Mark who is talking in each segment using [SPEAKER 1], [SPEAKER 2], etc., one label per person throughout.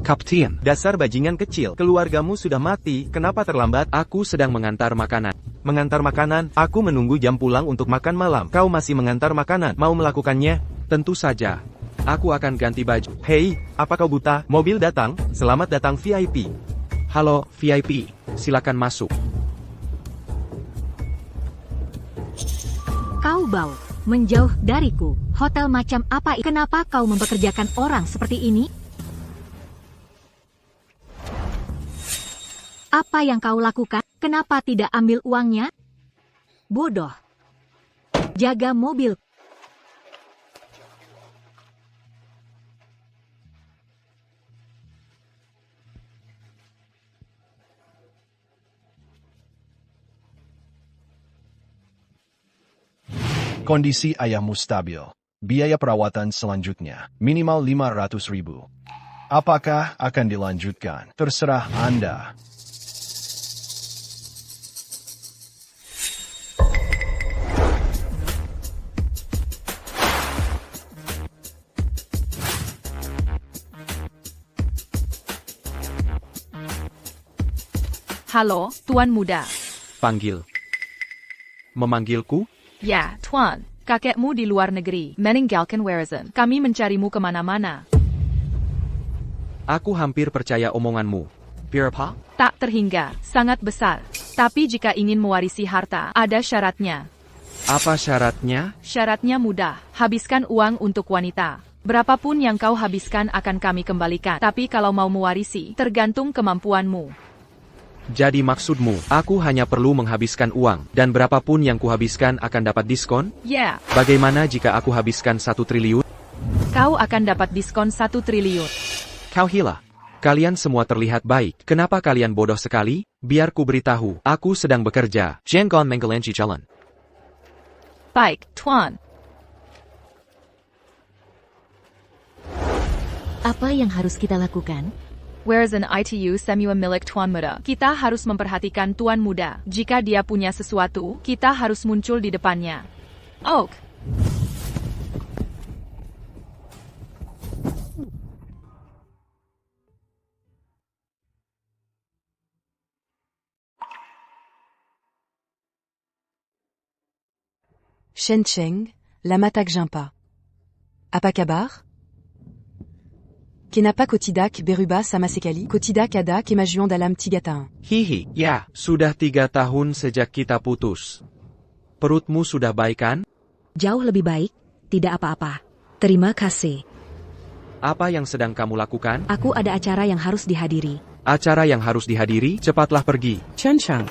[SPEAKER 1] Kapten,
[SPEAKER 2] Dasar bajingan kecil. Keluargamu sudah mati, kenapa terlambat?
[SPEAKER 1] aku sedang mengantar makanan.
[SPEAKER 2] Mengantar makanan? Aku menunggu jam pulang untuk makan malam. Kau masih mengantar makanan? Mau melakukannya?
[SPEAKER 1] Tentu saja. Aku akan ganti baju.
[SPEAKER 2] Hei, apa kau buta? Mobil datang. Selamat datang VIP.
[SPEAKER 1] Halo, VIP. Silakan masuk.
[SPEAKER 3] Kau bau, menjauh dariku. Hotel macam apa? Kenapa kau mempekerjakan orang seperti ini? Apa yang kau lakukan? Kenapa tidak ambil uangnya? Bodoh. Jaga mobil.
[SPEAKER 4] Kondisi ayahmu stabil. Biaya perawatan selanjutnya minimal 500.000. Apakah akan dilanjutkan? Terserah Anda.
[SPEAKER 5] Halo, Tuan Muda.
[SPEAKER 1] Panggil. Memanggilku?
[SPEAKER 5] Ya, Tuan. Kakekmu di luar negeri, meninggalkan Warazen. Kami mencarimu kemana-mana.
[SPEAKER 1] Aku hampir percaya omonganmu. Berapa?
[SPEAKER 5] Tak terhingga, sangat besar. Tapi jika ingin mewarisi harta, ada syaratnya.
[SPEAKER 1] Apa syaratnya?
[SPEAKER 5] Syaratnya mudah, habiskan uang untuk wanita. Berapapun yang kau habiskan akan kami kembalikan. Tapi kalau mau mewarisi, tergantung kemampuanmu.
[SPEAKER 1] Jadi maksudmu, aku hanya perlu menghabiskan uang, dan berapapun yang kuhabiskan akan dapat diskon?
[SPEAKER 5] Ya,
[SPEAKER 1] Bagaimana jika aku habiskan 1 triliun?
[SPEAKER 5] kau akan dapat diskon 1 triliun.
[SPEAKER 1] Kau gila. Kalian semua terlihat baik. Kenapa kalian bodoh sekali? Biar ku beritahu, aku sedang bekerja. Jangan menggelenci jalan.
[SPEAKER 5] Baik, Tuan.
[SPEAKER 3] Apa yang harus kita lakukan?
[SPEAKER 5] Warazen itu semua milik Tuan Muda. Kita harus memperhatikan Tuan Muda. Jika dia punya sesuatu, kita harus muncul di depannya. Oak.
[SPEAKER 6] Shen Cheng, lama tak jumpa. Apa kabar? Kenapa kotidak beruba sama sekali? Kotidak ada kemajuan dalam 3 tahun.
[SPEAKER 1] Hihi, ya, sudah 3 tahun sejak kita putus. Perutmu sudah baik kan?
[SPEAKER 3] Jauh lebih baik, tidak apa-apa. Terima kasih.
[SPEAKER 1] Apa yang sedang kamu lakukan?
[SPEAKER 3] Aku ada acara yang harus dihadiri.
[SPEAKER 1] Acara yang harus dihadiri, cepatlah pergi.
[SPEAKER 6] Chen Cheng.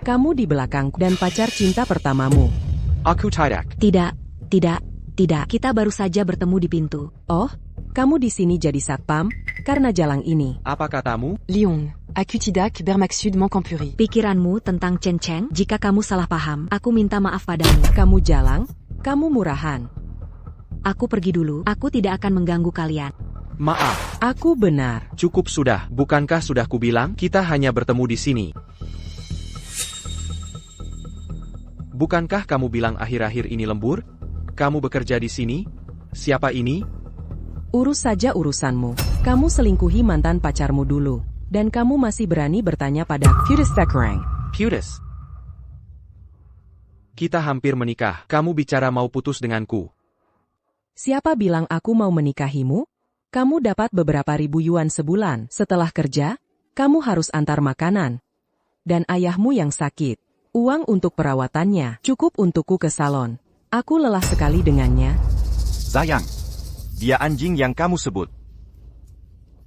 [SPEAKER 6] Kamu di belakangku dan pacar cinta pertamamu.
[SPEAKER 1] Aku tidak.
[SPEAKER 3] Tidak. Kita baru saja bertemu di pintu.
[SPEAKER 6] Oh, kamu di sini jadi satpam? Karena jalang ini.
[SPEAKER 1] Apa katamu?
[SPEAKER 6] Lyon, aku tidak bermaksud mengkampuri.
[SPEAKER 3] Pikiranmu tentang Chen Cheng, jika kamu salah paham, aku minta maaf padamu.
[SPEAKER 6] Kamu jalang? Kamu murahan.
[SPEAKER 3] Aku pergi dulu, aku tidak akan mengganggu kalian.
[SPEAKER 1] Maaf.
[SPEAKER 6] Aku benar.
[SPEAKER 1] Cukup sudah, bukankah sudah kubilang, kita hanya bertemu di sini. Bukankah kamu bilang akhir-akhir ini lembur? Kamu bekerja di sini? Siapa ini?
[SPEAKER 6] Urus saja urusanmu. Kamu selingkuhi mantan pacarmu dulu. Dan kamu masih berani bertanya pada Putus Sekarang.
[SPEAKER 1] Putus. Kita hampir menikah. Kamu bicara mau putus denganku.
[SPEAKER 6] Siapa bilang aku mau menikahimu? Kamu dapat beberapa ribu yuan sebulan. Setelah kerja, kamu harus antar makanan. Dan ayahmu yang sakit. Uang untuk perawatannya cukup untukku ke salon. Aku lelah sekali dengannya.
[SPEAKER 2] Sayang, dia anjing yang kamu sebut.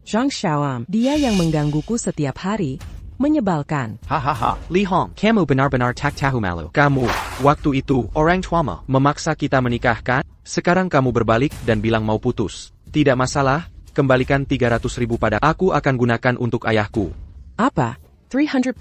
[SPEAKER 6] Zhang Xiaoam, dia yang menggangguku setiap hari. Menyebalkan.
[SPEAKER 2] Hahaha.
[SPEAKER 1] Li Hong, kamu benar-benar tak tahu malu. Kamu, waktu itu, orang tuamu, memaksa kita menikah kan? Sekarang kamu berbalik dan bilang mau putus. Tidak masalah, kembalikan 300.000 pada aku akan gunakan untuk ayahku.
[SPEAKER 6] Apa? 300.000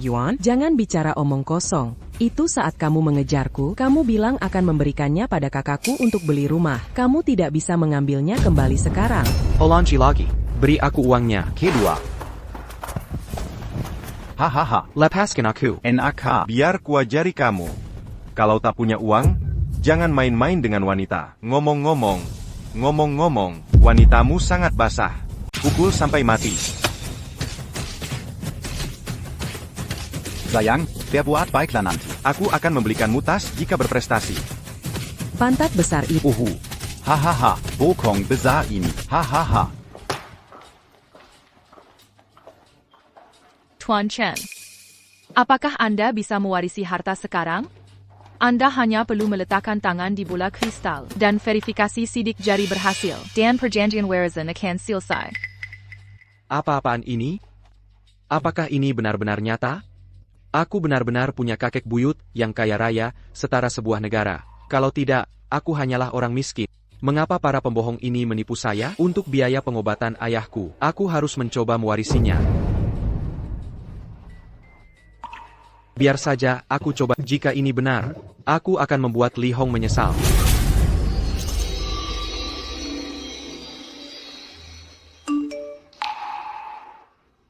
[SPEAKER 6] yuan? Jangan bicara omong kosong. Itu saat kamu mengejarku, kamu bilang akan memberikannya pada kakakku untuk beli rumah. Kamu tidak bisa mengambilnya kembali sekarang.
[SPEAKER 1] Olanji lagi, beri aku uangnya.
[SPEAKER 2] Kedua. Hahaha.
[SPEAKER 1] Lepaskan aku.
[SPEAKER 2] NAK. Biar kuajari kamu. Kalau tak punya uang, jangan main-main dengan wanita. Ngomong-ngomong, Ngomong-ngomong, wanitamu sangat basah. Pukul sampai mati.
[SPEAKER 7] Sayang, berbuat baiklah nanti.
[SPEAKER 2] Aku akan membelikanmu tas jika berprestasi.
[SPEAKER 6] Pantat besar itu.
[SPEAKER 7] Hahaha, bokong besar ini. Hahaha.
[SPEAKER 5] Tuan Chen, apakah Anda bisa mewarisi harta sekarang? Anda hanya perlu meletakkan tangan di bola kristal, dan verifikasi sidik jari berhasil, dan perjanjian warisan akan selesai.
[SPEAKER 1] Apa-apaan ini? Apakah ini benar-benar nyata? Aku benar-benar punya kakek buyut yang kaya raya, setara sebuah negara. Kalau tidak, aku hanyalah orang miskin. Mengapa para pembohong ini menipu saya? Untuk biaya pengobatan ayahku, aku harus mencoba mewarisinya. Biar saja, aku coba. Jika ini benar, aku akan membuat Li Hong menyesal.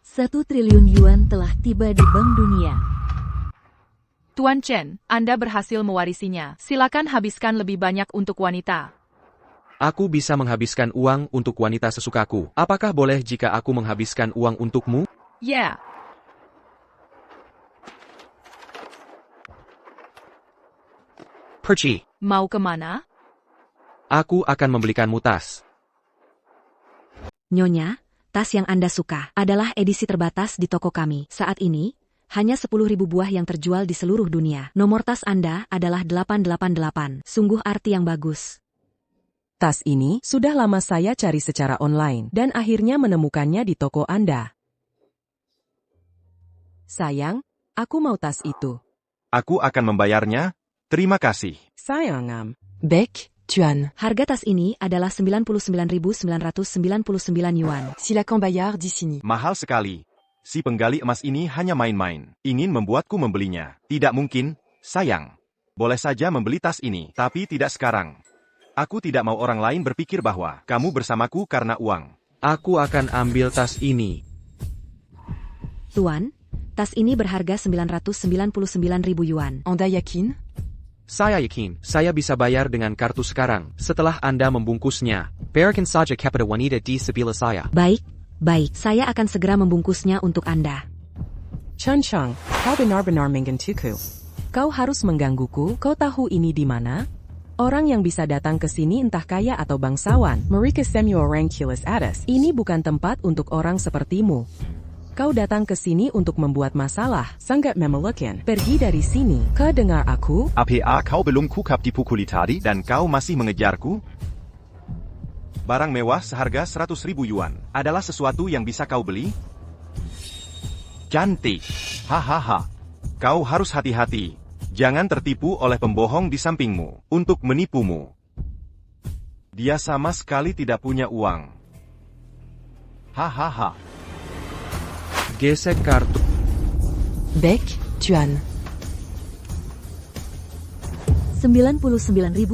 [SPEAKER 3] Satu triliun yuan telah tiba di Bank Dunia.
[SPEAKER 5] Tuan Chen, Anda berhasil mewarisinya. Silakan habiskan lebih banyak untuk wanita.
[SPEAKER 1] Aku bisa menghabiskan uang untuk wanita sesukaku. Apakah boleh jika aku menghabiskan uang untukmu?
[SPEAKER 5] Ya.
[SPEAKER 1] Perci,
[SPEAKER 5] Mau kemana?
[SPEAKER 1] aku akan membelikanmu tas.
[SPEAKER 3] Nyonya, tas yang Anda suka adalah edisi terbatas di toko kami. Saat ini, hanya 10.000 buah yang terjual di seluruh dunia. Nomor tas Anda adalah 888. Sungguh arti yang bagus.
[SPEAKER 6] Tas ini sudah lama saya cari secara online dan akhirnya menemukannya di toko Anda. Sayang, aku mau tas itu.
[SPEAKER 2] Aku akan membayarnya. Terima kasih.
[SPEAKER 6] Sayangam. Bek, Tuan.
[SPEAKER 3] Harga tas ini adalah 99.999 yuan.
[SPEAKER 6] Silakan bayar di sini.
[SPEAKER 2] Mahal sekali. Si penggali emas ini hanya main-main. Ingin membuatku membelinya. Tidak mungkin, sayang. Boleh saja membeli tas ini, tapi tidak sekarang. Aku tidak mau orang lain berpikir bahwa kamu bersamaku karena uang.
[SPEAKER 1] Aku akan ambil tas ini.
[SPEAKER 3] Tuan, tas ini berharga 999.000 yuan.
[SPEAKER 6] Anda yakin?
[SPEAKER 1] Saya yakin, saya bisa bayar dengan kartu sekarang, setelah Anda membungkusnya. Berikan saja kepada wanita di sebelah saya.
[SPEAKER 3] Baik, baik. Saya akan segera membungkusnya untuk Anda.
[SPEAKER 6] Chan Chang, kau benar-benar menggangguku. Kau harus menggangguku, kau tahu ini di mana? Orang yang bisa datang ke sini entah kaya atau bangsawan. Mereka semua orang kilas atas. Ini bukan tempat untuk orang sepertimu. Kau datang ke sini untuk membuat masalah. Sangat memelukan. Pergi dari sini. Kau dengar aku?
[SPEAKER 2] APA kau belum kukap dipukuli tadi dan kau masih mengejarku? Barang mewah seharga 100.000 yuan adalah sesuatu yang bisa kau beli? Cantik. Hahaha. Kau harus hati-hati. Jangan tertipu oleh pembohong di sampingmu untuk menipumu. Dia sama sekali tidak punya uang. Hahaha.
[SPEAKER 1] Gesek kartu.
[SPEAKER 6] Bek, Tuan.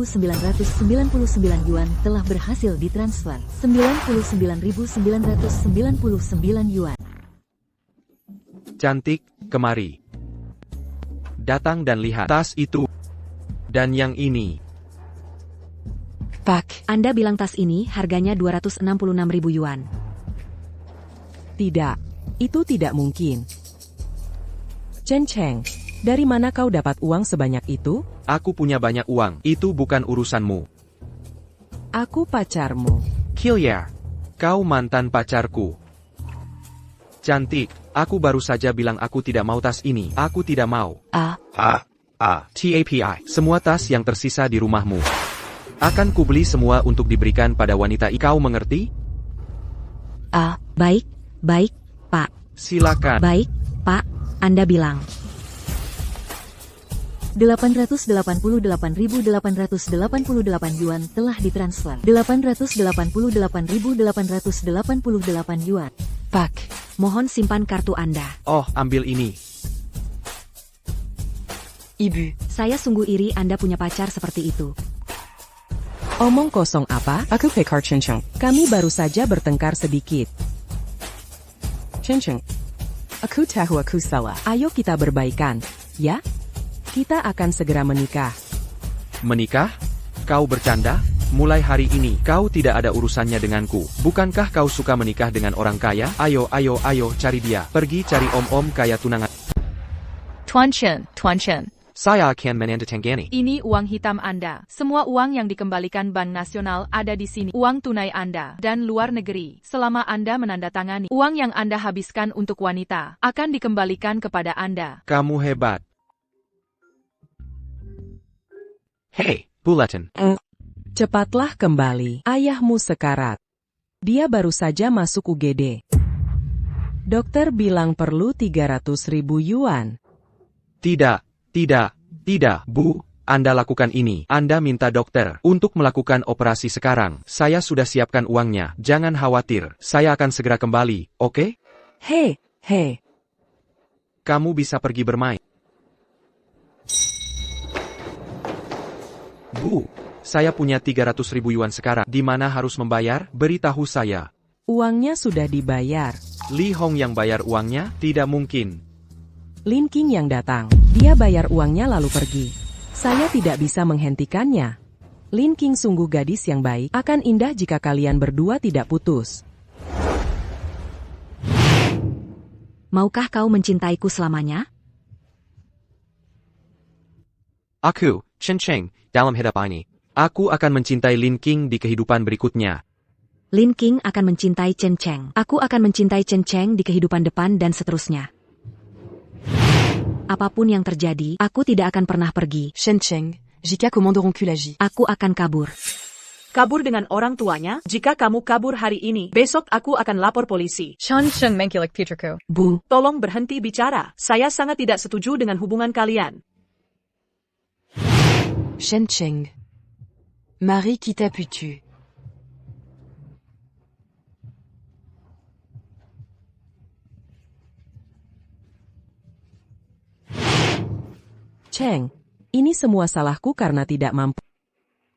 [SPEAKER 3] 99.999 yuan telah berhasil ditransfer. 99.999 yuan.
[SPEAKER 1] Cantik, kemari. Datang dan lihat tas itu. Dan yang ini.
[SPEAKER 6] Pak.
[SPEAKER 3] Anda bilang tas ini harganya 266.000 yuan.
[SPEAKER 6] Tidak. Itu tidak mungkin. Chen Cheng, dari mana kau dapat uang sebanyak itu?
[SPEAKER 1] Aku punya banyak uang. Itu bukan urusanmu.
[SPEAKER 6] Aku pacarmu.
[SPEAKER 1] Kilya, kau mantan pacarku. Cantik, aku baru saja bilang aku tidak mau tas ini. Aku tidak mau. TAPI, semua tas yang tersisa di rumahmu. Akan kubeli semua untuk diberikan pada wanita. Kau mengerti?
[SPEAKER 3] Baik, baik, Pak.
[SPEAKER 1] Silakan.
[SPEAKER 3] Baik, Pak, Anda bilang. 888.888 yuan telah ditransfer. 888.888 yuan.
[SPEAKER 6] Pak,
[SPEAKER 3] Mohon simpan kartu Anda.
[SPEAKER 1] Oh, ambil ini.
[SPEAKER 6] Ibu.
[SPEAKER 3] Saya sungguh iri Anda punya pacar seperti itu.
[SPEAKER 6] Omong kosong apa? Aku pekar Chen Cheng. Kami baru saja bertengkar sedikit. Chen Cheng, aku tahu aku salah. Ayo kita berbaikan, ya? Kita akan segera menikah.
[SPEAKER 1] Menikah? Kau bercanda? Mulai hari ini, kau tidak ada urusannya denganku. Bukankah kau suka menikah dengan orang kaya? Ayo, cari dia. Pergi cari om-om kaya tunangan.
[SPEAKER 5] Tuan Chen.
[SPEAKER 1] Saya akan menandatangani.
[SPEAKER 5] Ini uang hitam Anda. Semua uang yang dikembalikan Bank Nasional ada di sini. Uang tunai Anda dan luar negeri. Selama Anda menandatangani, uang yang Anda habiskan untuk wanita akan dikembalikan kepada Anda.
[SPEAKER 1] Kamu hebat. Hey, Bulletin.
[SPEAKER 6] Cepatlah kembali, ayahmu sekarat. Dia baru saja masuk UGD. Dokter bilang perlu 300.000 yuan. Tidak, Bu. Anda lakukan ini. Anda minta dokter untuk melakukan operasi sekarang. Saya sudah siapkan uangnya. Jangan khawatir. Saya akan segera kembali, oke? Hei.
[SPEAKER 1] Kamu bisa pergi bermain. Bu, saya punya 300.000 yuan sekarang. Di mana harus membayar? Beritahu saya.
[SPEAKER 6] Uangnya sudah dibayar.
[SPEAKER 1] Li Hong yang bayar uangnya? Tidak mungkin.
[SPEAKER 6] Lin King yang datang. Dia bayar uangnya lalu pergi. Saya tidak bisa menghentikannya. Lin King sungguh gadis yang baik. Akan indah jika kalian berdua tidak putus.
[SPEAKER 3] Maukah kau mencintaiku selamanya?
[SPEAKER 1] Aku, Chen Cheng, dalam hidup ini. Aku akan mencintai Lin King di kehidupan berikutnya.
[SPEAKER 3] Lin King akan mencintai Chen Cheng. Aku akan mencintai Chen Cheng di kehidupan depan dan seterusnya. Apapun yang terjadi, aku tidak akan pernah pergi.
[SPEAKER 8] Shen Cheng, jika commande roncul agit.
[SPEAKER 3] Aku akan kabur.
[SPEAKER 9] Kabur dengan orang tuanya? Jika kamu kabur hari ini, besok aku akan lapor polisi.
[SPEAKER 5] Sean Sheng Mengkilik Putriku.
[SPEAKER 3] Bu,
[SPEAKER 9] Tolong berhenti bicara. Saya sangat tidak setuju dengan hubungan kalian.
[SPEAKER 8] Shen Cheng. Marie qui t'a putu.
[SPEAKER 6] Cheng, ini semua salahku karena tidak mampu.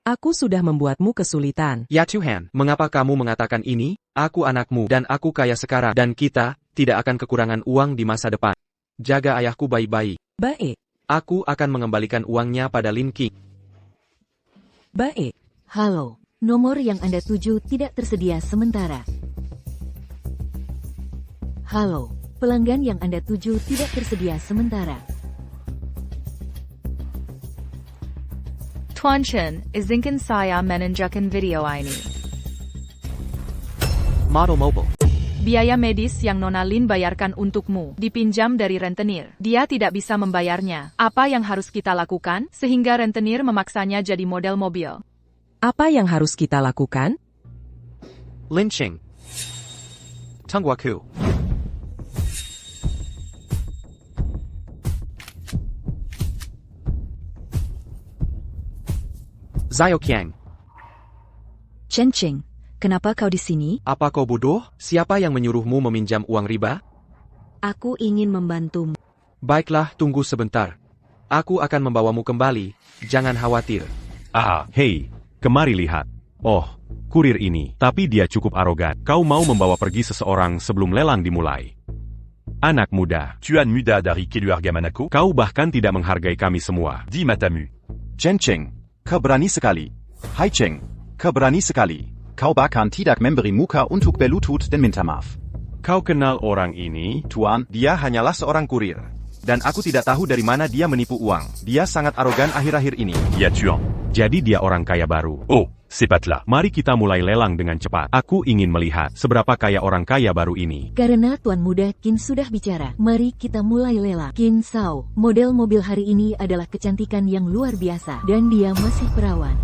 [SPEAKER 6] Aku sudah membuatmu kesulitan.
[SPEAKER 1] Ya Tuhan, mengapa kamu mengatakan ini? Aku anakmu dan aku kaya sekarang dan kita tidak akan kekurangan uang di masa depan. Jaga ayahku baik-baik.
[SPEAKER 6] Baik,
[SPEAKER 1] Aku akan mengembalikan uangnya pada Lin King.
[SPEAKER 6] baik.
[SPEAKER 10] Halo, nomor yang Anda tuju tidak tersedia sementara. Halo, pelanggan yang Anda tuju tidak tersedia sementara.
[SPEAKER 5] Tuan Chen, izinkan saya menunjukkan video ini.
[SPEAKER 1] Model Mobile.
[SPEAKER 5] Biaya medis yang Nona Lin bayarkan untukmu dipinjam dari rentenir. Dia tidak bisa membayarnya. Apa yang harus kita lakukan sehingga rentenir memaksanya jadi model mobil?
[SPEAKER 6] Apa yang harus kita lakukan?
[SPEAKER 1] Lin Ching. Tungguaku. Zhao Qiang.
[SPEAKER 3] Chen Cheng, kenapa kau di sini?
[SPEAKER 1] Apa kau bodoh? Siapa yang menyuruhmu meminjam uang riba?
[SPEAKER 3] Aku ingin membantumu.
[SPEAKER 1] Baiklah, tunggu sebentar. Aku akan membawamu kembali. Jangan khawatir.
[SPEAKER 11] Hei, kemari lihat. Oh, kurir ini. Tapi dia cukup arogan. Kau mau membawa pergi seseorang sebelum lelang dimulai. Anak muda.
[SPEAKER 12] Tuan muda dari keluarga manako?
[SPEAKER 11] Kau bahkan tidak menghargai kami semua.
[SPEAKER 12] Di matamu.
[SPEAKER 2] Chen Cheng, kau berani sekali. Hai Cheng, kau berani sekali.
[SPEAKER 7] Kau bahkan tidak memberi muka untuk berlutut dan minta maaf.
[SPEAKER 11] Kau kenal orang ini?
[SPEAKER 2] Tuan, dia hanyalah seorang kurir. Dan aku tidak tahu dari mana dia menipu uang. Dia sangat arogan akhir-akhir ini.
[SPEAKER 12] Ya Tuan.
[SPEAKER 11] Jadi dia orang kaya baru.
[SPEAKER 12] Oh, cepatlah.
[SPEAKER 11] Mari kita mulai lelang dengan cepat. Aku ingin melihat seberapa kaya orang kaya baru ini.
[SPEAKER 10] Karena Tuan Muda Qin sudah bicara, mari kita mulai lelang. Qin Sao, model mobil hari ini adalah kecantikan yang luar biasa, dan dia masih perawan.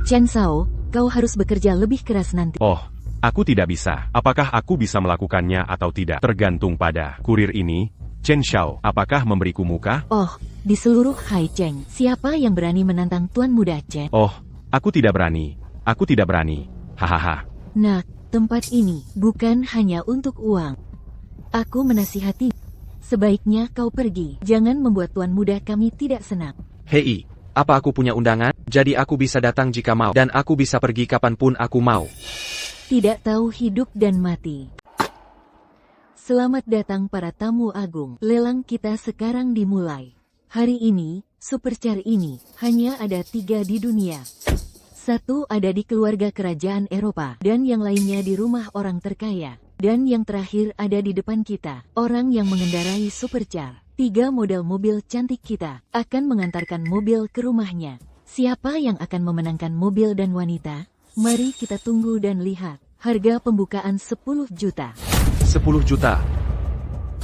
[SPEAKER 10] Chen Sao, kau harus bekerja lebih keras nanti.
[SPEAKER 11] Oh, aku tidak bisa. Apakah aku bisa melakukannya atau tidak? Tergantung pada kurir ini. Chen Xiao, apakah memberiku muka?
[SPEAKER 10] Oh, di seluruh Hai Cheng, siapa yang berani menantang Tuan Muda Chen?
[SPEAKER 11] Oh, aku tidak berani. Aku tidak berani. Hahaha.
[SPEAKER 10] Nak, tempat ini bukan hanya untuk uang. Aku menasihati. Sebaiknya kau pergi. Jangan membuat Tuan Muda kami tidak senang.
[SPEAKER 1] Hei, apa aku punya undangan? Jadi aku bisa datang jika mau. Dan aku bisa pergi kapanpun aku mau.
[SPEAKER 10] Tidak tahu hidup dan mati. Selamat datang para tamu agung. Lelang kita sekarang dimulai. Hari ini, supercar ini, hanya ada 3 di dunia. Satu ada di keluarga kerajaan Eropa, dan yang lainnya di rumah orang terkaya. Dan yang terakhir ada di depan kita, orang yang mengendarai supercar. 3 model mobil cantik kita akan mengantarkan mobil ke rumahnya. Siapa yang akan memenangkan mobil dan wanita? Mari kita tunggu dan lihat. Harga pembukaan 10 juta.
[SPEAKER 1] 10 juta.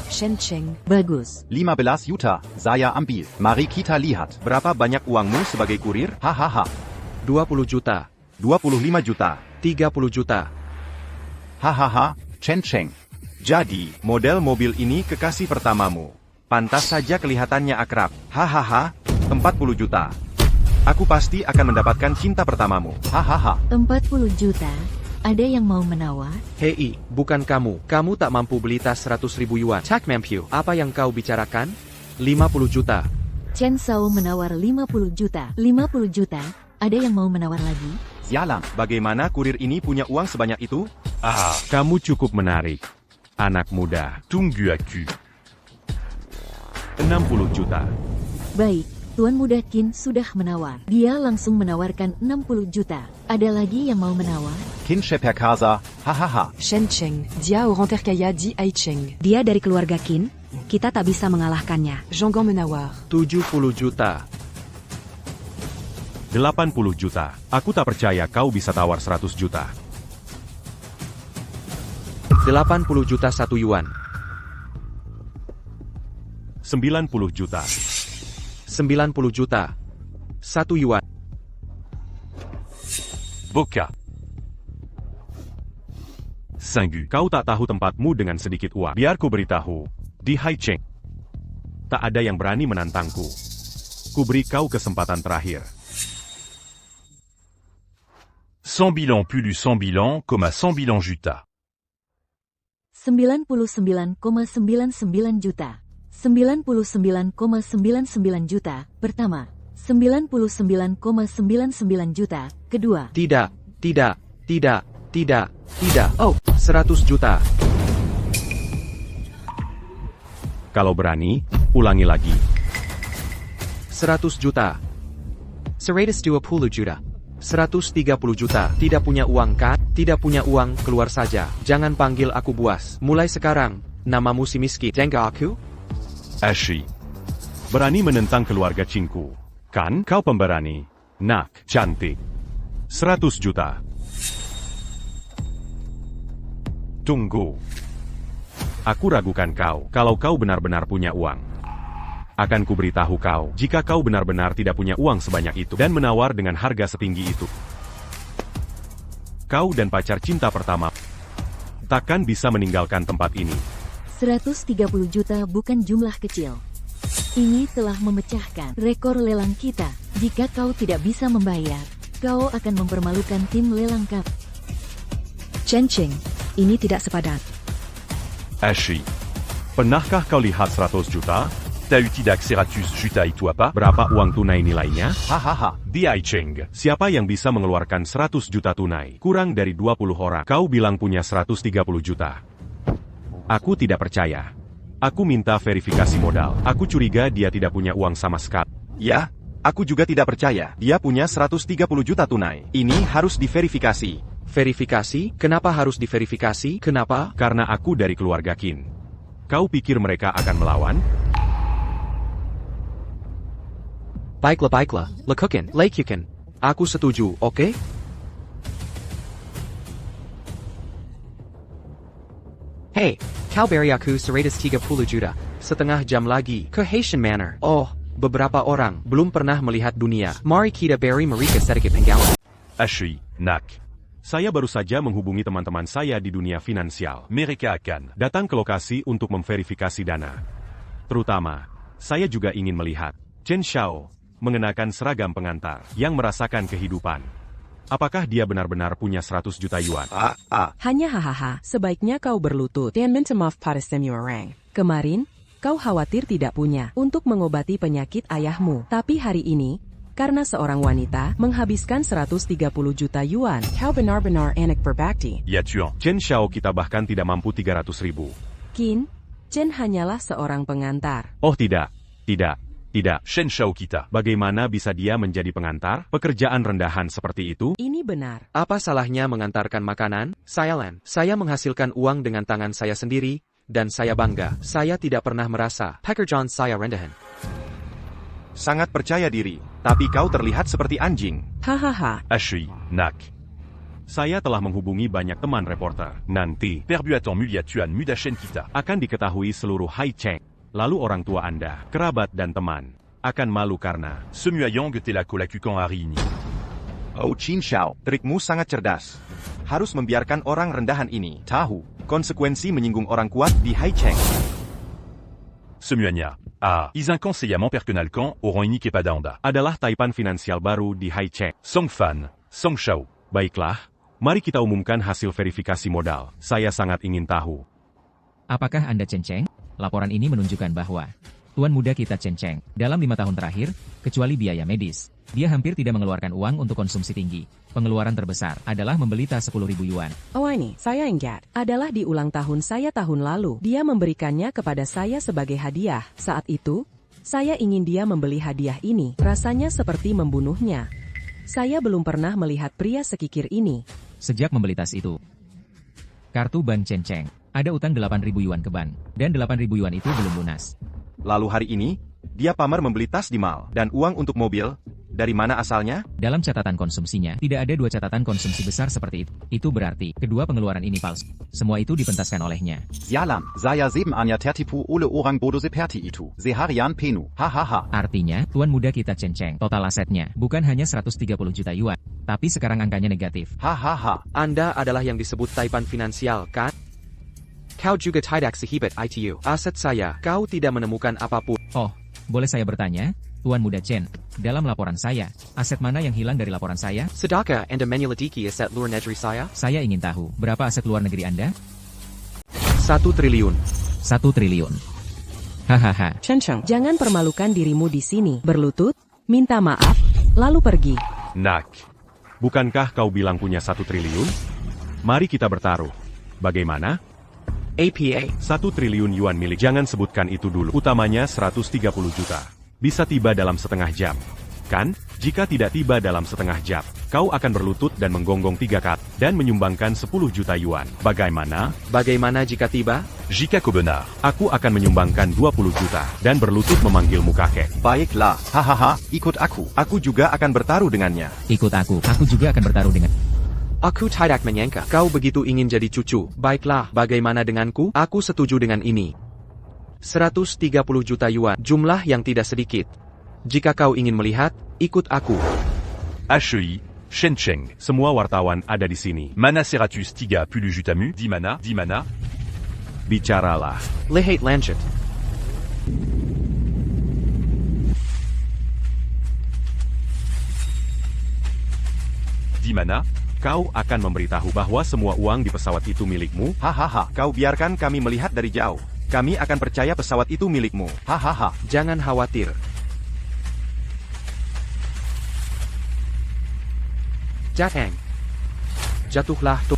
[SPEAKER 6] Chen Cheng.
[SPEAKER 10] Bagus.
[SPEAKER 7] 15 juta, saya ambil. Mari kita lihat.
[SPEAKER 2] Berapa banyak uangmu sebagai kurir?
[SPEAKER 7] Hahaha.
[SPEAKER 1] 20 juta.
[SPEAKER 2] 25 juta.
[SPEAKER 1] 30 juta.
[SPEAKER 7] Hahaha, Chen Cheng.
[SPEAKER 2] Jadi, model mobil ini kekasih pertamamu. Pantas saja kelihatannya akrab. Hahaha, 40 juta. Aku pasti akan mendapatkan cinta pertamamu.
[SPEAKER 7] Hahaha.
[SPEAKER 10] 40 juta. Ada yang mau menawar?
[SPEAKER 1] Hei, bukan kamu. Kamu tak mampu beli tas 100.000 yuan. Cak Mampyu, apa yang kau bicarakan? 50 juta.
[SPEAKER 10] Chen Shao menawar 50 juta. 50 juta? Ada yang mau menawar lagi?
[SPEAKER 7] Sialang.
[SPEAKER 2] Bagaimana kurir ini punya uang sebanyak itu?
[SPEAKER 11] Ah, kamu cukup menarik. Anak muda.
[SPEAKER 12] Tunggu aku.
[SPEAKER 11] 60 juta.
[SPEAKER 10] Baik, Tuan Muda Qin sudah menawar. Dia langsung menawarkan 60 juta. Ada lagi yang mau menawar?
[SPEAKER 7] Kinshe Perkasa. Hahaha.
[SPEAKER 8] Shen Cheng, dia orang terkaya di Aicheng.
[SPEAKER 3] Dia dari keluarga Qin, kita tak bisa mengalahkannya.
[SPEAKER 8] Zhonggang menawar.
[SPEAKER 1] 70 juta.
[SPEAKER 11] 80 juta. Aku tak percaya kau bisa tawar 100 juta.
[SPEAKER 1] 80 juta 1 yuan.
[SPEAKER 11] 90 juta.
[SPEAKER 1] 90 juta 1 yuan.
[SPEAKER 12] Boka.
[SPEAKER 11] 5. Kau tak tahu tempatmu dengan sedikit uang. Biar ku beritahu, di Haicheng tak ada yang berani menantangku. Ku beri kau kesempatan terakhir.
[SPEAKER 12] 100 bilan plus du 100 bilan, 100 bilan juta.
[SPEAKER 10] 99,99 juta. 99,99 juta. Pertama. 99,99 juta. Kedua.
[SPEAKER 1] Tidak. Oh, 100 juta.
[SPEAKER 11] Kalau berani, ulangi lagi.
[SPEAKER 1] 100 juta. 120 juta. 130 juta. Tidak punya uang kan? Tidak punya uang, keluar saja. Jangan panggil aku buas. Mulai sekarang, namamu si miskin. Tengok aku?
[SPEAKER 12] Ashi.
[SPEAKER 11] Berani menentang keluarga Cinku. Kan kau pemberani? Nak, cantik. 100 juta. Tunggu. Aku ragukan kau, kalau kau benar-benar punya uang. Akan kuberitahu kau, jika kau benar-benar tidak punya uang sebanyak itu dan menawar dengan harga setinggi itu. Kau dan pacar cinta pertama takkan bisa meninggalkan tempat ini.
[SPEAKER 10] 130 juta bukan jumlah kecil. Ini telah memecahkan rekor lelang kita. Jika kau tidak bisa membayar, kau akan mempermalukan tim lelang cup.
[SPEAKER 3] Chen Cheng, ini tidak sepadan.
[SPEAKER 12] Ashi.
[SPEAKER 11] Pernahkah kau lihat 100 juta?
[SPEAKER 12] T'as eu tidak 100 juta itu apa?
[SPEAKER 11] Berapa uang tunai nilainya?
[SPEAKER 7] Hahaha.
[SPEAKER 12] Di Aicheng.
[SPEAKER 11] Siapa yang bisa mengeluarkan 100 juta tunai? Kurang dari 20 orang. Kau bilang punya 130 juta. Aku tidak percaya. Aku minta verifikasi modal. Aku curiga dia tidak punya uang sama sekali.
[SPEAKER 2] Ya, aku juga tidak percaya. Dia punya 130 juta tunai. Ini harus diverifikasi.
[SPEAKER 1] Verifikasi? Kenapa harus diverifikasi? Kenapa?
[SPEAKER 11] Karena aku dari keluarga Qin. Kau pikir mereka akan melawan?
[SPEAKER 1] Baiklah. Lekukan. Aku setuju, oke? Hey, kau beri aku 130 juta. Setengah jam lagi, ke Haitian Manor. Oh, beberapa orang belum pernah melihat dunia. Mari kita beri mereka sedikit pengalaman.
[SPEAKER 12] Ashi. Nak.
[SPEAKER 11] Saya baru saja menghubungi teman-teman saya di dunia finansial.
[SPEAKER 12] Mereka akan
[SPEAKER 11] datang ke lokasi untuk memverifikasi dana. Terutama, saya juga ingin melihat Chen Shao mengenakan seragam pengantar yang merasakan kehidupan. Apakah dia benar-benar punya 100 juta yuan?
[SPEAKER 6] Hanya hahaha, sebaiknya kau berlutut dan minta maaf pada semua orang. Kemarin, kau khawatir tidak punya untuk mengobati penyakit ayahmu. Tapi hari ini, karena seorang wanita menghabiskan 130 juta yuan, kau benar-benar anak berbakti.
[SPEAKER 12] Ya tuan.
[SPEAKER 11] Chen Shao kita bahkan tidak mampu 300 ribu.
[SPEAKER 6] Qin, Chen hanyalah seorang pengantar.
[SPEAKER 11] Oh tidak. Tidak.
[SPEAKER 12] Shen Shao kita.
[SPEAKER 11] Bagaimana bisa dia menjadi pengantar? Pekerjaan rendahan seperti itu?
[SPEAKER 6] Ini benar.
[SPEAKER 1] Apa salahnya mengantarkan makanan? Saya menghasilkan uang dengan tangan saya sendiri, dan saya bangga. Saya tidak pernah merasa pekerjaan saya rendahan.
[SPEAKER 2] Sangat percaya diri, tapi kau terlihat seperti anjing.
[SPEAKER 6] Hahaha.
[SPEAKER 12] Ashui, Nak.
[SPEAKER 11] Saya telah menghubungi banyak teman reporter. Nanti,
[SPEAKER 12] Perbuatan mulia tuan muda Shen kita.
[SPEAKER 11] akan diketahui seluruh Hai Cheng. Lalu orang tua Anda, kerabat dan teman, akan malu karena
[SPEAKER 12] Semua yang telako lakukan hari ini.
[SPEAKER 2] Oh Qin Shao, trikmu sangat cerdas. Harus membiarkan orang rendahan ini tahu konsekuensi menyinggung orang kuat di Hai Cheng.
[SPEAKER 12] Semuanya. Is un conseillement perkenalkan orang ini kepada Anda.
[SPEAKER 11] adalah taipan finansial baru di Hai Cheng.
[SPEAKER 12] Song Fan, Song Shao.
[SPEAKER 11] Baiklah, mari kita umumkan hasil verifikasi modal. Saya sangat ingin tahu.
[SPEAKER 13] Apakah Anda Chen Cheng? Laporan ini menunjukkan bahwa tuan muda kita Chen Cheng, dalam 5 tahun terakhir, kecuali biaya medis, dia hampir tidak mengeluarkan uang untuk konsumsi tinggi. Pengeluaran terbesar adalah membeli tas 10.000 yuan.
[SPEAKER 6] Oh ini, saya ingat. Adalah di ulang tahun saya tahun lalu. Dia memberikannya kepada saya sebagai hadiah. Saat itu, saya ingin dia membeli hadiah ini. Rasanya seperti membunuhnya. Saya belum pernah melihat pria sekikir ini.
[SPEAKER 13] Sejak membeli tas itu, kartu ban Chen Cheng, ada utang 8.000 yuan ke ban, dan 8.000 yuan itu belum lunas.
[SPEAKER 2] Lalu hari ini, dia pamer membeli tas di mall dan uang untuk mobil. Dari mana asalnya?
[SPEAKER 13] Dalam catatan konsumsinya, tidak ada 2 catatan konsumsi besar seperti itu. Itu berarti, kedua pengeluaran ini palsu. Semua itu dipentaskan olehnya.
[SPEAKER 7] Sialan, saya zeben anya tertipu ole orang bodo seperti itu. Seharian penuh, hahaha.
[SPEAKER 13] Artinya, tuan muda kita Chen Cheng, total asetnya, bukan hanya 130 juta yuan, tapi sekarang angkanya negatif.
[SPEAKER 7] Hahaha.
[SPEAKER 1] Anda adalah yang disebut taipan finansial, kan? Kau juga tidak sehebat itu. Aset saya, kau tidak menemukan apapun.
[SPEAKER 13] Oh, boleh saya bertanya? Tuan muda Chen, dalam laporan saya, aset mana yang hilang dari laporan saya?
[SPEAKER 1] Sedaka Anda menyelidiki aset luar negeri saya?
[SPEAKER 13] Saya ingin tahu, berapa aset luar negeri Anda?
[SPEAKER 1] 1 triliun.
[SPEAKER 13] 1 triliun. Hahaha.
[SPEAKER 6] Chen Cheng, jangan permalukan dirimu di sini. Berlutut, minta maaf, lalu pergi.
[SPEAKER 11] Nak, bukankah kau bilang punya 1 triliun? Mari kita bertaruh. Bagaimana?
[SPEAKER 1] APA.
[SPEAKER 11] 1 triliun yuan milik. Jangan sebutkan itu dulu. Utamanya 130 juta. Bisa tiba dalam setengah jam. Kan? Jika tidak tiba dalam setengah jam, kau akan berlutut dan menggonggong 3 kali dan menyumbangkan 10 juta yuan. Bagaimana?
[SPEAKER 1] Bagaimana jika tiba?
[SPEAKER 12] Jika kau benar,
[SPEAKER 11] Aku akan menyumbangkan 20 juta dan berlutut memanggilmu kakek.
[SPEAKER 2] Baiklah, hahaha, ikut aku. Aku juga akan bertaruh dengannya.
[SPEAKER 13] Ikut aku juga akan bertaruh dengan...
[SPEAKER 1] Aku tidak menyangka kau begitu ingin jadi cucu. Baiklah, bagaimana denganku? Aku setuju dengan ini. 130 juta yuan, jumlah yang tidak sedikit. Jika kau ingin melihat, ikut aku.
[SPEAKER 12] Ashui, Shen Cheng.
[SPEAKER 11] Semua wartawan ada di sini.
[SPEAKER 12] Mana Seratus 3 plus le jutamu, di mana?
[SPEAKER 11] Bicaralah.
[SPEAKER 1] Lihat lanjut.
[SPEAKER 12] Di mana?
[SPEAKER 11] Kau akan memberitahu bahwa semua uang di pesawat itu milikmu?
[SPEAKER 2] Hahaha, kau biarkan kami melihat dari jauh. Kami akan percaya pesawat itu milikmu. Hahaha.
[SPEAKER 1] Jangan khawatir. Jateng. Jatuhlah tuh.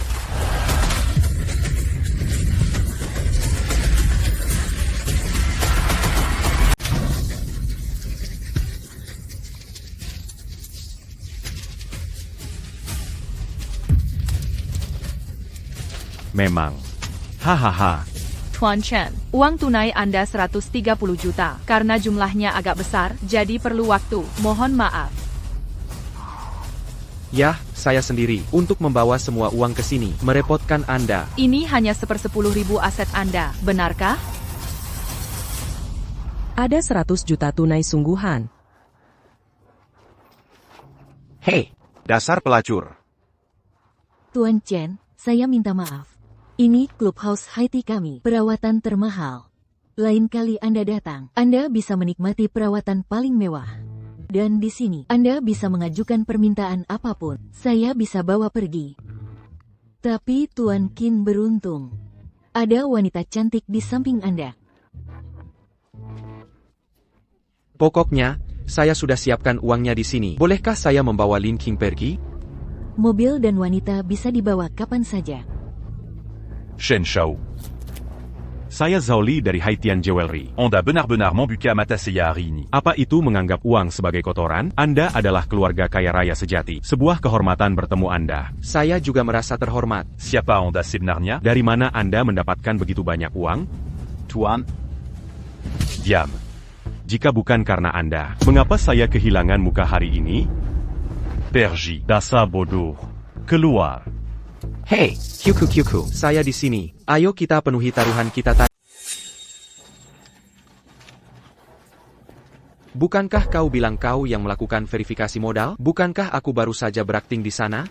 [SPEAKER 11] Memang. Hahaha.
[SPEAKER 5] Tuan Chen, uang tunai Anda 130 juta. Karena jumlahnya agak besar, jadi perlu waktu. Mohon maaf.
[SPEAKER 1] Yah, saya sendiri. Untuk membawa semua uang ke sini, merepotkan Anda.
[SPEAKER 5] Ini hanya 1/10.000 aset Anda, benarkah?
[SPEAKER 6] Ada 100 juta tunai sungguhan.
[SPEAKER 2] Hei, dasar pelacur.
[SPEAKER 10] Tuan Chen, saya minta maaf. Ini clubhouse high tea kami, perawatan termahal. Lain kali Anda datang, Anda bisa menikmati perawatan paling mewah. Dan di sini, Anda bisa mengajukan permintaan apapun. Saya bisa bawa pergi. Tapi Tuan Qin beruntung. Ada wanita cantik di samping Anda.
[SPEAKER 1] Pokoknya, saya sudah siapkan uangnya di sini. Bolehkah saya membawa Lin Qing pergi?
[SPEAKER 10] Mobil dan wanita bisa dibawa kapan saja.
[SPEAKER 12] Shen Shao.
[SPEAKER 11] Saya Zhao Li dari Haitian Jewelry.
[SPEAKER 12] Anda benar-benar membuka mata saya hari ini.
[SPEAKER 11] Apa itu menganggap uang sebagai kotoran? Anda adalah keluarga kaya raya sejati. Sebuah kehormatan bertemu Anda.
[SPEAKER 1] Saya juga merasa terhormat.
[SPEAKER 12] Siapa Anda sebenarnya?
[SPEAKER 11] Dari mana Anda mendapatkan begitu banyak uang?
[SPEAKER 7] Tuan,
[SPEAKER 11] Diam. Jika bukan karena Anda, mengapa saya kehilangan muka hari ini?
[SPEAKER 12] Pergi, dasar bodoh. Keluar.
[SPEAKER 1] Hey, Kyuku. Saya di sini. Ayo kita penuhi taruhan kita tadi. Bukankah kau bilang kau yang melakukan verifikasi modal? Bukankah aku baru saja berakting di sana?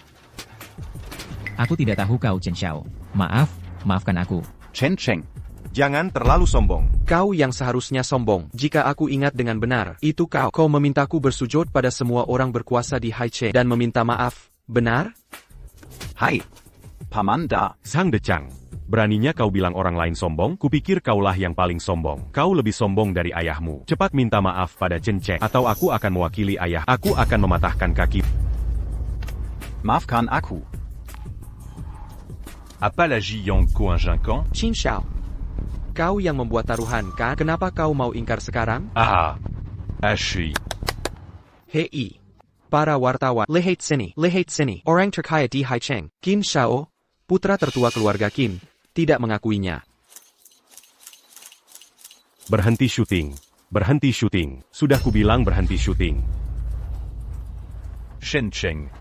[SPEAKER 13] Aku tidak tahu kau Chen Xiao. Maaf, maafkan aku.
[SPEAKER 7] Chen Cheng.
[SPEAKER 2] Jangan terlalu sombong.
[SPEAKER 1] Kau yang seharusnya sombong. Jika aku ingat dengan benar, itu kau. Kau memintaku bersujud pada semua orang berkuasa di Haiche dan meminta maaf. Benar?
[SPEAKER 7] Hai. Pamanda.
[SPEAKER 11] Sang Decang. Beraninya kau bilang orang lain sombong? Kupikir kaulah yang paling sombong. Kau lebih sombong dari ayahmu. Cepat minta maaf pada Chen Cheng, atau aku akan mewakili ayah. Aku akan mematahkan kaki.
[SPEAKER 7] Maafkan aku.
[SPEAKER 12] Apa lagi yang convaincant?
[SPEAKER 1] Qin Xiao. Kau yang membuat taruhan kan? Kenapa kau mau ingkar sekarang?
[SPEAKER 12] Ah. Ashi.
[SPEAKER 1] Hei. Para wartawan. Lihat sini. Orang terkaya di Haicheng. Qin Xiao, putra tertua keluarga Qin, tidak mengakuinya.
[SPEAKER 11] Berhenti syuting. Sudah kubilang berhenti syuting.
[SPEAKER 12] Shen Cheng.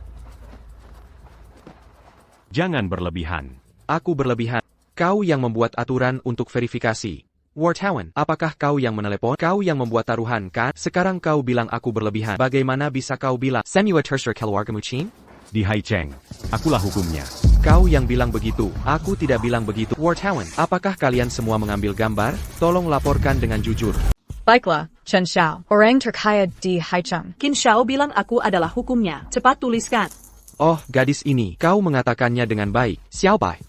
[SPEAKER 11] Jangan berlebihan.
[SPEAKER 1] Aku berlebihan. Kau yang membuat aturan untuk verifikasi. Wartawan, apakah kau yang menelepon? Kau yang membuat taruhan kan? Sekarang kau bilang aku berlebihan. Bagaimana bisa kau bilang? Semua terser keluargamu Qin?
[SPEAKER 11] Di Haicheng, akulah hukumnya.
[SPEAKER 1] Kau yang bilang begitu. Aku tidak bilang begitu. Wartawan, apakah kalian semua mengambil gambar? Tolong laporkan dengan jujur.
[SPEAKER 14] Baiklah, Chen Xiao, orang terkaya di Haicheng.
[SPEAKER 9] Qin Xiao bilang aku adalah hukumnya. Cepat tuliskan.
[SPEAKER 1] Oh, gadis ini. Kau mengatakannya dengan baik. Xiaobai.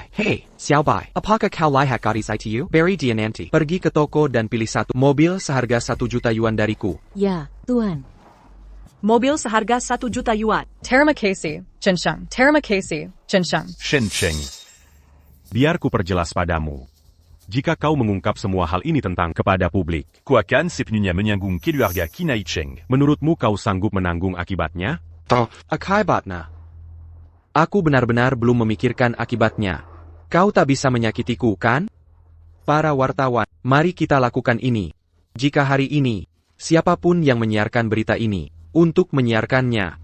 [SPEAKER 1] Hey, Xiaobai. Apakah kau lihat gadis itu? Beri dia nanti. Pergi ke toko dan pilih satu mobil seharga 1 juta yuan dariku.
[SPEAKER 10] Ya, Tuan.
[SPEAKER 9] Mobil seharga 1 juta yuan.
[SPEAKER 14] Terima kasih, Chen Sheng. Terima kasih, Chen Sheng.
[SPEAKER 12] Shen Cheng.
[SPEAKER 11] Biar ku perjelas padamu. Jika kau mengungkap semua hal ini tentang kepada publik,
[SPEAKER 12] Kau akan sepenuhnya menyanggung keluarga Qin Haicheng.
[SPEAKER 11] menurutmu kau sanggup menanggung akibatnya?
[SPEAKER 1] Akibatnya. Aku benar-benar belum memikirkan akibatnya. Kau tak bisa menyakitiku, kan? Para wartawan, mari kita lakukan ini. Jika hari ini, siapapun yang menyiarkan berita ini, untuk menyiarkannya,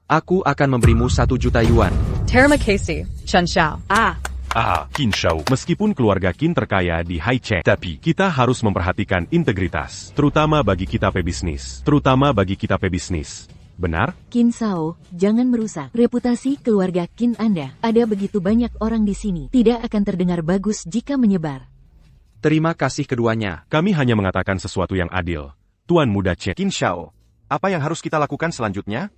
[SPEAKER 1] aku akan memberimu 1 juta yuan.
[SPEAKER 14] Terima kasih, Chen Xiao.
[SPEAKER 12] Qin Xiao.
[SPEAKER 11] Meskipun keluarga Qin terkaya di Haicheng, tapi kita harus memperhatikan integritas, terutama bagi kita pebisnis. Benar?
[SPEAKER 10] Qin Xiao, jangan merusak reputasi keluarga Qin Anda. Ada begitu banyak orang di sini. Tidak akan terdengar bagus jika menyebar.
[SPEAKER 1] Terima kasih keduanya.
[SPEAKER 11] Kami hanya mengatakan sesuatu yang adil. Tuan Muda Chen.
[SPEAKER 2] Qin Xiao, apa yang harus kita lakukan selanjutnya?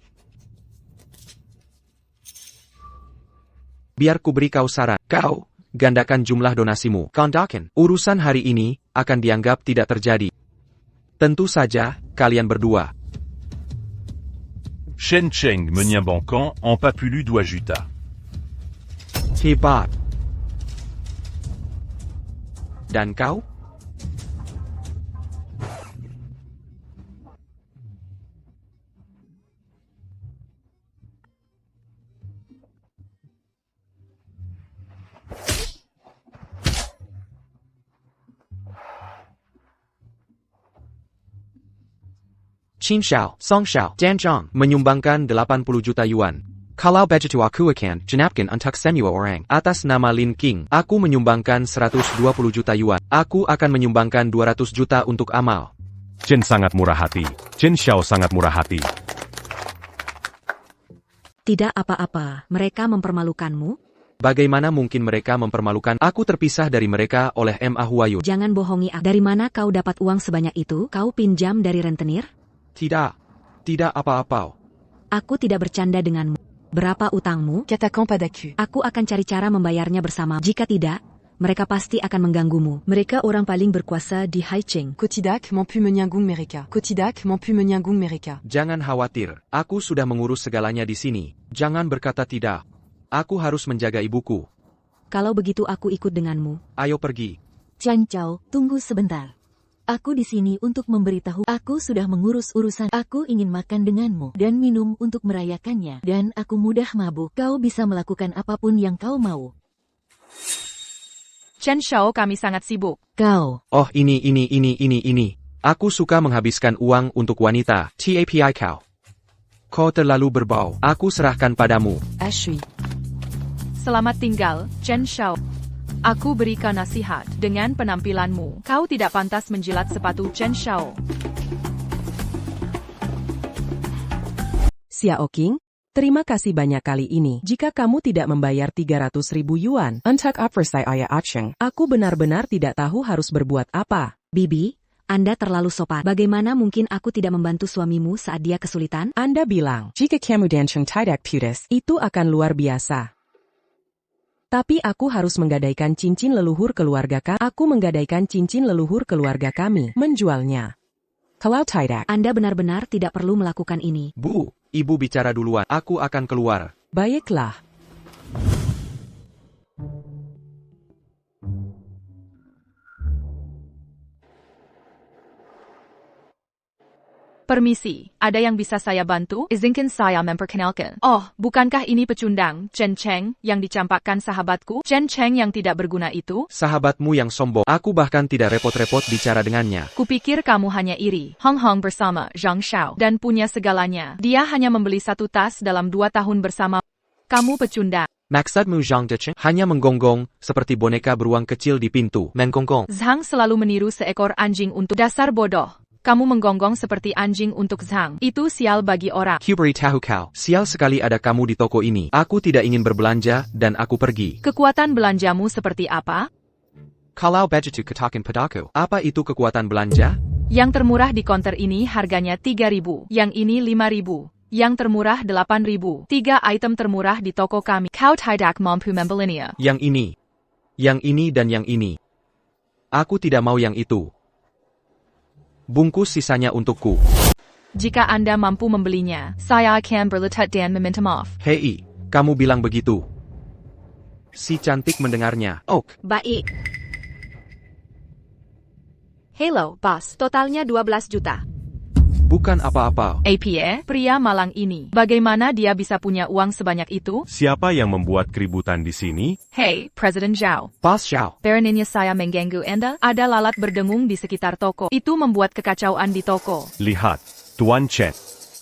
[SPEAKER 1] Biar ku beri kau saran. Kau, gandakan jumlah donasimu. Gandakan. Urusan hari ini akan dianggap tidak terjadi. Tentu saja, kalian berdua.
[SPEAKER 12] Shen Cheng menien banquant en pas plus 2 juta.
[SPEAKER 1] Hebat. Dan kau? Qin Xiao, Song Xiao, Dan Zhang menyumbangkan 80 juta yuan. Kalau begitu aku akan jenapkan untuk semua orang. Atas nama Lin King, aku menyumbangkan 120 juta yuan. Aku akan menyumbangkan 200 juta untuk amal.
[SPEAKER 11] Chen sangat murah hati. Chen Xiao sangat murah hati.
[SPEAKER 3] Tidak apa-apa, mereka mempermalukanmu?
[SPEAKER 1] Bagaimana mungkin mereka mempermalukan? Aku terpisah dari mereka oleh Ma Huayu.
[SPEAKER 3] Jangan bohongi aku. Dari mana kau dapat uang sebanyak itu? Kau pinjam dari rentenir?
[SPEAKER 1] Tidak apa-apa.
[SPEAKER 3] Aku tidak bercanda denganmu. Berapa utangmu? Aku akan cari cara membayarnya bersama. Jika tidak, mereka pasti akan mengganggumu.
[SPEAKER 8] Mereka orang paling berkuasa di Haicheng. Kotidak mampu menyanggung mereka.
[SPEAKER 1] Jangan khawatir, aku sudah mengurus segalanya di sini. Jangan berkata tidak. Aku harus menjaga ibuku.
[SPEAKER 3] Kalau begitu aku ikut denganmu.
[SPEAKER 1] Ayo pergi.
[SPEAKER 10] Chen Chao, tunggu sebentar. Aku di sini untuk memberitahu. Aku sudah mengurus urusan. Aku ingin makan denganmu dan minum untuk merayakannya. Dan aku mudah mabuk. Kau bisa melakukan apapun yang kau mau.
[SPEAKER 5] Chen Shao, kami sangat sibuk.
[SPEAKER 10] Kau.
[SPEAKER 1] Oh ini. Aku suka menghabiskan uang untuk wanita. Tapi kau. Kau terlalu berbau. Aku serahkan padamu.
[SPEAKER 8] Ashui.
[SPEAKER 5] Selamat tinggal, Chen Shao. Aku berikan nasihat. Dengan penampilanmu, kau tidak pantas menjilat sepatu Chen Shao.
[SPEAKER 6] Xiao Qing, terima kasih banyak kali ini. Jika kamu tidak membayar 300.000 yuan, untuk apa saya aceng? Aku benar-benar tidak tahu harus berbuat apa.
[SPEAKER 3] Bibi, Anda terlalu sopan. Bagaimana mungkin aku tidak membantu suamimu saat dia kesulitan?
[SPEAKER 6] Anda bilang, jika kamu dancing tidak putus, itu akan luar biasa. Tapi aku harus menggadaikan cincin leluhur keluarga kami. Aku menggadaikan cincin leluhur keluarga kami, menjualnya. Kalau tidak,
[SPEAKER 3] Anda benar-benar tidak perlu melakukan ini.
[SPEAKER 1] Bu, ibu bicara duluan. Aku akan keluar.
[SPEAKER 6] Baiklah.
[SPEAKER 5] Permisi, ada yang bisa saya bantu? Izinkan saya memperkenalkan. Oh, bukankah ini pecundang, Chen Cheng, yang dicampakkan sahabatku? Chen Cheng yang tidak berguna itu?
[SPEAKER 1] Sahabatmu yang sombong. Aku bahkan tidak repot-repot bicara dengannya.
[SPEAKER 5] Kupikir kamu hanya iri. Hong Hong bersama Zhang Shao dan punya segalanya. Dia hanya membeli 1 tas dalam 2 tahun bersama. Kamu pecundang.
[SPEAKER 1] Maksudmu Zhang Decheng hanya menggonggong, seperti boneka beruang kecil di pintu. Menggonggong.
[SPEAKER 5] Zhang selalu meniru seekor anjing untuk dasar bodoh. Kamu menggonggong seperti anjing untuk Zhang. Itu sial bagi orang.
[SPEAKER 1] Kuberi tahu kau. Sial sekali ada kamu di toko ini. Aku tidak ingin berbelanja, dan aku pergi.
[SPEAKER 5] Kekuatan belanjamu seperti apa?
[SPEAKER 1] Kalau budgetu katakan padaku. Apa itu kekuatan belanja?
[SPEAKER 5] Yang termurah di konter ini harganya 3.000. Yang ini 5.000. Yang termurah 8.000. 3 item termurah di toko kami. Kau tidak mampu membelinya.
[SPEAKER 1] Yang ini, dan yang ini. Aku tidak mau yang itu. Bungkus sisanya untukku.
[SPEAKER 5] Jika Anda mampu membelinya, saya akan berletat dan meminta maaf.
[SPEAKER 1] Hei, kamu bilang begitu. Si cantik mendengarnya. Ok.
[SPEAKER 9] Baik. Hello, bos. Totalnya 12 juta.
[SPEAKER 1] Bukan apa-apa.
[SPEAKER 5] APA, pria malang ini. Bagaimana dia bisa punya uang sebanyak itu?
[SPEAKER 11] Siapa yang membuat keributan di sini?
[SPEAKER 5] Hey, Presiden Zhao.
[SPEAKER 1] Bos Zhao.
[SPEAKER 5] Baroninnya saya mengganggu Anda. Ada lalat berdengung di sekitar toko. Itu membuat kekacauan di toko.
[SPEAKER 11] Lihat, Tuan Chen.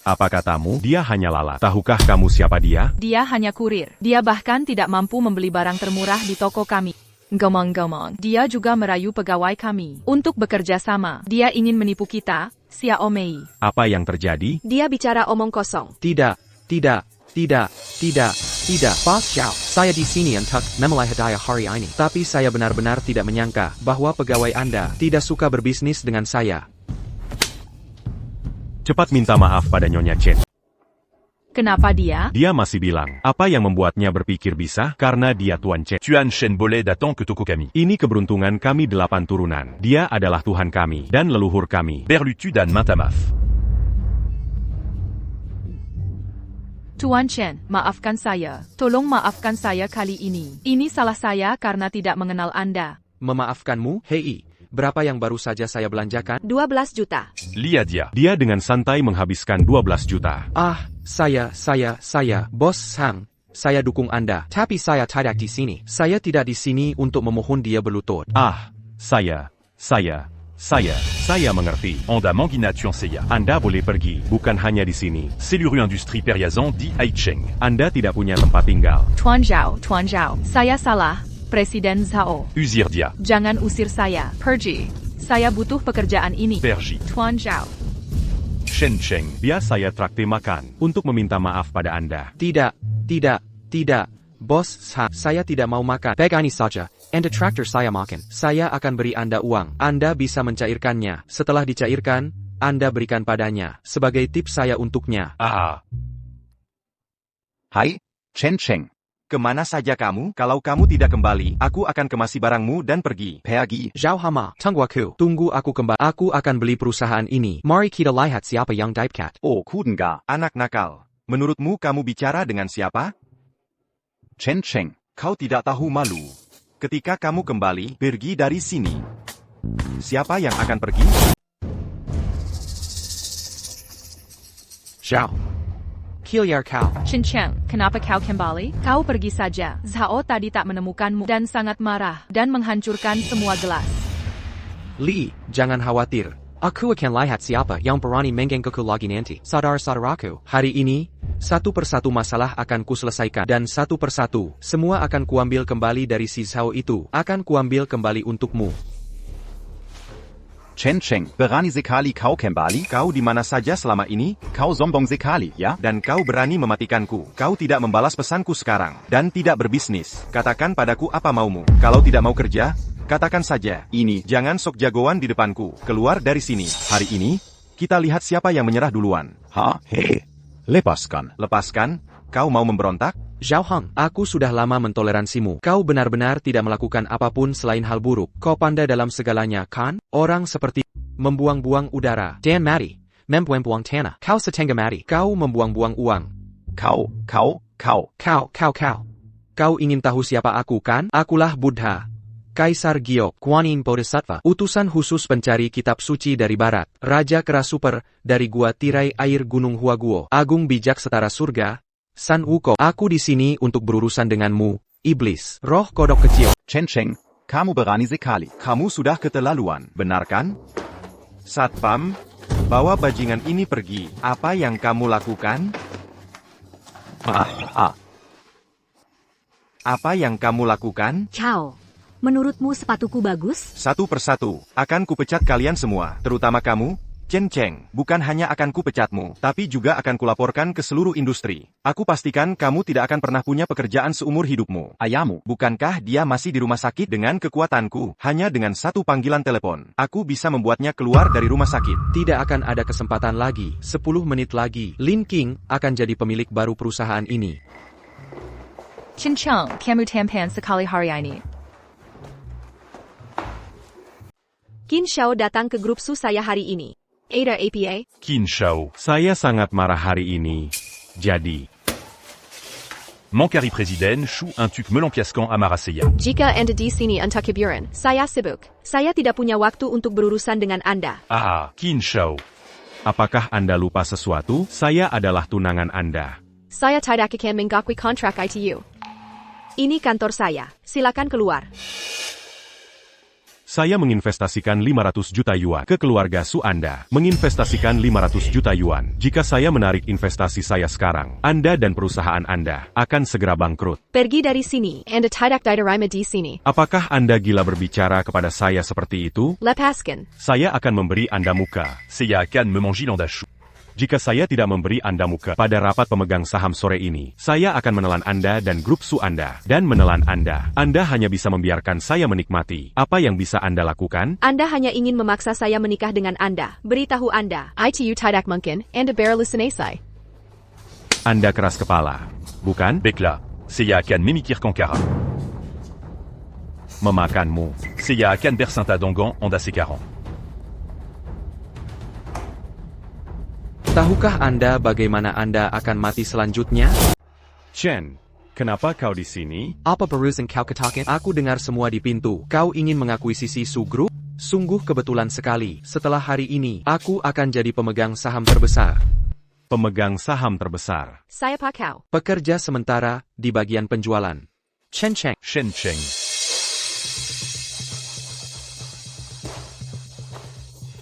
[SPEAKER 11] Apa katamu? Dia hanya lalat. Tahukah kamu siapa dia?
[SPEAKER 5] Dia hanya kurir. Dia bahkan tidak mampu membeli barang termurah di toko kami. Gomong-gomong. Dia juga merayu pegawai kami untuk bekerja sama. Dia ingin menipu kita, Xiao Mei.
[SPEAKER 11] Apa yang terjadi?
[SPEAKER 9] Dia bicara omong kosong.
[SPEAKER 1] Tidak. Bos Zhao, saya di sini untuk memulai hadiah hari ini. Tapi saya benar-benar tidak menyangka bahwa pegawai Anda tidak suka berbisnis dengan saya.
[SPEAKER 11] Cepat minta maaf pada Nyonya Chen.
[SPEAKER 5] Kenapa dia?
[SPEAKER 11] Dia masih bilang, apa yang membuatnya berpikir bisa? Karena dia Tuan Chen.
[SPEAKER 12] Tuan Chen boleh datang ke toko kami.
[SPEAKER 11] Ini keberuntungan kami 8 turunan. Dia adalah Tuhan kami dan leluhur kami.
[SPEAKER 12] Berlutu dan minta maaf.
[SPEAKER 5] Tuan Chen, maafkan saya. Tolong maafkan saya kali ini. Ini salah saya karena tidak mengenal Anda.
[SPEAKER 1] Memaafkanmu? Hei, berapa yang baru saja saya belanjakan?
[SPEAKER 9] 12 juta.
[SPEAKER 12] Lihat dia.
[SPEAKER 11] Dia dengan santai menghabiskan 12 juta.
[SPEAKER 1] Saya, Bos Zhang. Saya dukung Anda. Tapi saya tidak di sini. Saya tidak di sini untuk memohon dia berlutut.
[SPEAKER 11] Saya mengerti.
[SPEAKER 12] Anda mangina Tuan Seya.
[SPEAKER 11] Anda boleh pergi, bukan hanya di sini.
[SPEAKER 12] C'est le rue Industrie Periazan di Haicheng.
[SPEAKER 11] Anda tidak punya tempat tinggal.
[SPEAKER 5] Tuan Zhao, saya salah. Presiden Zhao.
[SPEAKER 12] Usir dia.
[SPEAKER 5] Jangan usir saya. Pergi. Saya butuh pekerjaan ini.
[SPEAKER 12] Pergi.
[SPEAKER 5] Tuan Zhao.
[SPEAKER 12] Chen Cheng.
[SPEAKER 11] Biar saya traktir makan, untuk meminta maaf pada Anda.
[SPEAKER 1] Tidak. Bos Zhang, saya tidak mau makan. Begini saja, Anda traktir saya makan. Saya akan beri Anda uang. Anda bisa mencairkannya. Setelah dicairkan, Anda berikan padanya. Sebagai tips saya untuknya.
[SPEAKER 7] Hai, Chen Cheng.
[SPEAKER 2] Kemana saja kamu? Kalau kamu tidak kembali, aku akan kemasi barangmu dan pergi.
[SPEAKER 7] Pergi.
[SPEAKER 1] Zhao Hama, tunggu aku. Tunggu aku kembali. Aku akan beli perusahaan ini. Mari kita lihat siapa yang dipecat.
[SPEAKER 7] Oh, Kudenga.
[SPEAKER 2] Anak nakal. Menurutmu kamu bicara dengan siapa?
[SPEAKER 7] Chen Cheng.
[SPEAKER 2] Kau tidak tahu malu. Ketika kamu kembali, pergi dari sini. Siapa yang akan pergi?
[SPEAKER 1] Zhao. Kiliar kau.
[SPEAKER 5] Chen Cheng, kenapa kau kembali? Kau pergi saja. Zhao tadi tak menemukanmu dan sangat marah dan menghancurkan semua gelas.
[SPEAKER 1] Li, jangan khawatir. Aku akan lihat siapa yang berani menggangguku lagi nanti. Saudara-saudaraku, hari ini, satu persatu masalah akan kuselesaikan. Dan satu persatu, semua akan kuambil kembali dari si Zhao itu. Akan kuambil kembali untukmu.
[SPEAKER 7] Chen Cheng, berani sekali kau kembali?
[SPEAKER 2] Kau di mana saja selama ini?
[SPEAKER 7] Kau sombong sekali, ya?
[SPEAKER 2] Dan kau berani mematikanku. Kau tidak membalas pesanku sekarang. Dan tidak berbisnis. Katakan padaku apa maumu. Kalau tidak mau kerja, katakan saja.
[SPEAKER 7] Ini.
[SPEAKER 2] Jangan sok jagoan di depanku. Keluar dari sini. Hari ini, kita lihat siapa yang menyerah duluan.
[SPEAKER 7] Lepaskan.
[SPEAKER 2] Lepaskan? Kau mau memberontak?
[SPEAKER 1] Zhao Heng, aku sudah lama mentoleransimu. Kau benar-benar tidak melakukan apapun selain hal buruk. Kau pandai dalam segalanya, kan? Orang seperti membuang-buang udara. Dan mati. Membuang-buang tanah. Kau setengah mati. Kau membuang-buang uang.
[SPEAKER 7] Kau.
[SPEAKER 1] Kau ingin tahu siapa aku, kan? Akulah Buddha. Kaisar Gyo, Kuan Yin Bodhisattva, utusan khusus pencari kitab suci dari barat. Raja kera super, dari gua tirai air gunung Huaguo. Agung bijak setara surga. San Wuko, aku di sini untuk berurusan denganmu, iblis, roh kodok kecil.
[SPEAKER 7] Chen Cheng, kamu berani sekali.
[SPEAKER 2] Kamu sudah keterlaluan, benar kan? Satpam, bawa bajingan ini pergi. Apa yang kamu lakukan? Apa yang kamu lakukan?
[SPEAKER 3] Ciao. Menurutmu sepatuku bagus?
[SPEAKER 2] Satu persatu, akan kupecat kalian semua, terutama kamu, Chen Cheng. Bukan hanya akan kupecatmu, tapi juga akan kulaporkan ke seluruh industri. Aku pastikan kamu tidak akan pernah punya pekerjaan seumur hidupmu.
[SPEAKER 7] Ayahmu,
[SPEAKER 2] bukankah dia masih di rumah sakit? Dengan kekuatanku, hanya dengan satu panggilan telepon, aku bisa membuatnya keluar dari rumah sakit.
[SPEAKER 1] Tidak akan ada kesempatan lagi. 10 menit lagi, Lin King akan jadi pemilik baru perusahaan ini.
[SPEAKER 5] Chen Cheng, kamu tampan sekali hari ini.
[SPEAKER 9] Qin Shao datang ke grup Su saya hari ini. Ada APA?
[SPEAKER 11] Qin Shao, saya sangat marah hari ini. Jadi,
[SPEAKER 12] Mon cari président, chou un tuk melampiaskan amaraseya.
[SPEAKER 9] Jika Anda di sini untuk hiburan, saya sibuk. Saya tidak punya waktu untuk berurusan dengan Anda.
[SPEAKER 12] Qin Shao.
[SPEAKER 11] Apakah Anda lupa sesuatu? Saya adalah tunangan Anda.
[SPEAKER 9] Saya tidak akan mengakui kontrak ITU. Ini kantor saya. Silakan keluar.
[SPEAKER 11] Saya menginvestasikan 500 juta yuan ke keluarga Su Anda. Menginvestasikan 500 juta yuan. Jika saya menarik investasi saya sekarang, Anda dan perusahaan Anda akan segera bangkrut.
[SPEAKER 9] Pergi dari sini. Anda tidak diterima di sini.
[SPEAKER 11] Apakah Anda gila berbicara kepada saya seperti itu?
[SPEAKER 9] Lepaskan.
[SPEAKER 11] Saya akan memberi Anda muka.
[SPEAKER 12] Saya akan memangi l'anda chou.
[SPEAKER 11] Jika saya tidak memberi Anda muka pada rapat pemegang saham sore ini, saya akan menelan Anda dan grup Su Anda. Dan menelan Anda. Anda hanya bisa membiarkan saya menikmati. Apa yang bisa Anda lakukan?
[SPEAKER 9] Anda hanya ingin memaksa saya menikah dengan Anda. Beritahu Anda. ITU tidak mungkin. Anda baru selesai.
[SPEAKER 11] Anda keras kepala, bukan?
[SPEAKER 12] Baiklah, saya akan memikirkan cara.
[SPEAKER 11] Memakanmu.
[SPEAKER 12] Saya akan bersinta dengan Anda sekarang.
[SPEAKER 1] Tahukah Anda bagaimana Anda akan mati selanjutnya?
[SPEAKER 11] Chen, kenapa kau di sini?
[SPEAKER 1] Apa berurusan kau katakan? Aku dengar semua di pintu. Kau ingin mengakuisisi Su Group? Sungguh kebetulan sekali. Setelah hari ini, aku akan jadi pemegang saham terbesar.
[SPEAKER 11] Pemegang saham terbesar.
[SPEAKER 9] Saya Pak Kau.
[SPEAKER 1] Pekerja sementara di bagian penjualan. Chen Cheng.
[SPEAKER 12] Chen Cheng.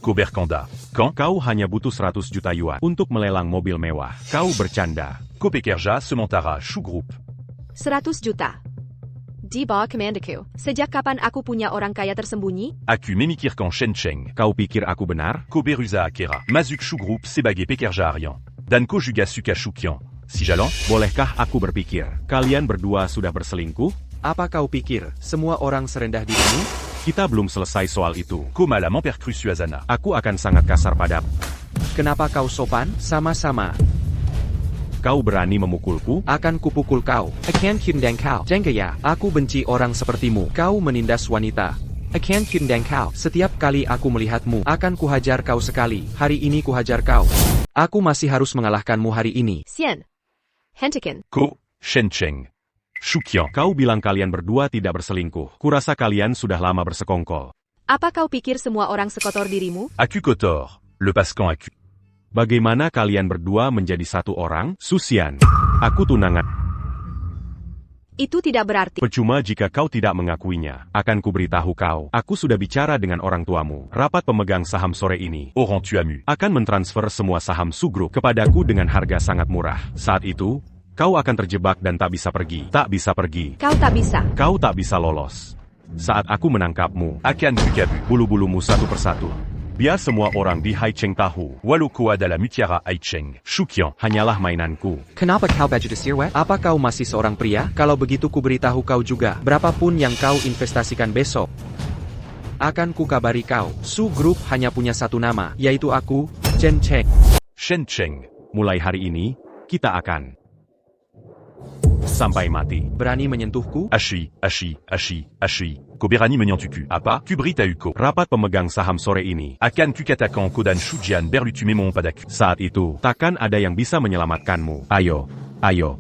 [SPEAKER 12] Koberkanda.
[SPEAKER 11] Kau hanya butuh 100 juta yuan untuk melelang mobil mewah. Kau bercanda.
[SPEAKER 12] Kopekerja sementara Chou Group.
[SPEAKER 9] 100 juta. Di bawah komandaku. Sejak kapan aku punya orang kaya tersembunyi?
[SPEAKER 12] Aku memikirkan Chen Cheng.
[SPEAKER 11] Kau pikir aku benar?
[SPEAKER 12] Koberuza akera. Mazuk Chou Group sebagai pekerja harian. Dan ko juga suka Shukian. Si jalan?
[SPEAKER 11] Bolehkah aku berpikir? Kalian berdua sudah berselingkuh?
[SPEAKER 1] Apa kau pikir semua orang serendah dirimu?
[SPEAKER 11] Kita belum selesai soal itu.
[SPEAKER 12] Comme la Percrusuazana.
[SPEAKER 11] Aku akan sangat kasar padamu.
[SPEAKER 1] Kenapa kau sopan? Sama-sama.
[SPEAKER 11] Kau berani memukulku?
[SPEAKER 1] Akan kupukul kau. Akan hindang kau. Jenggaya, aku benci orang sepertimu. Kau menindas wanita. Akan hindang kau. Setiap kali aku melihatmu, akan kuhajar kau sekali. Hari ini kuhajar kau. Aku masih harus mengalahkanmu hari ini.
[SPEAKER 9] Sien. Hentikan.
[SPEAKER 12] Ko, Chen Cheng. Shukian.
[SPEAKER 11] Kau bilang kalian berdua tidak berselingkuh. Kurasa kalian sudah lama bersekongkol.
[SPEAKER 3] Apa kau pikir semua orang sekotor dirimu?
[SPEAKER 12] Aku kotor. Lepaskan aku.
[SPEAKER 11] Bagaimana kalian berdua menjadi satu orang? Susian, aku tunangan.
[SPEAKER 3] Itu tidak berarti.
[SPEAKER 11] Percuma jika kau tidak mengakuinya. Akan kuberitahu kau. Aku sudah bicara dengan orang tuamu. Rapat pemegang saham sore ini.
[SPEAKER 12] Auront tu amu.
[SPEAKER 11] Akan mentransfer semua saham Su Group kepadaku dengan harga sangat murah. Saat itu, kau akan terjebak dan tak bisa pergi. Tak bisa pergi.
[SPEAKER 3] Kau tak bisa.
[SPEAKER 11] Kau tak bisa lolos. Saat aku menangkapmu,
[SPEAKER 12] Akan bukabu.
[SPEAKER 11] bulu-bulumu satu persatu.
[SPEAKER 12] Biar semua orang di Haicheng tahu. Walau kau adalah mutiara Haicheng. Shuqian.
[SPEAKER 11] Hanyalah mainanku.
[SPEAKER 1] Kenapa kau baju desir wet?
[SPEAKER 11] Apa kau masih seorang pria? Kalau begitu kuberitahu kau juga. Berapapun yang kau investasikan besok, akan kukabari kau. Su Group hanya punya satu nama, yaitu aku, Chen Cheng.
[SPEAKER 12] Shen Cheng.
[SPEAKER 11] Mulai hari ini, kita akan sampai mati. Berani menyentuhku?
[SPEAKER 12] Ashi. Kau berani menyentuhku. Apa? Tu beri tahu.
[SPEAKER 11] Rapat pemegang saham sore ini.
[SPEAKER 12] Akan ku katakan kau dan Shujian berlu tu memang padaku.
[SPEAKER 11] Saat itu, takkan ada yang bisa menyelamatkanmu. Ayo.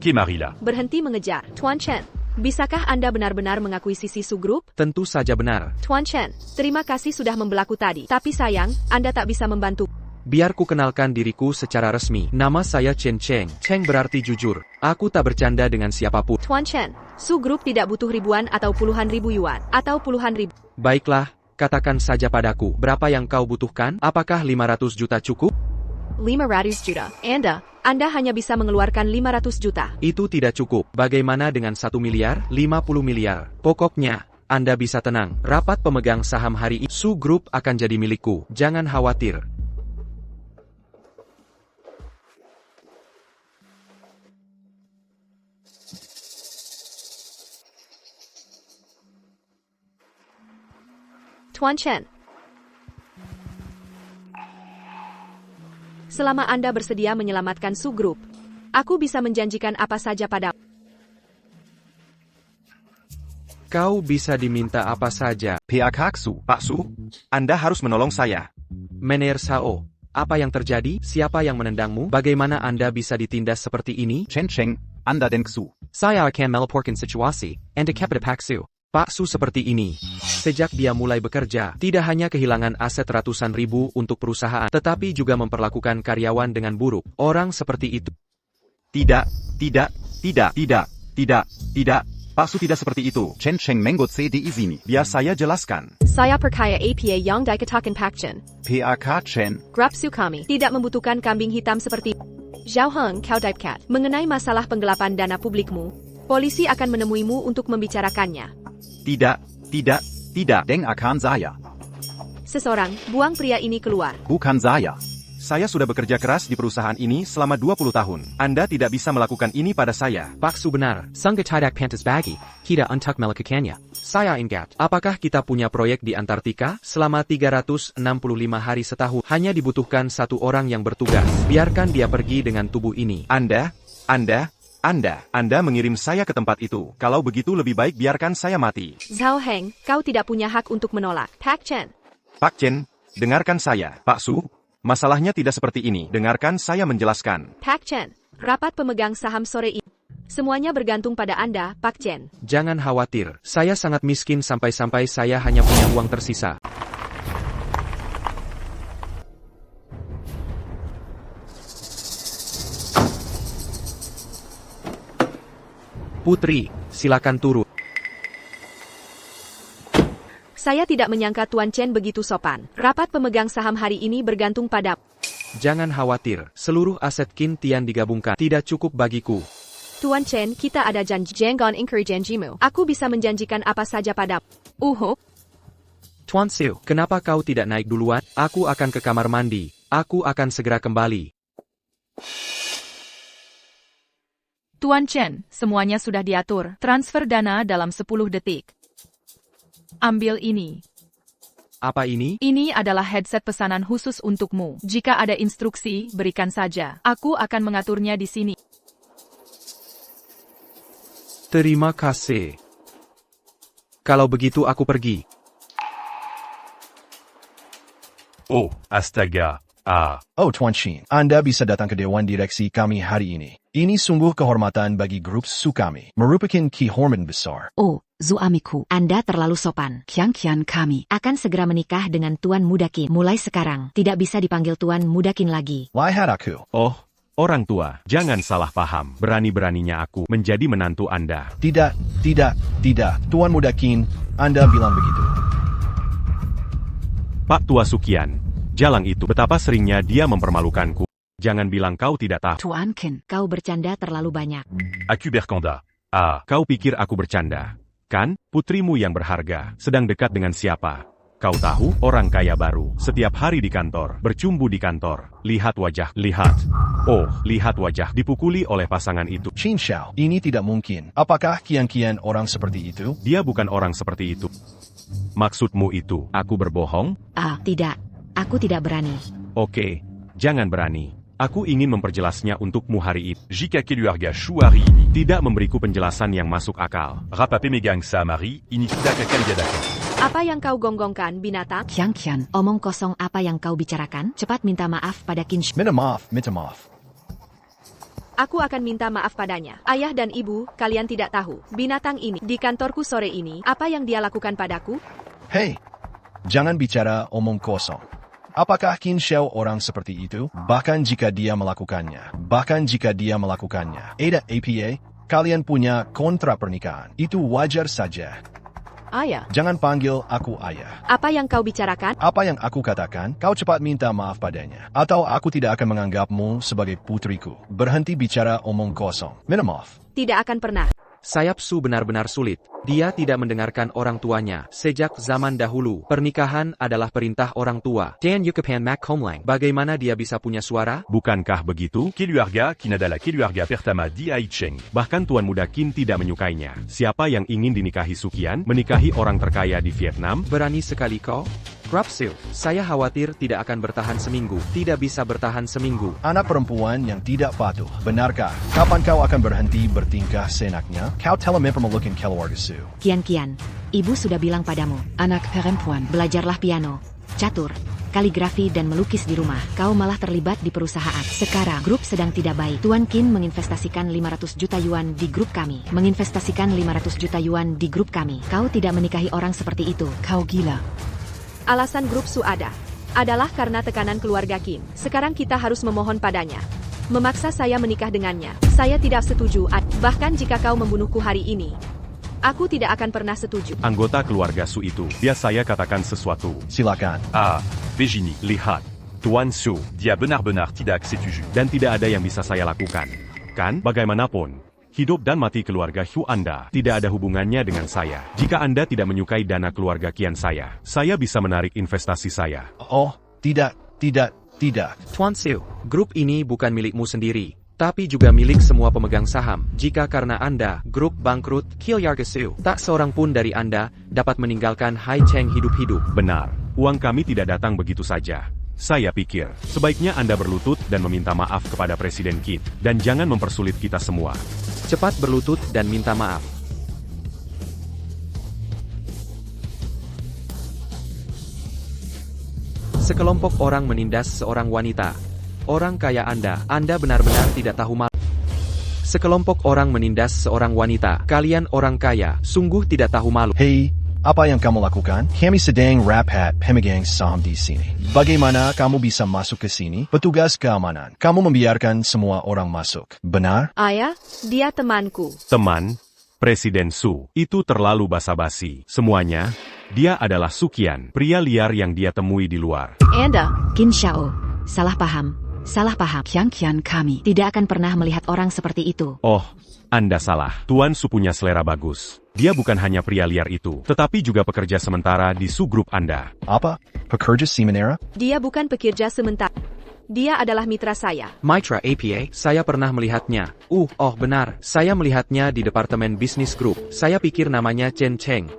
[SPEAKER 12] Ke marilah.
[SPEAKER 3] Berhenti mengejar. Tuan Chen, bisakah Anda benar-benar mengakuisisi Su Group?
[SPEAKER 11] Tentu saja benar.
[SPEAKER 3] Tuan Chen, terima kasih sudah membelaku tadi. Tapi sayang, Anda tak bisa membantu.
[SPEAKER 11] Biar ku kenalkan diriku secara resmi. Nama saya Chen Cheng. Cheng berarti jujur. Aku tak bercanda dengan siapapun.
[SPEAKER 3] Tuan Chen, Su Group tidak butuh ribuan atau puluhan ribu yuan. Atau puluhan ribu.
[SPEAKER 11] Baiklah, katakan saja padaku. Berapa yang kau butuhkan? Apakah 500 juta cukup?
[SPEAKER 3] 500 juta. Anda hanya bisa mengeluarkan 500 juta.
[SPEAKER 11] Itu tidak cukup. Bagaimana dengan 1 miliar? 50 miliar. Pokoknya, Anda bisa tenang. Rapat pemegang saham hari ini. Su Group akan jadi milikku. Jangan khawatir.
[SPEAKER 3] Tuan Chen, selama Anda bersedia menyelamatkan Su Group, aku bisa menjanjikan apa saja pada.
[SPEAKER 11] Kau bisa diminta apa saja.
[SPEAKER 2] PAK Su. Pak Su, Anda harus menolong saya.
[SPEAKER 11] Mener Sao, apa yang terjadi? Siapa yang menendangmu? Bagaimana Anda bisa ditindas seperti ini?
[SPEAKER 7] Chen Cheng, Anda denk Su.
[SPEAKER 1] Saya akan melaporkan situasi, Anda kepada Pak Su.
[SPEAKER 11] Pak Su seperti ini. Sejak dia mulai bekerja, tidak hanya kehilangan aset ratusan ribu untuk perusahaan, tetapi juga memperlakukan karyawan dengan buruk. Orang seperti itu.
[SPEAKER 2] Tidak. Pak Su tidak seperti itu.
[SPEAKER 7] Chen Cheng Mengo C di izini.
[SPEAKER 2] Biar saya jelaskan.
[SPEAKER 3] Saya perkaya APA yang dikatakan Pak Chen.
[SPEAKER 7] PAK Chen.
[SPEAKER 3] Grab Su kami tidak membutuhkan kambing hitam seperti Zhao Heng kau Dipcat. Mengenai masalah penggelapan dana publikmu, polisi akan menemuimu untuk membicarakannya.
[SPEAKER 2] Tidak.
[SPEAKER 7] Deng akan saya.
[SPEAKER 3] Seseorang, buang pria ini keluar.
[SPEAKER 7] Bukan saya.
[SPEAKER 2] Saya sudah bekerja keras di perusahaan ini selama 20 tahun. Anda tidak bisa melakukan ini pada saya.
[SPEAKER 1] Pak Su benar. Sangga tidak pantas bagi kita untuk melakukannya. Saya ingat.
[SPEAKER 11] Apakah kita punya proyek di Antartika? Selama 365 hari setahun, hanya dibutuhkan satu orang yang bertugas. Biarkan dia pergi dengan tubuh ini.
[SPEAKER 2] Anda mengirim saya ke tempat itu. Kalau begitu lebih baik biarkan saya mati.
[SPEAKER 3] Zhao Heng, kau tidak punya hak untuk menolak. Pak Chen.
[SPEAKER 2] Pak Chen, dengarkan saya. Pak Su, masalahnya tidak seperti ini. Dengarkan saya menjelaskan.
[SPEAKER 3] Pak Chen, rapat pemegang saham sore ini. Semuanya bergantung pada Anda, Pak Chen.
[SPEAKER 11] Jangan khawatir. Saya sangat miskin sampai-sampai saya hanya punya uang tersisa. Putri, silakan turun.
[SPEAKER 3] Saya tidak menyangka Tuan Chen begitu sopan. Rapat pemegang saham hari ini bergantung pada.
[SPEAKER 11] Jangan khawatir, seluruh aset Qin Tian digabungkan. Tidak cukup bagiku.
[SPEAKER 3] Tuan Chen, kita ada janji. Jangan ingkari janjimu. Aku bisa menjanjikan apa saja pada.
[SPEAKER 11] Tuan Su, kenapa kau tidak naik duluan? Aku akan ke kamar mandi. Aku akan segera kembali.
[SPEAKER 5] Tuan Chen, semuanya sudah diatur. Transfer dana dalam 10 detik. Ambil ini.
[SPEAKER 11] Apa ini?
[SPEAKER 5] Ini adalah headset pesanan khusus untukmu. Jika ada instruksi, berikan saja. Aku akan mengaturnya di sini.
[SPEAKER 11] Terima kasih. Kalau begitu aku pergi.
[SPEAKER 12] Oh, astaga.
[SPEAKER 4] Oh Tuan Shin, Anda bisa datang ke Dewan Direksi kami hari ini. Ini sungguh kehormatan bagi grup Su kami, merupakan kehormatan besar.
[SPEAKER 3] Oh, Zuamiku, Anda terlalu sopan.
[SPEAKER 8] Kian kami
[SPEAKER 3] Akan segera menikah dengan Tuan Muda Qin. Mulai sekarang, tidak bisa dipanggil Tuan Muda Qin lagi.
[SPEAKER 4] Lihat aku.
[SPEAKER 11] Oh, orang tua, jangan salah paham. Berani-beraninya aku menjadi menantu Anda.
[SPEAKER 4] Tidak. Tuan Muda Qin, Anda bilang begitu.
[SPEAKER 11] Pak Tua Sukian, jalang itu betapa seringnya dia mempermalukanku. Jangan bilang kau tidak tahu.
[SPEAKER 8] Tuan Qin,
[SPEAKER 3] Kau bercanda terlalu banyak.
[SPEAKER 12] Aku Berkanda.
[SPEAKER 11] Kau pikir aku bercanda? Kan, putrimu yang berharga, sedang dekat dengan siapa? Kau tahu, orang kaya baru, setiap hari di kantor, bercumbu di kantor. Lihat wajah, lihat. Oh, lihat wajah, dipukuli oleh pasangan itu.
[SPEAKER 4] Qin Shao, ini tidak mungkin. Apakah kian orang seperti itu?
[SPEAKER 11] Dia bukan orang seperti itu. Maksudmu itu, aku berbohong?
[SPEAKER 3] Tidak. Aku tidak berani.
[SPEAKER 11] Oke, jangan berani. Aku ingin memperjelasnya untukmu hari itu.
[SPEAKER 12] Jika keluarga Shu hari ini
[SPEAKER 11] Tidak memberiku penjelasan yang masuk akal.
[SPEAKER 12] rapape megang sa mari, ini tidak akan diadakan.
[SPEAKER 9] Apa yang kau gonggongkan, binatang?
[SPEAKER 8] Kian
[SPEAKER 3] Omong kosong apa yang kau bicarakan? Cepat minta maaf pada Qin Shao.
[SPEAKER 4] Minta maaf.
[SPEAKER 9] Aku akan minta maaf padanya. Ayah dan ibu, kalian tidak tahu. Binatang ini, di kantorku sore ini, apa yang dia lakukan padaku?
[SPEAKER 4] Hei, jangan bicara omong kosong. Apakah Qin Shao orang seperti itu? Bahkan jika dia melakukannya. Ada APA, kalian punya kontrak pernikahan. Itu wajar saja.
[SPEAKER 9] Ayah.
[SPEAKER 4] Jangan panggil aku ayah.
[SPEAKER 9] Apa yang kau bicarakan?
[SPEAKER 4] Apa yang aku katakan, kau cepat minta maaf padanya. Atau aku tidak akan menganggapmu sebagai putriku. Berhenti bicara omong kosong. Minta maaf.
[SPEAKER 9] Tidak akan pernah.
[SPEAKER 1] Sayap Su benar-benar sulit. Dia tidak mendengarkan orang tuanya. Sejak zaman dahulu, pernikahan adalah perintah orang tua. Dan Yukapan Mak Homlang. Bagaimana dia bisa punya suara?
[SPEAKER 11] Bukankah begitu?
[SPEAKER 12] Keluarga Qin adalah keluarga pertama di Ai Cheng.
[SPEAKER 11] Bahkan Tuan Muda Qin tidak menyukainya. Siapa yang ingin dinikahi Sukian, menikahi orang terkaya di Vietnam?
[SPEAKER 1] Berani sekali kau? Rapsil, saya khawatir tidak akan bertahan seminggu. Tidak bisa bertahan seminggu.
[SPEAKER 4] Anak perempuan yang tidak patuh. Benarkah? Kapan kau akan berhenti bertingkah seenaknya? Kau telah mempermalukan keluarga Su.
[SPEAKER 3] Kian, ibu sudah bilang padamu.
[SPEAKER 8] anak perempuan.
[SPEAKER 3] Belajarlah piano, catur, kaligrafi dan melukis di rumah. Kau malah terlibat di perusahaan. Sekarang, grup sedang tidak baik. Tuan Qin menginvestasikan 500 juta yuan di grup kami. Kau tidak menikahi orang seperti itu.
[SPEAKER 8] Kau gila.
[SPEAKER 9] Alasan grup Su adalah karena tekanan keluarga Qin. Sekarang kita harus memohon padanya. Memaksa saya menikah dengannya. Saya tidak setuju. Bahkan jika kau membunuhku hari ini, aku tidak akan pernah setuju.
[SPEAKER 11] Anggota keluarga Su itu, dia saya katakan sesuatu.
[SPEAKER 4] Silakan.
[SPEAKER 12] Virginie,
[SPEAKER 11] Lihat, Tuan Su,
[SPEAKER 12] dia benar-benar tidak setuju.
[SPEAKER 11] dan tidak ada yang bisa saya lakukan. Kan, bagaimanapun, hidup dan mati keluarga Hu Anda tidak ada hubungannya dengan saya. Jika Anda tidak menyukai dana keluarga Kian saya bisa menarik investasi saya.
[SPEAKER 4] Oh, tidak.
[SPEAKER 1] Tuan Su, grup ini bukan milikmu sendiri, tapi juga milik semua pemegang saham. Jika karena Anda, grup bangkrut, keluarga Su, tak seorang pun dari Anda dapat meninggalkan Hai Cheng hidup-hidup.
[SPEAKER 11] Benar, uang kami tidak datang begitu saja. Saya pikir, sebaiknya Anda berlutut dan meminta maaf kepada Presiden Qin, dan jangan mempersulit kita semua.
[SPEAKER 1] Cepat berlutut dan minta maaf. Sekelompok orang menindas seorang wanita. Orang kaya Anda benar-benar tidak tahu malu. Sekelompok orang menindas seorang wanita. Kalian orang kaya, sungguh tidak tahu malu.
[SPEAKER 4] Hei, apa yang kamu lakukan? Kami sedang rapat pemegang saham di sini. Bagaimana kamu bisa masuk ke sini? Petugas keamanan, kamu membiarkan semua orang masuk. Benar?
[SPEAKER 9] Ayah, dia temanku.
[SPEAKER 11] Teman, Presiden Su, itu terlalu basa-basi. Semuanya, dia adalah Sukian, pria liar yang dia temui di luar.
[SPEAKER 9] Anda,
[SPEAKER 3] Qin Shao, salah paham.
[SPEAKER 8] Kian kami.
[SPEAKER 3] Tidak akan pernah melihat orang seperti itu.
[SPEAKER 11] Oh, Anda salah. Tuan Su punya selera bagus. Dia bukan hanya pria liar itu, tetapi juga pekerja sementara di Su Group Anda.
[SPEAKER 4] Apa? Pekerja sementara?
[SPEAKER 9] dia bukan pekerja sementara. Dia adalah mitra saya.
[SPEAKER 1] Mitra APA, saya pernah melihatnya. Benar, saya melihatnya di Departemen Bisnis Group. Saya pikir namanya Chen Cheng.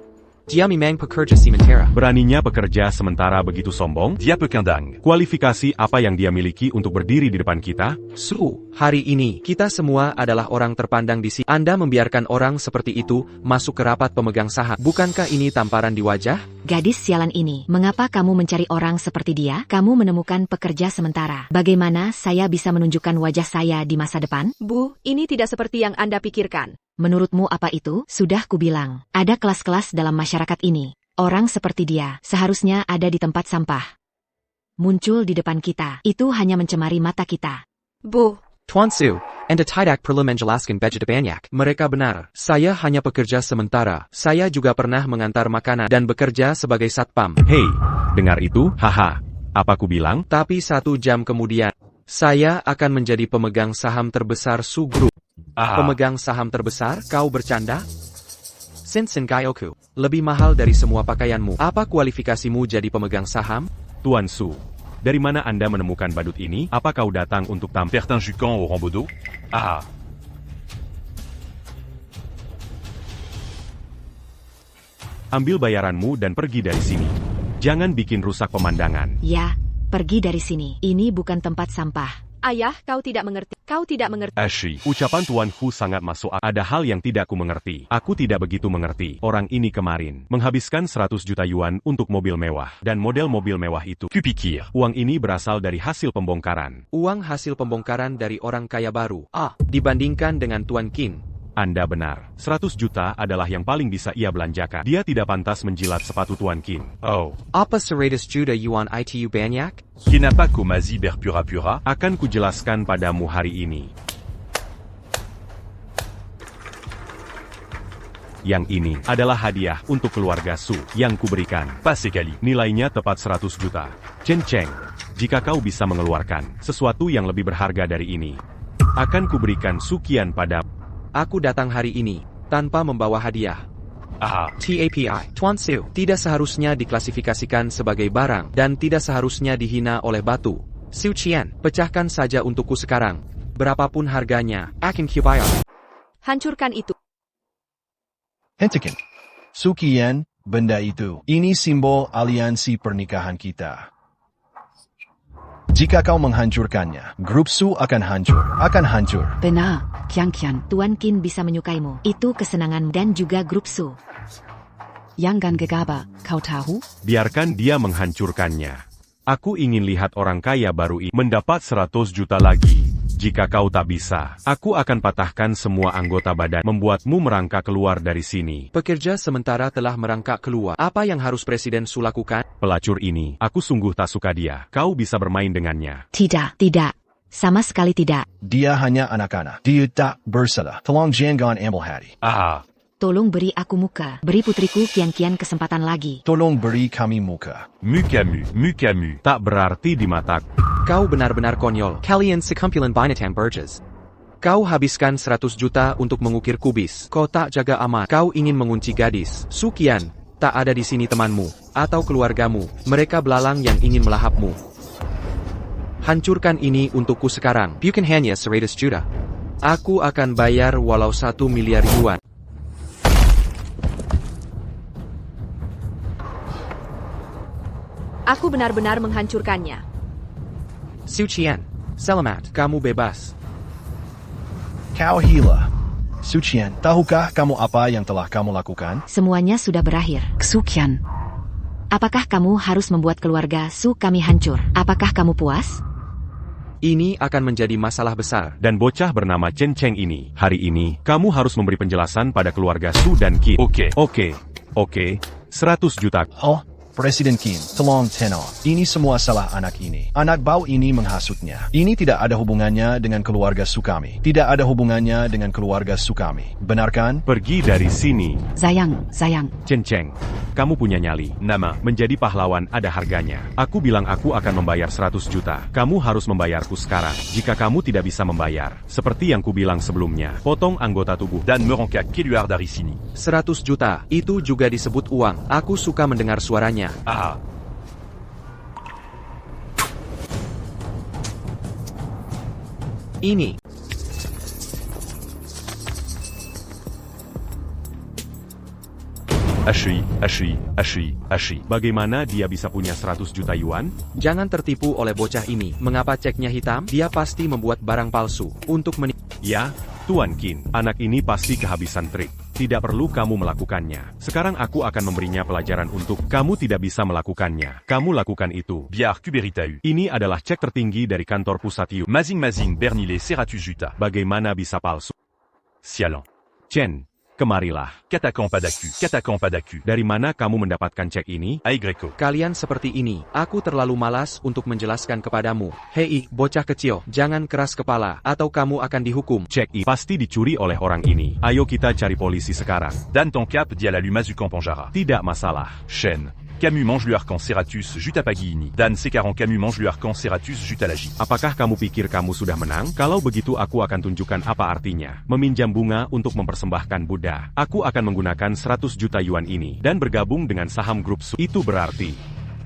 [SPEAKER 1] Dia memang pekerja sementara.
[SPEAKER 11] Beraninya pekerja sementara begitu sombong?
[SPEAKER 12] Dia pequin dingue.
[SPEAKER 11] Kualifikasi apa yang dia miliki untuk berdiri di depan kita?
[SPEAKER 1] Su, hari ini, kita semua adalah orang terpandang di sini. Anda membiarkan orang seperti itu masuk ke rapat pemegang saham. Bukankah ini tamparan di wajah?
[SPEAKER 3] Gadis sialan ini, mengapa kamu mencari orang seperti dia? Kamu menemukan pekerja sementara. Bagaimana saya bisa menunjukkan wajah saya di masa depan?
[SPEAKER 9] Bu, ini tidak seperti yang Anda pikirkan.
[SPEAKER 3] Menurutmu apa itu? Sudah kubilang, ada kelas-kelas dalam masyarakat ini. Orang seperti dia seharusnya ada di tempat sampah. Muncul di depan kita, itu hanya mencemari mata kita.
[SPEAKER 9] Bu,
[SPEAKER 1] Tuan Su, Anda tidak perlu menjelaskan budget banyak. Mereka benar. Saya hanya pekerja sementara. Saya juga pernah mengantar makanan dan bekerja sebagai satpam.
[SPEAKER 11] Hei, dengar itu? Haha. Apa ku bilang?
[SPEAKER 1] Tapi 1 jam kemudian, saya akan menjadi pemegang saham terbesar Su Group. Pemegang saham terbesar? Kau bercanda? Shinsen Kyoku, lebih mahal dari semua pakaianmu. Apa kualifikasimu jadi pemegang saham?
[SPEAKER 11] Tuan Su, dari mana Anda menemukan badut ini? Apa kau datang untuk tampil?
[SPEAKER 12] Bertin Jucan au Rambaudot?
[SPEAKER 11] Ambil bayaranmu dan pergi dari sini. Jangan bikin rusak pemandangan.
[SPEAKER 3] Ya, pergi dari sini. Ini bukan tempat sampah.
[SPEAKER 9] Ayah, kau tidak mengerti. Kau tidak mengerti.
[SPEAKER 11] Ashi, ucapan Tuan Hu sangat masuk akal. Ada hal yang tidak ku mengerti. Aku tidak begitu mengerti. Orang ini kemarin menghabiskan 100 juta yuan untuk mobil mewah. Dan model mobil mewah itu,
[SPEAKER 12] Kupikir.
[SPEAKER 11] uang ini berasal dari hasil pembongkaran.
[SPEAKER 1] Uang hasil pembongkaran dari orang kaya baru. Dibandingkan dengan Tuan Qin.
[SPEAKER 11] Anda benar. 100 juta adalah yang paling bisa ia belanjakan. Dia tidak pantas menjilat sepatu Tuan Qin.
[SPEAKER 12] Oh.
[SPEAKER 1] Apa 100 juta yuan itu banyak?
[SPEAKER 12] Kenapa kau masih berpura-pura?
[SPEAKER 11] Akan kujelaskan padamu hari ini. Yang ini adalah hadiah untuk keluarga Su yang kuberikan.
[SPEAKER 12] Pas sekali.
[SPEAKER 11] Nilainya tepat 100 juta. Chen Cheng, jika kau bisa mengeluarkan sesuatu yang lebih berharga dari ini, akan kuberikan sukian padamu.
[SPEAKER 1] Aku datang hari ini, tanpa membawa hadiah. TAPI, Tuan Su, tidak seharusnya diklasifikasikan sebagai barang, dan tidak seharusnya dihina oleh batu. Su Qian, pecahkan saja untukku sekarang. Berapapun harganya, akan kubayar.
[SPEAKER 9] Hancurkan itu.
[SPEAKER 4] Hentikan. Sukian, benda itu. Ini simbol aliansi pernikahan kita. Jika kau menghancurkannya, grup Su akan hancur.
[SPEAKER 10] Benar, Qian.
[SPEAKER 3] Tuan Qin bisa menyukaimu. Itu kesenangan dan juga grup Su.
[SPEAKER 10] Jangan gegabah, kau tahu?
[SPEAKER 11] Biarkan dia menghancurkannya. Aku ingin lihat orang kaya baru ini mendapat 100 juta lagi. Jika kau tak bisa, aku akan patahkan semua anggota badan, membuatmu merangkak keluar dari sini.
[SPEAKER 1] Pekerja sementara telah merangkak keluar. Apa yang harus Presiden Su lakukan?
[SPEAKER 11] Pelacur ini, aku sungguh tak suka dia. Kau bisa bermain dengannya.
[SPEAKER 3] Tidak. Sama sekali tidak.
[SPEAKER 4] Dia hanya anak-anak. Dia tak bersalah. Tolong jangan ambil hati.
[SPEAKER 3] Tolong beri aku muka. Beri putriku Qian kesempatan lagi.
[SPEAKER 4] Tolong beri kami muka.
[SPEAKER 12] Mukamu.
[SPEAKER 11] Tak berarti di mataku.
[SPEAKER 1] Kau benar-benar konyol. Kalian sekumpulan binatang burgess. Kau habiskan 100 juta untuk mengukir kubis. Kau tak jaga amat. Kau ingin mengunci gadis. Su Qian, tak ada di sini temanmu atau keluargamu. Mereka belalang yang ingin melahapmu. Hancurkan ini untukku sekarang. Bukan hanya 100 juta. Aku akan bayar walau 1 miliar yuan.
[SPEAKER 9] Aku benar-benar menghancurkannya.
[SPEAKER 1] Su Qian, selamat, kamu bebas.
[SPEAKER 4] Kau hila. Su Qian, tahukah kamu apa yang telah kamu lakukan?
[SPEAKER 3] Semuanya sudah berakhir.
[SPEAKER 10] Su Qian.
[SPEAKER 3] Apakah kamu harus membuat keluarga Su kami hancur? Apakah kamu puas?
[SPEAKER 1] Ini akan menjadi masalah besar.
[SPEAKER 11] Dan bocah bernama Chen Cheng ini, hari ini, kamu harus memberi penjelasan pada keluarga Su dan Qin. Oke. 100 juta.
[SPEAKER 4] Presiden Qin, tolong tenang. Ini semua salah anak ini. Anak bau ini menghasutnya. Ini tidak ada hubungannya dengan keluarga Su kami. Tidak ada hubungannya dengan keluarga Su kami. Benar kan?
[SPEAKER 11] Pergi dari sini.
[SPEAKER 10] Sayang.
[SPEAKER 11] Chen Cheng, kamu punya nyali. Nama, menjadi pahlawan ada harganya. Aku bilang aku akan membayar 100 juta. Kamu harus membayarku sekarang. Jika kamu tidak bisa membayar, seperti yang kubilang sebelumnya, potong anggota tubuh.
[SPEAKER 12] Dan merangkak keluar dari sini.
[SPEAKER 1] 100 juta, itu juga disebut uang. Aku suka mendengar suaranya. Ini.
[SPEAKER 11] HI. Bagaimana dia bisa punya 100 juta yuan?
[SPEAKER 1] Jangan tertipu oleh bocah ini. Mengapa ceknya hitam? Dia pasti membuat barang palsu untuk
[SPEAKER 11] Ya, Tuan Qin, anak ini pasti kehabisan trik. Tidak perlu kamu melakukannya. Sekarang aku akan memberinya pelajaran untuk kamu tidak bisa melakukannya. Kamu lakukan itu.
[SPEAKER 12] Biar Kuberitau.
[SPEAKER 11] Ini adalah cek tertinggi dari kantor pusat Yu.
[SPEAKER 12] Mazing Bernile Seratus Juta.
[SPEAKER 11] Bagaimana bisa palsu?
[SPEAKER 12] Sialan.
[SPEAKER 11] Chen, kemarilah.
[SPEAKER 12] Katakan padaku.
[SPEAKER 11] Dari mana kamu mendapatkan cek ini?
[SPEAKER 12] Aigreko.
[SPEAKER 1] Kalian seperti ini. Aku terlalu malas untuk menjelaskan kepadamu. Hei, bocah kecil, jangan keras kepala, atau kamu akan dihukum.
[SPEAKER 11] Cek ini pasti dicuri oleh orang ini. Ayo kita cari polisi sekarang.
[SPEAKER 12] Dan ton cap dia la Lumazucan Panjara.
[SPEAKER 11] Tidak masalah.
[SPEAKER 12] Shen. Camus mange le arcan Seratus jut à Paghini. Dan sekarang Camus mange le arcan Seratus jut à Lagi.
[SPEAKER 11] Apakah kamu pikir kamu sudah menang? Kalau begitu aku akan tunjukkan apa artinya. Meminjam bunga untuk mempersembahkan Buddha. Aku akan menggunakan 100 juta yuan ini dan bergabung dengan saham grup Su. Itu berarti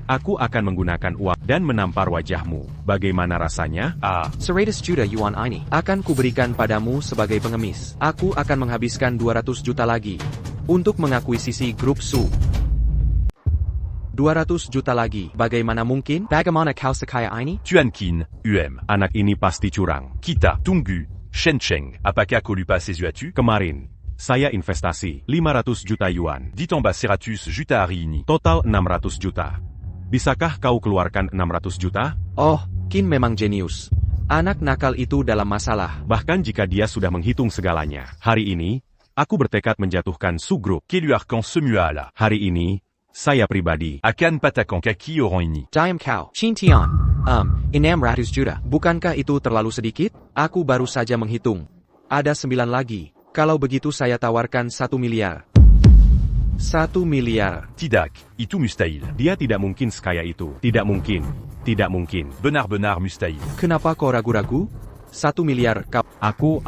[SPEAKER 11] aku akan menggunakan uang dan menampar wajahmu. Bagaimana rasanya?
[SPEAKER 1] 100 juta yuan ini akan kuberikan padamu sebagai pengemis. Aku akan menghabiskan 200 juta lagi untuk mengakuisisi grup Su. 200 juta lagi. Bagaimana mungkin? Bagaimana kau sekaya ini?
[SPEAKER 12] Tuan Qin, UM.
[SPEAKER 11] Anak ini pasti curang.
[SPEAKER 12] Kita, tunggu. Shen Cheng, apakah kau lupa ses yeux?
[SPEAKER 11] Kemarin, saya investasi 500 juta yuan.
[SPEAKER 12] Dit en bas Seratus juta hari ini.
[SPEAKER 11] Total 600 juta. Bisakah kau keluarkan 600 juta?
[SPEAKER 1] Oh, Qin memang jenius. Anak nakal itu dalam masalah.
[SPEAKER 11] Bahkan jika dia sudah menghitung segalanya. Hari ini, aku bertekad menjatuhkan Su Group.
[SPEAKER 12] Quelu arcan semuala.
[SPEAKER 11] Hari ini, saya pribadi
[SPEAKER 12] akan patakan kaki orang ini.
[SPEAKER 1] Diam kau, Qin Tian. 600 juta. Bukankah itu terlalu sedikit? Aku baru saja menghitung. Ada 9 lagi. Kalau begitu saya tawarkan 1 miliar. 1 miliar.
[SPEAKER 12] Tidak, itu mustahil.
[SPEAKER 11] Dia tidak mungkin sekaya itu. Tidak mungkin. Tidak mungkin.
[SPEAKER 12] Benar-benar mustahil.
[SPEAKER 1] Kenapa kau ragu-ragu? 1 miliar kau.
[SPEAKER 11] Aku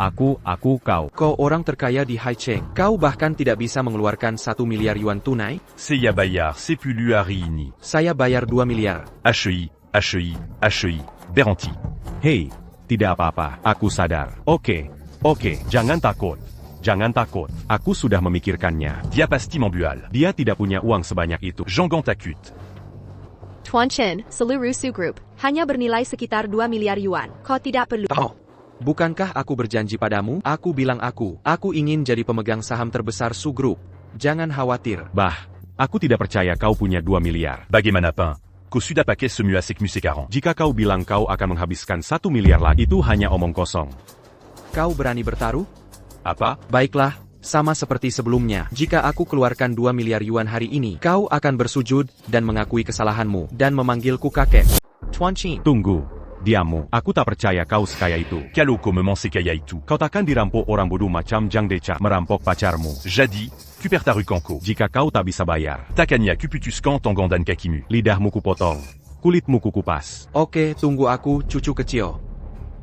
[SPEAKER 11] kau.
[SPEAKER 1] Kau orang terkaya di Haicheng. Kau bahkan tidak bisa mengeluarkan 1 miliar yuan tunai?
[SPEAKER 12] Saya bayar 10 hari ini.
[SPEAKER 1] Saya bayar 2 miliar.
[SPEAKER 12] HI. Beranti.
[SPEAKER 11] Hei, tidak apa-apa. Aku sadar. Oke, jangan takut. Jangan takut. Aku sudah memikirkannya.
[SPEAKER 12] Dia pasti membual.
[SPEAKER 11] Dia tidak punya uang sebanyak itu.
[SPEAKER 12] Jean takut.
[SPEAKER 9] Tuan Chen, seluruh Su Group hanya bernilai sekitar 2 miliar yuan. Kau tidak perlu.
[SPEAKER 1] Bukankah aku berjanji padamu? Aku bilang aku ingin jadi pemegang saham terbesar Su Group. Jangan khawatir.
[SPEAKER 11] Aku tidak percaya kau punya 2 miliar.
[SPEAKER 12] Bagaimana Pan? Kau sudah pakai semua sekmu sekarang.
[SPEAKER 11] Jika kau bilang kau akan menghabiskan 1 miliar lagi, itu hanya omong kosong.
[SPEAKER 1] Kau berani bertaruh?
[SPEAKER 12] Apa?
[SPEAKER 1] Baiklah, sama seperti sebelumnya. Jika aku keluarkan 2 miliar yuan hari ini, kau akan bersujud dan mengakui kesalahanmu dan memanggilku kakek. Tuan Qin.
[SPEAKER 11] Tunggu. Diammu. Aku tak percaya kau sekaya itu.
[SPEAKER 12] Kalau kau memang sekaya itu.
[SPEAKER 11] Kau takkan dirampok orang bodoh macam Zhang Decha merampok pacarmu.
[SPEAKER 12] Jadi, tu perds ta rue Kanko.
[SPEAKER 11] Jika kau tak bisa bayar.
[SPEAKER 12] Takanya kuputus kan tonggandan kakimu.
[SPEAKER 11] Lidahmu kupotong. Kulitmu kukupas.
[SPEAKER 1] Oke, tunggu aku, cucu kecil.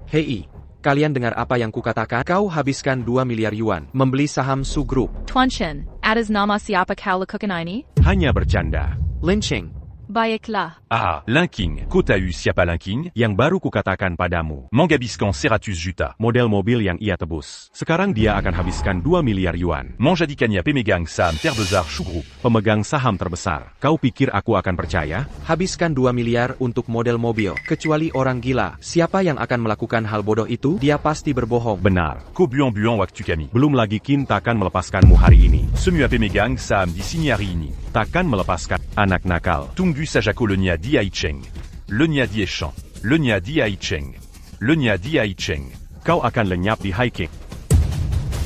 [SPEAKER 1] Hei, kalian dengar apa yang kukatakan? Kau habiskan 2 miliar yuan membeli saham Su Group.
[SPEAKER 5] Tuan Chen, atas nama siapa kau lakukan ini?
[SPEAKER 11] Hanya bercanda.
[SPEAKER 1] Lynching.
[SPEAKER 5] Baiklah.
[SPEAKER 12] Linking. Kau tahu siapa Linking?
[SPEAKER 11] Yang baru kukatakan padamu.
[SPEAKER 12] Menghabiskan 100 juta.
[SPEAKER 11] Model mobil yang ia tebus. Sekarang dia akan habiskan 2 miliar yuan.
[SPEAKER 12] Menjadikannya pemegang saham terbesar Su Group.
[SPEAKER 11] Pemegang saham terbesar. Kau pikir aku akan percaya?
[SPEAKER 1] Habiskan 2 miliar untuk model mobil. Kecuali orang gila. Siapa yang akan melakukan hal bodoh itu? Dia pasti berbohong.
[SPEAKER 11] Benar.
[SPEAKER 12] Kau buang-buang waktu kami.
[SPEAKER 11] Belum lagi Qin takkan melepaskanmu hari ini.
[SPEAKER 12] Semua pemegang saham di sini hari ini.
[SPEAKER 11] Takkan melepaskan anak nakal.
[SPEAKER 12] Tunggu saja kau le nia di Haicheng. Le nia di Echan. Le nia di Haicheng. Le nia di Haicheng.
[SPEAKER 11] Kau akan lenyap di Haicheng.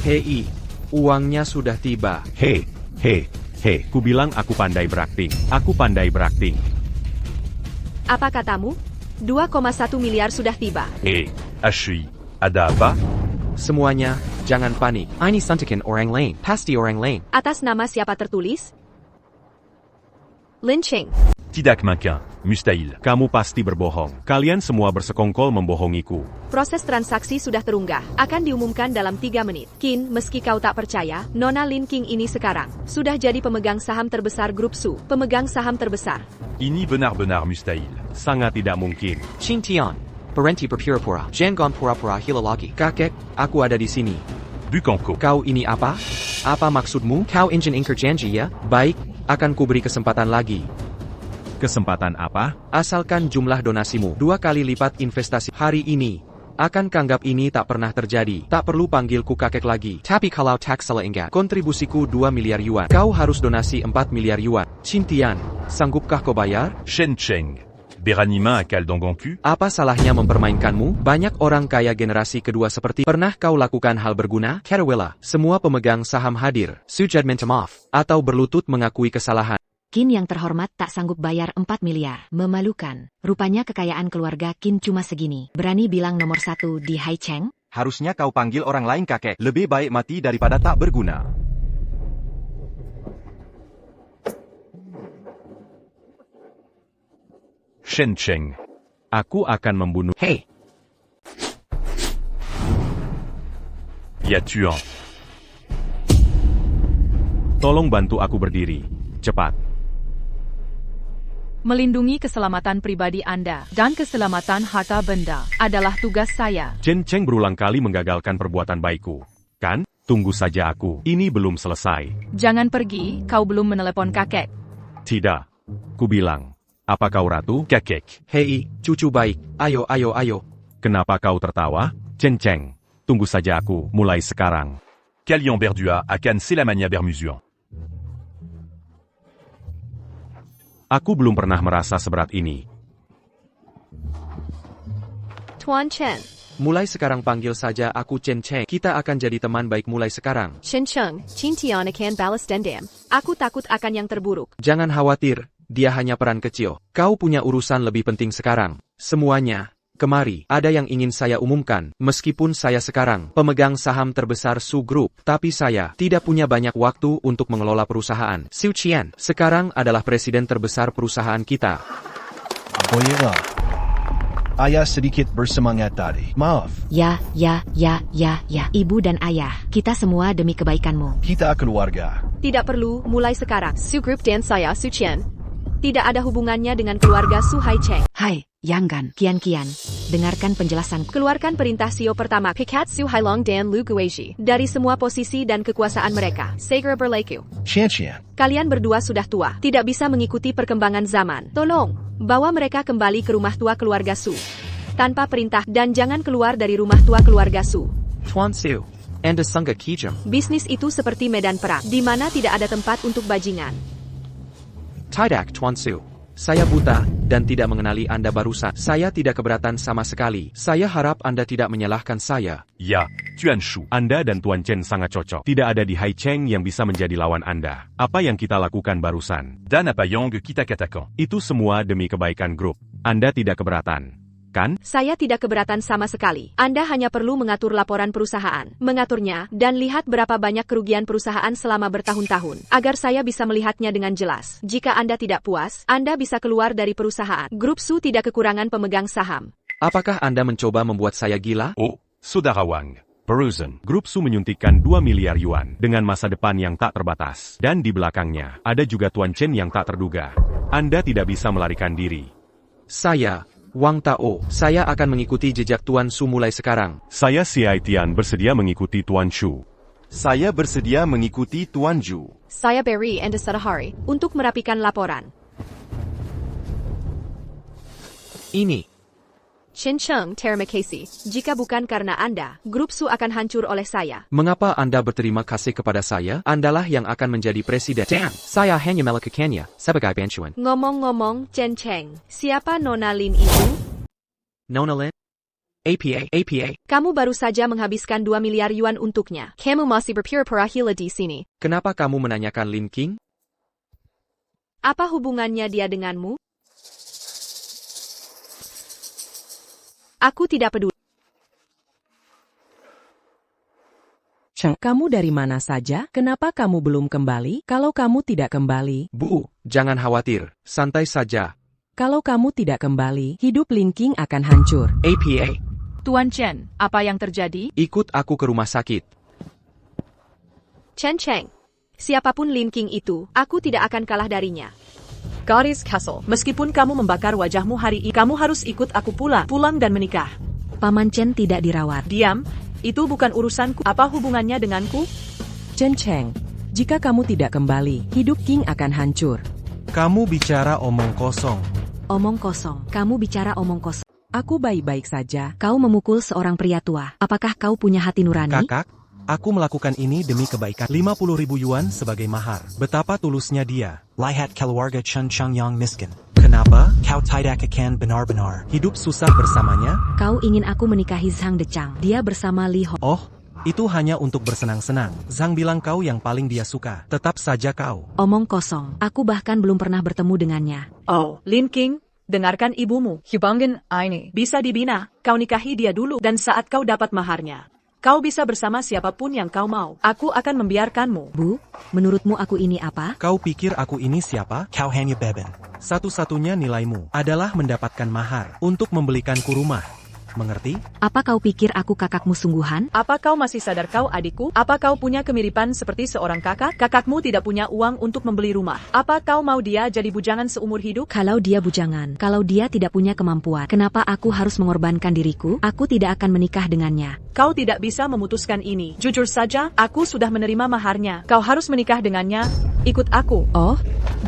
[SPEAKER 1] Hei, uangnya sudah tiba.
[SPEAKER 11] Hei. Ku bilang aku pandai berakting. Aku pandai berakting.
[SPEAKER 9] Apa katamu? 2,1 miliar sudah tiba.
[SPEAKER 12] HI. Ada apa?
[SPEAKER 1] Semuanya, jangan panik. Ini suntikan orang lain. Pasti orang lain.
[SPEAKER 9] Atas nama siapa tertulis? Lynching.
[SPEAKER 12] Tidak mungkin. Mustahil.
[SPEAKER 11] Kamu pasti berbohong. Kalian semua bersekongkol membohongiku.
[SPEAKER 9] Proses transaksi sudah terunggah. Akan diumumkan dalam 3 menit. Qin, meski kau tak percaya, Nona Lin King ini sekarang sudah jadi pemegang saham terbesar grup Su. Pemegang saham terbesar.
[SPEAKER 12] Ini benar-benar mustahil.
[SPEAKER 11] Sangat tidak mungkin.
[SPEAKER 1] Qin Tian. Berhenti berpura-pura. Jangan pura-pura hila lagi. Kakek, aku ada di sini.
[SPEAKER 12] Bukanko.
[SPEAKER 1] Kau ini apa? Apa maksudmu? Kau ingin ingkar janji ya? Baik, akan kuberi kesempatan lagi.
[SPEAKER 11] Kesempatan apa?
[SPEAKER 1] Asalkan jumlah donasimu 2 kali lipat investasi hari ini. Akan kanggap ini tak pernah terjadi. Tak perlu panggilku kakek lagi. Tapi kalau tak salah ingat, kontribusiku 2 miliar yuan. Kau harus donasi 4 miliar yuan. Cintian, sanggupkah kau bayar?
[SPEAKER 12] Shen Cheng. Beranima akal donggonku.
[SPEAKER 1] Apa salahnya mempermainkanmu? Banyak orang kaya generasi kedua seperti pernah kau lakukan hal berguna? Carawela, semua pemegang saham hadir. Sujud minta maaf, atau berlutut mengakui kesalahan.
[SPEAKER 3] Qin yang terhormat tak sanggup bayar 4 miliar. Memalukan. Rupanya kekayaan keluarga Qin cuma segini. Berani bilang nomor 1 di Haicheng?
[SPEAKER 2] Harusnya kau panggil orang lain kakek. Lebih baik mati daripada tak berguna.
[SPEAKER 12] Shen Cheng.
[SPEAKER 11] Aku akan membunuh.
[SPEAKER 1] Hei,
[SPEAKER 12] Ya tuan.
[SPEAKER 11] Tolong bantu aku berdiri. Cepat.
[SPEAKER 5] Melindungi keselamatan pribadi Anda dan keselamatan harta benda adalah tugas saya.
[SPEAKER 11] Chen Cheng berulang kali menggagalkan perbuatan baikku. Kan? Tunggu saja aku. Ini belum selesai.
[SPEAKER 5] Jangan pergi, kau belum menelepon kakek.
[SPEAKER 11] Tidak. Ku bilang. Apa kau ratu?
[SPEAKER 12] Kakek.
[SPEAKER 1] hei, cucu baik. Ayo, ayo, ayo.
[SPEAKER 11] Kenapa kau tertawa? Chen Cheng. Tunggu saja aku. Mulai sekarang.
[SPEAKER 12] Kalian berdua akan selamanya bermusuhan.
[SPEAKER 11] Aku belum pernah merasa seberat ini.
[SPEAKER 9] Tuan Chen.
[SPEAKER 1] Mulai sekarang panggil saja aku Chen Cheng. Kita akan jadi teman baik mulai sekarang.
[SPEAKER 9] Chen Cheng, Cintian akan balas dendam. Aku takut akan yang terburuk.
[SPEAKER 1] Jangan khawatir, dia hanya peran kecil. Kau punya urusan lebih penting sekarang. Semuanya. Kemari, ada yang ingin saya umumkan. Meskipun saya sekarang pemegang saham terbesar Su Group, tapi saya tidak punya banyak waktu untuk mengelola perusahaan. Su Qian sekarang adalah presiden terbesar perusahaan kita.
[SPEAKER 4] Baiklah. Ayah sedikit bersemangat tadi. Maaf.
[SPEAKER 3] Ya. Ibu dan ayah, kita semua demi kebaikanmu.
[SPEAKER 4] Kita keluarga.
[SPEAKER 9] Tidak perlu, mulai sekarang. Su Group dan saya, Su Qian, tidak ada hubungannya dengan keluarga Su Haicheng.
[SPEAKER 3] Hai, Yanggan, Kian, dengarkan penjelasan.
[SPEAKER 9] Keluarkan perintah CEO pertama, Pikat Su Hailong dan Lu Guizhi, dari semua posisi dan kekuasaan mereka. Segera berlaku.
[SPEAKER 4] Qian.
[SPEAKER 9] Kalian berdua sudah tua, tidak bisa mengikuti perkembangan zaman. Tolong, bawa mereka kembali ke rumah tua keluarga Su. Tanpa perintah, dan jangan keluar dari rumah tua keluarga Su.
[SPEAKER 1] Tuan Su, Anda sangat kejam.
[SPEAKER 9] Bisnis itu seperti medan perang, di mana tidak ada tempat untuk bajingan.
[SPEAKER 1] Tidak, Tuan Su. Saya buta, dan tidak mengenali Anda barusan. Saya tidak keberatan sama sekali. Saya harap Anda tidak menyalahkan saya.
[SPEAKER 12] Ya, Tuan Shu.
[SPEAKER 11] Anda dan Tuan Chen sangat cocok. Tidak ada di Haicheng yang bisa menjadi lawan Anda. Apa yang kita lakukan barusan?
[SPEAKER 12] Dan apa yang kita katakan?
[SPEAKER 11] Itu semua demi kebaikan grup. Anda tidak keberatan, kan?
[SPEAKER 9] Saya tidak keberatan sama sekali. Anda hanya perlu mengatur laporan perusahaan, mengaturnya, dan lihat berapa banyak kerugian perusahaan selama bertahun-tahun, agar saya bisa melihatnya dengan jelas. Jika Anda tidak puas, Anda bisa keluar dari perusahaan. Grup Su tidak kekurangan pemegang saham.
[SPEAKER 1] Apakah Anda mencoba membuat saya gila?
[SPEAKER 12] Oh, Saudara Wang.
[SPEAKER 11] Perusahaan Grup Su menyuntikkan 2 miliar yuan dengan masa depan yang tak terbatas. Dan di belakangnya, ada juga Tuan Chen yang tak terduga. Anda tidak bisa melarikan diri.
[SPEAKER 1] Saya, Wang Tao, saya akan mengikuti jejak Tuan Su mulai sekarang.
[SPEAKER 11] Saya Xiai Tian bersedia mengikuti Tuan Shu.
[SPEAKER 2] Saya bersedia mengikuti Tuan Zhu.
[SPEAKER 9] Saya Berry and Sadahari, untuk merapikan laporan.
[SPEAKER 1] Ini.
[SPEAKER 9] Chen Cheng, terima kasih. Jika bukan karena Anda, Grup Su akan hancur oleh saya.
[SPEAKER 1] Mengapa Anda berterima kasih kepada saya? Andalah yang akan menjadi presiden. Saya hanya melakukannya sebagai bantuan.
[SPEAKER 9] Ngomong-ngomong, Chen Cheng, siapa Nona Lin itu?
[SPEAKER 1] Nona Lin? APA.
[SPEAKER 9] Kamu baru saja menghabiskan 2 miliar yuan untuknya. Kamu masih berpura-pura gila di sini.
[SPEAKER 1] Kenapa kamu menanyakan Lin King?
[SPEAKER 9] Apa hubungannya dia denganmu? Aku tidak peduli.
[SPEAKER 6] Cheng, kamu dari mana saja? Kenapa kamu belum kembali? Kalau kamu tidak kembali...
[SPEAKER 1] Bu, jangan khawatir. Santai saja.
[SPEAKER 6] Kalau kamu tidak kembali, hidup Lin King akan hancur.
[SPEAKER 1] APA.
[SPEAKER 5] Tuan Chen, apa yang terjadi?
[SPEAKER 1] Ikut aku ke rumah sakit.
[SPEAKER 9] Chen Cheng. Siapapun Lin King itu, aku tidak akan kalah darinya.
[SPEAKER 14] Goddess Castle, meskipun kamu membakar wajahmu hari ini, kamu harus ikut aku pulang dan menikah.
[SPEAKER 3] Paman Chen tidak dirawat.
[SPEAKER 14] Diam,
[SPEAKER 15] Itu bukan urusanku. Apa hubungannya denganku?
[SPEAKER 6] Chen Cheng, jika kamu tidak kembali, hidup King akan hancur.
[SPEAKER 16] Kamu bicara omong kosong.
[SPEAKER 3] Omong kosong. Kamu bicara omong kosong.
[SPEAKER 6] Aku baik-baik saja.
[SPEAKER 3] Kau memukul seorang pria tua. Apakah kau punya hati nurani?
[SPEAKER 16] Kakak, aku melakukan ini demi kebaikan. 50.000 yuan sebagai mahar. Betapa tulusnya dia.
[SPEAKER 17] Lihat keluarga Chen Cheng yang miskin.
[SPEAKER 16] Kenapa?
[SPEAKER 17] Kau tidak akan benar-benar
[SPEAKER 16] hidup susah bersamanya?
[SPEAKER 3] Kau ingin aku menikahi Zhang Dechang. Dia bersama Li Ho.
[SPEAKER 16] Oh, itu hanya untuk bersenang-senang. Zhang bilang kau yang paling dia suka. Tetap saja kau.
[SPEAKER 3] Omong kosong. Aku bahkan belum pernah bertemu dengannya.
[SPEAKER 15] Oh, Lin King. Dengarkan ibumu.
[SPEAKER 14] Hubungan ini
[SPEAKER 15] Bisa dibina. Kau nikahi dia dulu. Dan saat kau dapat maharnya, kau bisa bersama siapapun yang kau mau. Aku akan membiarkanmu.
[SPEAKER 3] Bu, menurutmu aku ini apa?
[SPEAKER 16] Kau pikir aku ini siapa?
[SPEAKER 17] Kau hanya beban.
[SPEAKER 16] Satu-satunya nilaimu adalah mendapatkan mahar untuk membelikanku rumah. Mengerti?
[SPEAKER 3] Apa kau pikir aku kakakmu sungguhan?
[SPEAKER 15] Apa kau masih sadar kau adikku? Apa kau punya kemiripan seperti seorang kakak? Kakakmu tidak punya uang untuk membeli rumah. Apa kau mau dia jadi bujangan seumur hidup?
[SPEAKER 3] Kalau dia bujangan, kalau dia tidak punya kemampuan, kenapa aku harus mengorbankan diriku? Aku tidak akan menikah dengannya.
[SPEAKER 15] Kau tidak bisa memutuskan ini. Jujur saja, aku sudah menerima maharnya. Kau harus menikah dengannya. Ikut aku.
[SPEAKER 6] Oh,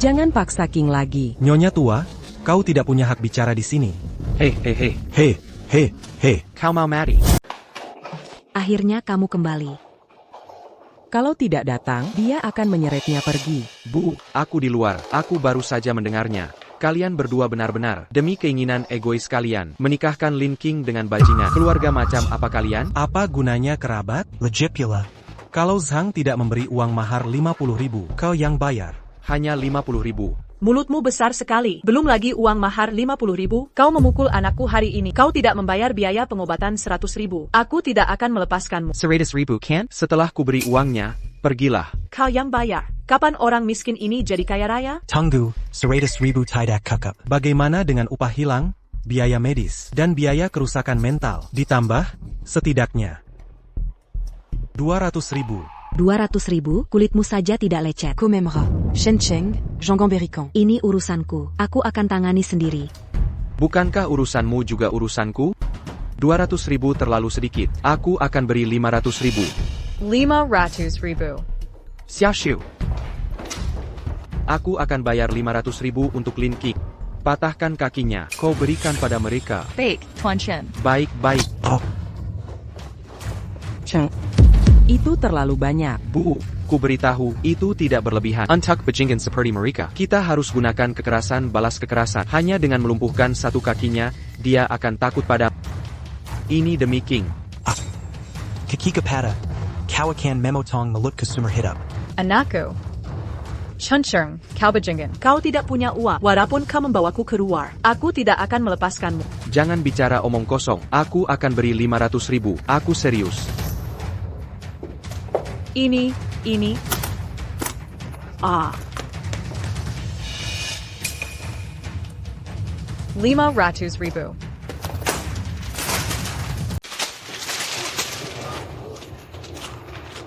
[SPEAKER 6] jangan paksa King lagi.
[SPEAKER 16] Nyonya tua, kau tidak punya hak bicara di sini.
[SPEAKER 1] Hei, hei, hei.
[SPEAKER 16] Hei. Hei,
[SPEAKER 1] kau mau mati.
[SPEAKER 3] Akhirnya kamu kembali.
[SPEAKER 6] Kalau tidak datang, dia akan menyeretnya pergi.
[SPEAKER 1] Bu, aku di luar. Aku baru saja mendengarnya. Kalian berdua benar-benar, demi keinginan egois kalian, menikahkan Lin King dengan bajingan. Keluarga macam apa kalian?
[SPEAKER 16] Apa gunanya kerabat?
[SPEAKER 17] Legit pula.
[SPEAKER 16] Kalau Zhang tidak memberi uang mahar 50.000, kau yang bayar.
[SPEAKER 1] Hanya 50.000.
[SPEAKER 15] Mulutmu besar sekali. Belum lagi uang mahar 50.000. Kau memukul anakku hari ini. Kau tidak membayar biaya pengobatan 100.000. Aku tidak akan melepaskanmu.
[SPEAKER 1] 100.000 kan? Setelah kuberi uangnya, pergilah.
[SPEAKER 15] Kau yang bayar. Kapan orang miskin ini jadi kaya raya?
[SPEAKER 17] Tunggu, 100.000 tidak cukup.
[SPEAKER 16] Bagaimana dengan upah hilang, biaya medis, dan biaya kerusakan mental? Ditambah, setidaknya 200.000.
[SPEAKER 3] 200.000, kulitmu saja tidak lecet.
[SPEAKER 8] Komemra, Chen Cheng, Jean Gamberican.
[SPEAKER 3] Ini urusanku. Aku akan tangani sendiri.
[SPEAKER 1] Bukankah urusanmu juga urusanku? 200.000 terlalu sedikit. Aku akan beri 500.000.
[SPEAKER 14] 500.000.
[SPEAKER 1] Xiaoshu. Aku akan bayar 500.000 untuk Lin King. Patahkan kakinya. Kau berikan pada mereka.
[SPEAKER 5] Baik, Tuan Chen.
[SPEAKER 1] Baik-baik.
[SPEAKER 17] Oh.
[SPEAKER 6] Cheng. Itu terlalu banyak.
[SPEAKER 1] Bu, ku beritahu, itu tidak berlebihan. Untuk bajingan seperti mereka, kita harus gunakan kekerasan balas kekerasan. Hanya dengan melumpuhkan satu kakinya, dia akan takut pada. Ini demi King.
[SPEAKER 17] Kaki kepada. Kau akan memotong mulut ke sumber hidup.
[SPEAKER 14] Anakku. Chen Cheng, kau bajingan.
[SPEAKER 15] Kau tidak punya uang, walaupun kau membawaku keluar. Aku tidak akan melepaskanmu.
[SPEAKER 1] Jangan bicara omong kosong. Aku akan beri 500.000. Aku serius.
[SPEAKER 15] Ini.
[SPEAKER 14] 500.000.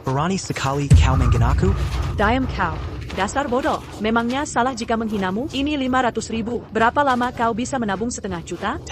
[SPEAKER 17] Berani sekali kau menghinaku?
[SPEAKER 15] Diam kau. Dasar bodoh. Memangnya salah jika menghinamu? Ini 500.000. Berapa lama kau bisa menabung 500 juta?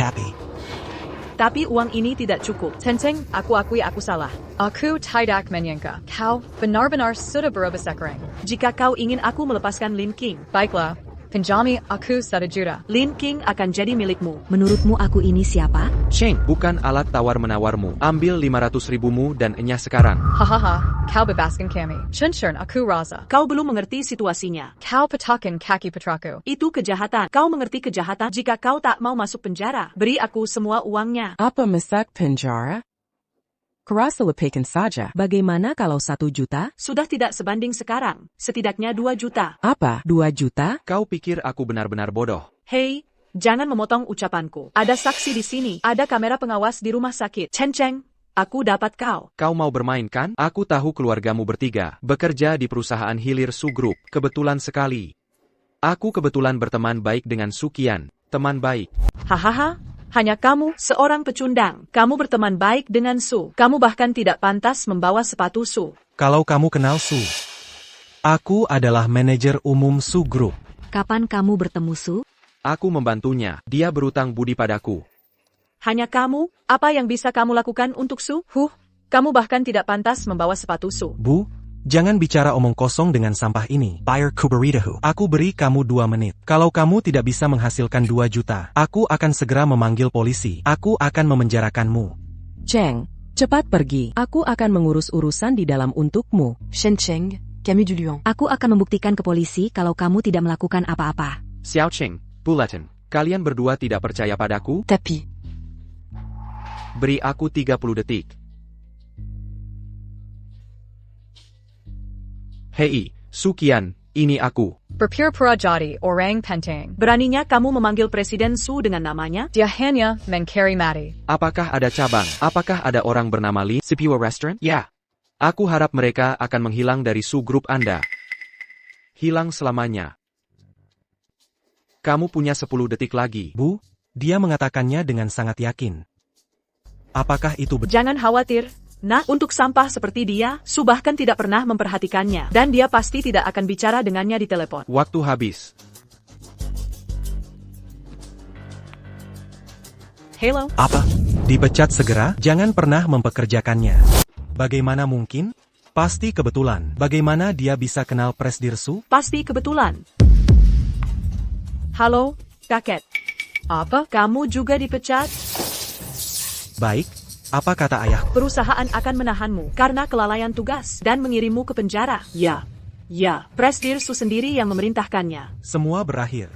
[SPEAKER 15] Tapi uang ini tidak cukup.
[SPEAKER 14] Tenteng, aku akui aku salah. Aku tidak menyangka. Kau benar-benar sudah berubah sekarang.
[SPEAKER 15] Jika kau ingin aku melepaskan Lin King,
[SPEAKER 14] baiklah. Pinjami aku 1 juta.
[SPEAKER 15] Lin King akan jadi milikmu.
[SPEAKER 3] Menurutmu aku ini siapa?
[SPEAKER 1] Cheng, bukan alat tawar-menawarmu. Ambil 500.000-mu dan enyah sekarang.
[SPEAKER 14] Hahaha, kau bebaskan kami. Chen aku rasa.
[SPEAKER 15] Kau belum mengerti situasinya.
[SPEAKER 14] Kau patahkan kaki putraku.
[SPEAKER 15] Itu kejahatan. Kau mengerti kejahatan jika kau tak mau masuk penjara. Beri aku semua uangnya.
[SPEAKER 6] Apa masak penjara? Kurasa lepaskan saja. Bagaimana kalau 1 juta?
[SPEAKER 15] Sudah tidak sebanding sekarang. Setidaknya 2 juta.
[SPEAKER 6] Apa? 2 juta?
[SPEAKER 1] Kau pikir aku benar-benar bodoh?
[SPEAKER 15] Hei, jangan memotong ucapanku. Ada saksi di sini. Ada kamera pengawas di rumah sakit. Chen Cheng, aku dapat kau.
[SPEAKER 1] Kau mau bermain kan? Aku tahu keluargamu bertiga bekerja di perusahaan hilir Su Group. Kebetulan sekali. Aku kebetulan berteman baik dengan Su Qian. Teman baik.
[SPEAKER 15] Hahaha. Hanya kamu, seorang pecundang. Kamu berteman baik dengan Su. Kamu bahkan tidak pantas membawa sepatu Su.
[SPEAKER 16] Kalau kamu kenal Su, aku adalah manajer umum Su Group.
[SPEAKER 3] Kapan kamu bertemu Su?
[SPEAKER 1] Aku membantunya. Dia berutang budi padaku.
[SPEAKER 15] Hanya kamu? Apa yang bisa kamu lakukan untuk Su? Kamu bahkan tidak pantas membawa sepatu Su.
[SPEAKER 16] Bu, jangan bicara omong kosong dengan sampah ini.
[SPEAKER 17] Buyer Kuberitahu.
[SPEAKER 16] Aku beri kamu 2 menit. Kalau kamu tidak bisa menghasilkan 2 juta, aku akan segera memanggil polisi. Aku akan memenjarakanmu.
[SPEAKER 6] Cheng, cepat pergi. Aku akan mengurus urusan di dalam untukmu.
[SPEAKER 8] Shen Cheng, Camus du Luan.
[SPEAKER 3] Aku akan membuktikan ke polisi kalau kamu tidak melakukan apa-apa.
[SPEAKER 1] Xiao Cheng, Bulletin. Kalian berdua tidak percaya padaku?
[SPEAKER 8] Tapi.
[SPEAKER 1] Beri aku 30 detik. Hei, Sukian, ini aku.
[SPEAKER 14] Berpura-pura jadi orang penting.
[SPEAKER 15] Beraninya kamu memanggil Presiden Su dengan namanya?
[SPEAKER 14] Dia hanya mencari mati.
[SPEAKER 1] Apakah ada cabang? Apakah ada orang bernama Li Sipiwa Restaurant? Ya. Aku harap mereka akan menghilang dari Su grup Anda. Hilang selamanya. Kamu punya 10 detik lagi.
[SPEAKER 16] Bu, dia mengatakannya dengan sangat yakin. Apakah itu betul?
[SPEAKER 15] Jangan khawatir. Nah, untuk sampah seperti dia, Su bahkan tidak pernah memperhatikannya. Dan dia pasti tidak akan bicara dengannya di telepon.
[SPEAKER 1] Waktu habis.
[SPEAKER 15] Halo?
[SPEAKER 16] Apa? Dipecat segera? Jangan pernah mempekerjakannya. Bagaimana mungkin? Pasti kebetulan. Bagaimana dia bisa kenal Presdir Su?
[SPEAKER 15] Pasti kebetulan. Halo, kakek. Apa? Kamu juga dipecat?
[SPEAKER 16] Baik. Apa kata ayah?
[SPEAKER 15] Perusahaan akan menahanmu karena kelalaian tugas dan mengirimmu ke penjara. Ya, Presdir Su sendiri yang memerintahkannya.
[SPEAKER 16] Semua berakhir.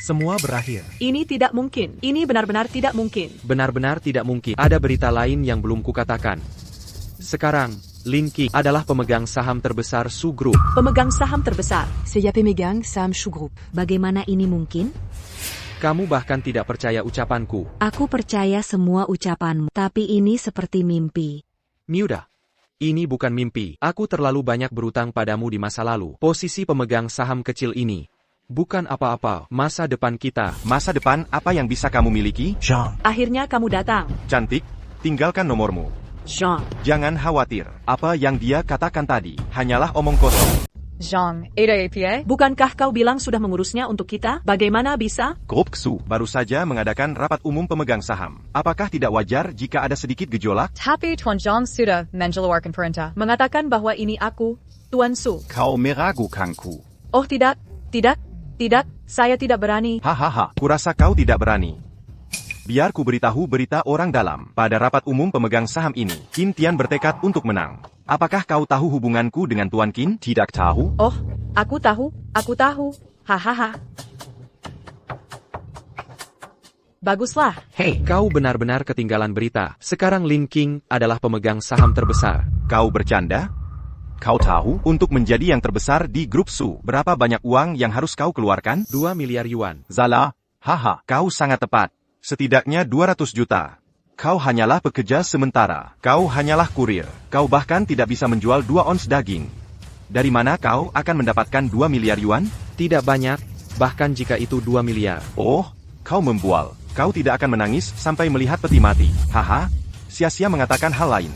[SPEAKER 16] Semua berakhir.
[SPEAKER 15] Ini tidak mungkin. Ini benar-benar tidak mungkin.
[SPEAKER 1] Benar-benar tidak mungkin. Ada berita lain yang belum kukatakan. Sekarang, Lin Qi adalah pemegang saham terbesar Su Group.
[SPEAKER 15] Pemegang saham terbesar.
[SPEAKER 8] Saya pemegang saham Su Group.
[SPEAKER 3] Bagaimana ini mungkin?
[SPEAKER 1] Kamu bahkan tidak percaya ucapanku.
[SPEAKER 3] Aku percaya semua ucapanmu, tapi ini seperti mimpi.
[SPEAKER 1] Miuda, ini bukan mimpi. Aku terlalu banyak berutang padamu di masa lalu. Posisi pemegang saham kecil ini bukan apa-apa. Masa depan kita.
[SPEAKER 2] Masa depan apa yang bisa kamu miliki?
[SPEAKER 17] Jean.
[SPEAKER 15] Akhirnya kamu datang.
[SPEAKER 2] Cantik, tinggalkan nomormu.
[SPEAKER 15] Jean.
[SPEAKER 2] Jangan khawatir. Apa yang dia katakan tadi hanyalah omong kosong.
[SPEAKER 14] Zhang, Ada APA?
[SPEAKER 15] Bukankah kau bilang sudah mengurusnya untuk kita? Bagaimana bisa?
[SPEAKER 2] Grup Su baru saja mengadakan rapat umum pemegang saham. Apakah tidak wajar jika ada sedikit gejolak?
[SPEAKER 14] Tapi Tuan Zhang sudah mengeluarkan perintah.
[SPEAKER 15] Mengatakan bahwa ini aku, Tuan Su.
[SPEAKER 7] Kau meragukanku.
[SPEAKER 15] Oh tidak, saya tidak berani.
[SPEAKER 2] Hahaha, kurasa kau tidak berani. Biar ku beritahu berita orang dalam. Pada rapat umum pemegang saham ini, Qin Tian bertekad untuk menang. Apakah kau tahu hubunganku dengan Tuan Qin?
[SPEAKER 7] Tidak tahu?
[SPEAKER 15] Oh, aku tahu. Hahaha. Baguslah.
[SPEAKER 1] Hei, kau benar-benar ketinggalan berita. Sekarang Lin Qing adalah pemegang saham terbesar.
[SPEAKER 2] Kau bercanda? Kau tahu, untuk menjadi yang terbesar di grup Su, berapa banyak uang yang harus kau keluarkan?
[SPEAKER 1] 2 miliar yuan.
[SPEAKER 2] Zala, haha, kau sangat tepat. Setidaknya 200 juta. Kau hanyalah pekerja sementara. Kau hanyalah kurir. Kau bahkan tidak bisa menjual 2 ons daging. Dari mana kau akan mendapatkan 2 miliar yuan?
[SPEAKER 1] Tidak banyak, bahkan jika itu 2 miliar.
[SPEAKER 2] Oh, kau membual. Kau tidak akan menangis sampai melihat peti mati. Haha, sia-sia mengatakan hal lain.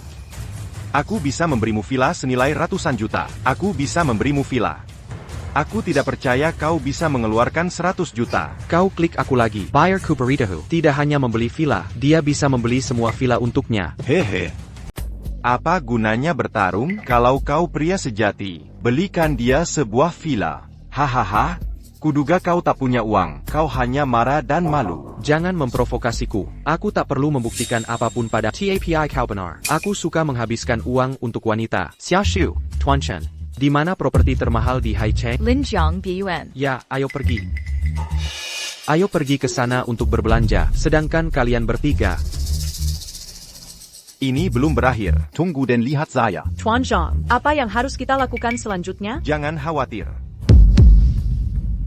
[SPEAKER 2] Aku bisa memberimu villa senilai ratusan juta. Aku bisa memberimu villa. Aku tidak percaya kau bisa mengeluarkan 100 juta.
[SPEAKER 1] Kau klik aku lagi. Buyer Kuberitahu tidak hanya membeli villa, dia bisa membeli semua villa untuknya.
[SPEAKER 2] Hehe. Apa gunanya bertarung kalau kau pria sejati? Belikan dia sebuah villa. Hahaha. Kuduga kau tak punya uang. Kau hanya marah dan malu.
[SPEAKER 1] Jangan memprovokasiku. Aku tak perlu membuktikan apapun pada TAPI. Kau benar. Aku suka menghabiskan uang untuk wanita. Xiaoshu, Tuan Chen. Di mana properti termahal di Haicheng?
[SPEAKER 5] Linjiang Biyuan.
[SPEAKER 1] Ya, ayo pergi. Ayo pergi ke sana untuk berbelanja, sedangkan kalian bertiga.
[SPEAKER 2] Ini belum berakhir.
[SPEAKER 7] Tunggu dan lihat saya.
[SPEAKER 15] Tuan Zhang, apa yang harus kita lakukan selanjutnya?
[SPEAKER 2] Jangan khawatir.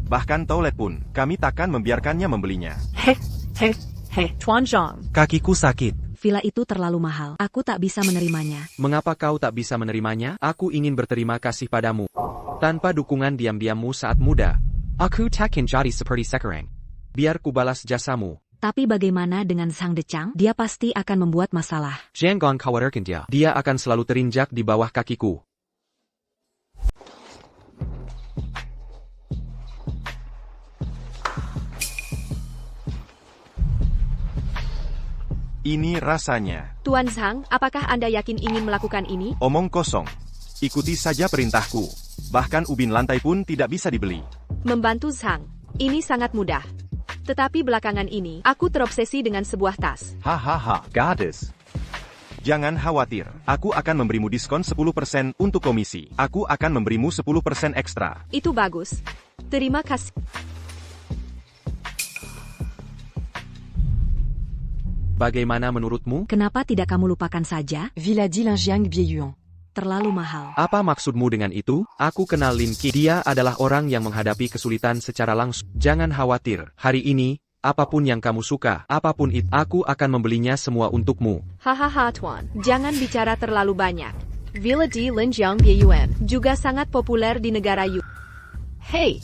[SPEAKER 2] Bahkan toilet pun, kami takkan membiarkannya membelinya.
[SPEAKER 15] Tuan Zhang.
[SPEAKER 16] Kakiku sakit.
[SPEAKER 3] Villa itu terlalu mahal. Aku tak bisa menerimanya.
[SPEAKER 1] Mengapa kau tak bisa menerimanya? Aku ingin berterima kasih padamu. Tanpa dukungan diam-diammu saat muda, aku takkan jadi seperti sekarang. Biar ku balas jasamu.
[SPEAKER 3] Tapi bagaimana dengan Sang Decang? Dia pasti akan membuat masalah.
[SPEAKER 1] Jangan khawatirkan dia. Dia akan selalu terinjak di bawah kakiku.
[SPEAKER 2] Ini rasanya.
[SPEAKER 9] Tuan Zhang, apakah Anda yakin ingin melakukan ini?
[SPEAKER 2] Omong kosong. Ikuti saja perintahku. Bahkan ubin lantai pun tidak bisa dibeli.
[SPEAKER 9] Membantu Zhang. Ini sangat mudah. Tetapi belakangan ini, aku terobsesi dengan sebuah tas.
[SPEAKER 7] Hahaha, gadis.
[SPEAKER 2] Jangan khawatir, aku akan memberimu diskon 10% untuk komisi. Aku akan memberimu 10% ekstra.
[SPEAKER 9] Itu bagus. Terima kasih.
[SPEAKER 1] Bagaimana menurutmu?
[SPEAKER 3] Kenapa tidak kamu lupakan saja?
[SPEAKER 8] Villa Dilinjiang Bieyuan.
[SPEAKER 3] Terlalu mahal.
[SPEAKER 1] Apa maksudmu dengan itu? Aku kenal Lin Qi. Dia adalah orang yang menghadapi kesulitan secara langsung. Jangan khawatir, hari ini, apapun yang kamu suka, apapun itu, aku akan membelinya semua untukmu.
[SPEAKER 9] Hahaha Tuan, jangan bicara terlalu banyak. Villa Dilinjiang Bieyuan juga sangat populer di negara Yu. Hei,